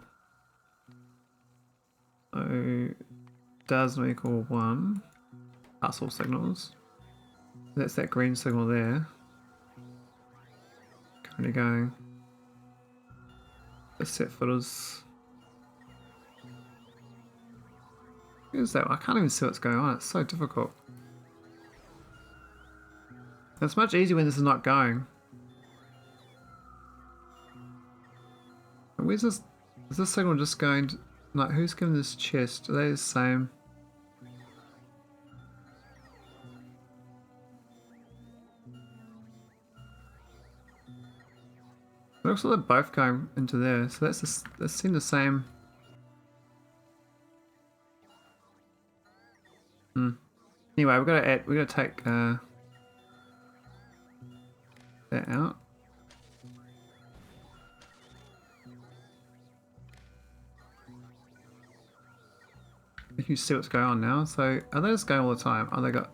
So doesn't equal 1, pass all signals. That's that green signal there. Currently going. The set filters. Where's that? I can't even see what's going on. It's so difficult. It's much easier when this is not going. And where's this? Is this signal just going to, like, who's giving this chest? Are they the same? looks like they're both going into there, so that's seem the same. Anyway, we gotta take that out. You can see what's going on now. So are they just going all the time? Oh, they got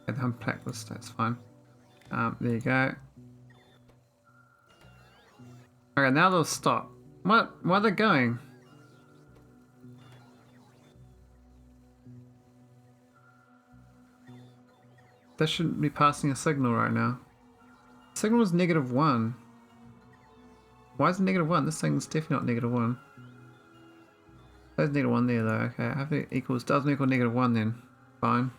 the unpacked list. That's fine. There you go. Okay, now they'll stop. What? Why are they going? They shouldn't be passing a signal right now. Signal is -1. Why is it -1? This thing's definitely not -1. There's -1 there though. Okay, I have it equals doesn't equal -1 then. Fine.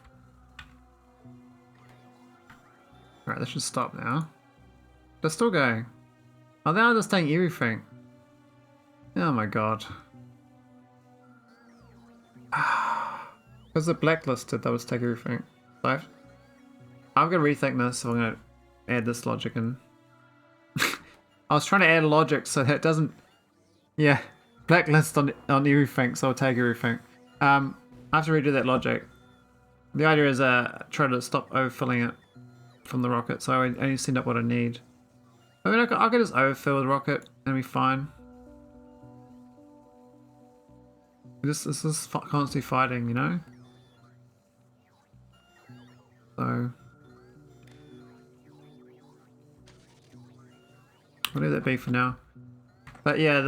Alright, this should stop now. They're still going. Oh, they're understanding everything. Oh my god. Because they're blacklisted, that was take everything. Right? I'm gonna rethink this, so I'm gonna add this logic in. I was trying to add logic so that it doesn't. Yeah, blacklist on everything, so I'll take everything. I have to redo that logic. The idea is try to stop overfilling it from the rocket, so I only send up what I need. I mean, I could just overfill the rocket and be fine. This is constantly fighting, you know. So. I'll leave that be for now. But yeah,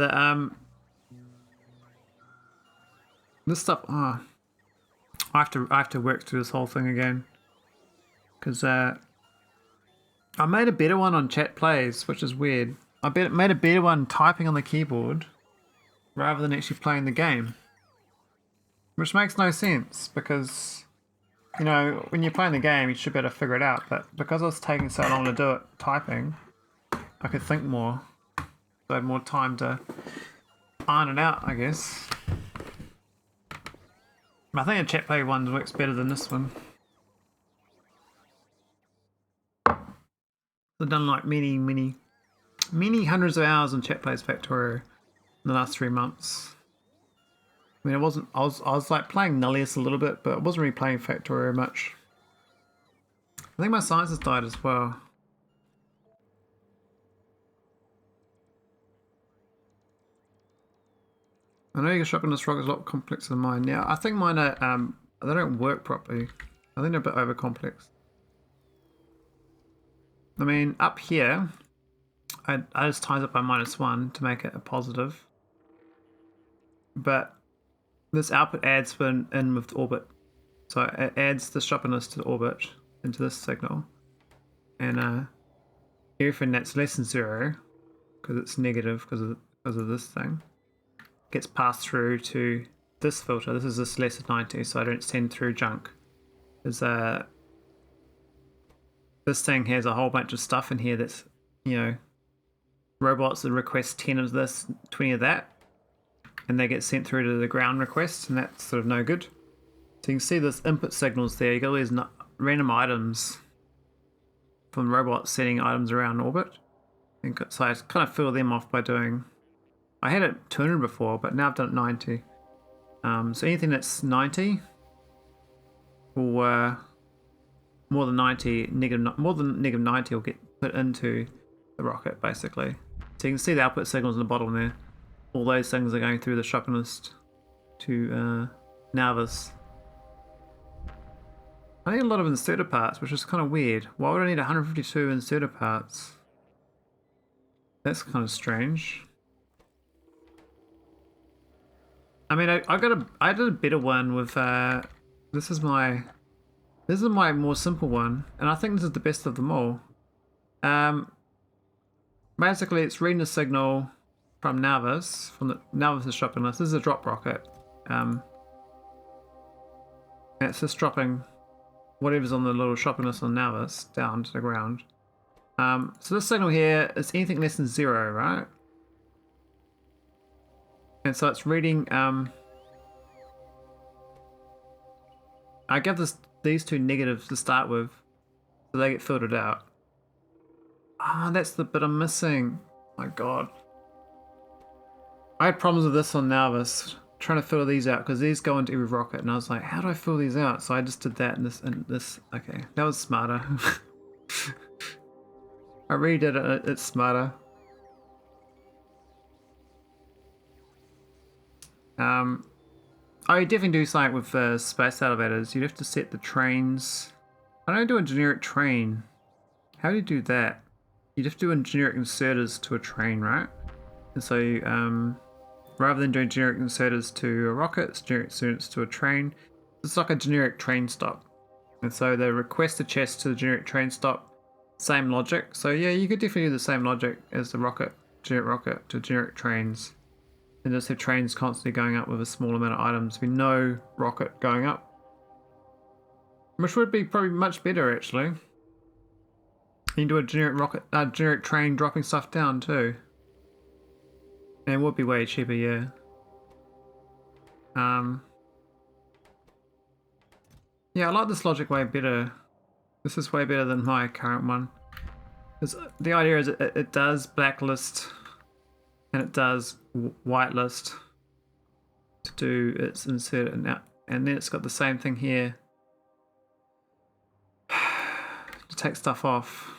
this stuff. Oh, I have to work through this whole thing again, because I made a better one on chat plays, which is weird. I made a better one typing on the keyboard rather than actually playing the game, which makes no sense because, you know, when you're playing the game, you should be able to figure it out. But because I was taking so long to do it typing, I could think more. So I had more time to iron it out, I guess. I think the chat play one works better than this one. I've done like many hundreds of hours on chat plays Factorio in the last 3 months. I mean, I was like playing Nullius a little bit, but I wasn't really playing Factorio much. I think my science has died as well. I know your shotgun this rocket is a lot complex than mine. Now, I think mine are, they don't work properly. I think they're a bit over complex. I mean, up here, I just times it by -1 to make it a positive. But this output adds in with the orbit. So it adds the sharpness to the orbit into this signal. And everything that's less than 0, because it's negative because of this thing, gets passed through to this filter. This is this less than 90, so I don't send through junk. There's this thing has a whole bunch of stuff in here that's, you know, robots that request 10 of this, 20 of that, and they get sent through to the ground request, and that's sort of no good. So you can see this input signals there. You got all these random items from robots sending items around orbit, and so I kind of fill them off by doing. I had it 200 before, but now I've done it 90. So anything that's 90 or more than 90, more than -90 will get put into the rocket, basically. So you can see the output signals in the bottom there. All those things are going through the shopping list to nauvis. I need a lot of inserter parts, which is kind of weird. Why would I need 152 inserter parts? That's kind of strange. I mean, I did a better one with this is my more simple one, and I think this is the best of them all. Basically, it's reading a signal from nauvis, from the nauvis' shopping list. This is a drop rocket, and it's just dropping whatever's on the little shopping list on nauvis down to the ground. So this signal here is anything less than 0, right? And so it's reading, I give these two negatives to start with, so they get filtered out. Ah, that's the bit I'm missing. My god. I had problems with this on nauvis, trying to fill these out because these go into every rocket, and I was like, how do I fill these out? So I just did that and this. Okay, that was smarter. I redid it, it's smarter. I definitely do something with space elevators. You'd have to set the trains. I don't do a generic train. How do you do that? You'd have to do generic inserters to a train, right? And so, rather than doing generic inserters to a rocket, it's generic inserters to a train. It's like a generic train stop. And so they request a chest to the generic train stop. Same logic. So yeah, you could definitely do the same logic as the rocket, generic rocket to generic trains. And just have trains constantly going up with a small amount of items with no rocket going up. Which would be probably much better actually. You can do a generic rocket, generic train dropping stuff down too. And it would be way cheaper, yeah. Yeah, I like this logic way better. This is way better than my current one. Because the idea is it does blacklist and it does whitelist to do its insert and out, and then it's got the same thing here to take stuff off.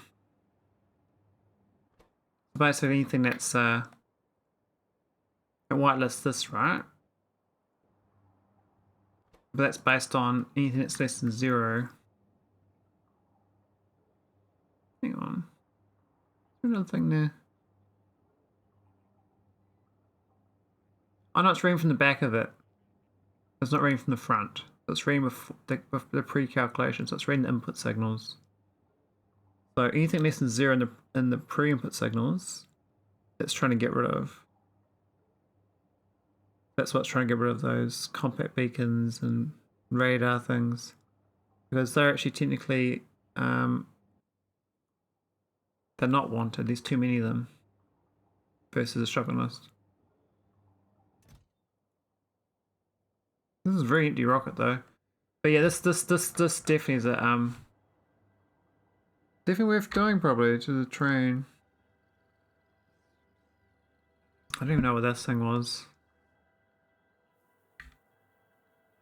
Basically anything that's it whitelists this, right? But that's based on anything that's less than 0. Hang on. Another thing there. Oh no, it's reading from the back of it. It's not reading from the front. It's reading with the pre-calculation, so it's reading the input signals. So anything less than 0 in the pre-input signals, it's trying to get rid of. That's what's trying to get rid of, those compact beacons and radar things. Because they're actually technically, they're not wanted. There's too many of them versus a shopping list. This is a very empty rocket though. But yeah, this definitely is a definitely worth going probably to the train. I don't even know what this thing was.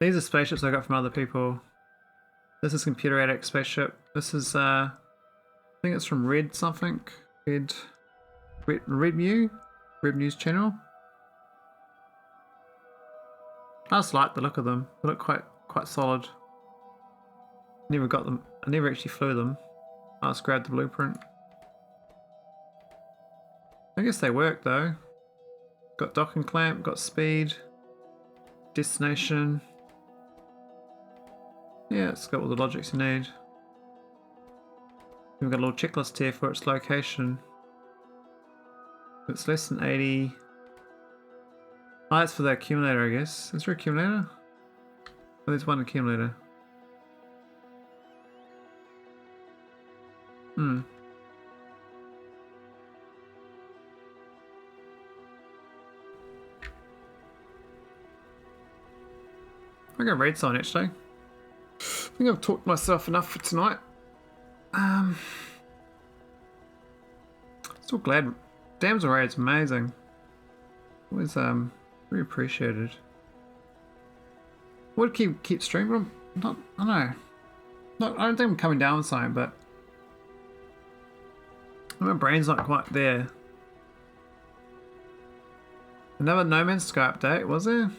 These are spaceships I got from other people. This is Computer Addict spaceship. This is I think it's from Red something. Red News channel. I just like the look of them. They look quite solid. Never got them. I never actually flew them. I just grabbed the blueprint. I guess they work though. Got dock and clamp, got speed, destination. Yeah, it's got all the logics you need. We've got a little checklist here for its location. If it's less than 80. Oh, that's for the accumulator, I guess. Is there an accumulator? Oh, there's one accumulator. I'm gonna read something actually. I think I've talked myself enough for tonight. Still glad. Damsel raid's amazing. Always very appreciated. Would keep streaming. Not, I don't know. Not, I don't think I'm coming down with something, but my brain's not quite there. Another No Man's Sky update, was there?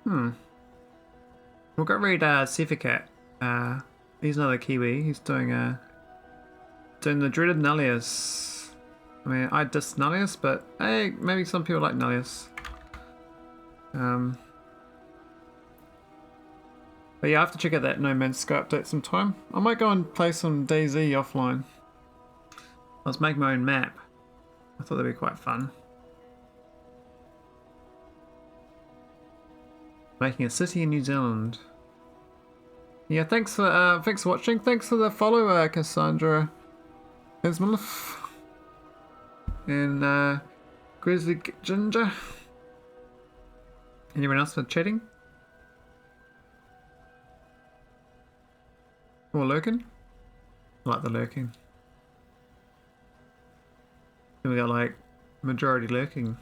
We'll go read Ceficat. He's another Kiwi. He's doing the dreaded Nullius. I mean, I diss Nullius, but hey, maybe some people like Nullius. But yeah, I have to check out that No Man's Sky update sometime. I might go and play some DayZ offline. I was making my own map. I thought that'd be quite fun. Making a city in New Zealand. Yeah, thanks for watching. Thanks for the follow, Cassandra Esmolif and Grizzly Ginger. Anyone else for chatting? Or lurking? I like the lurking. Then we got like majority lurking.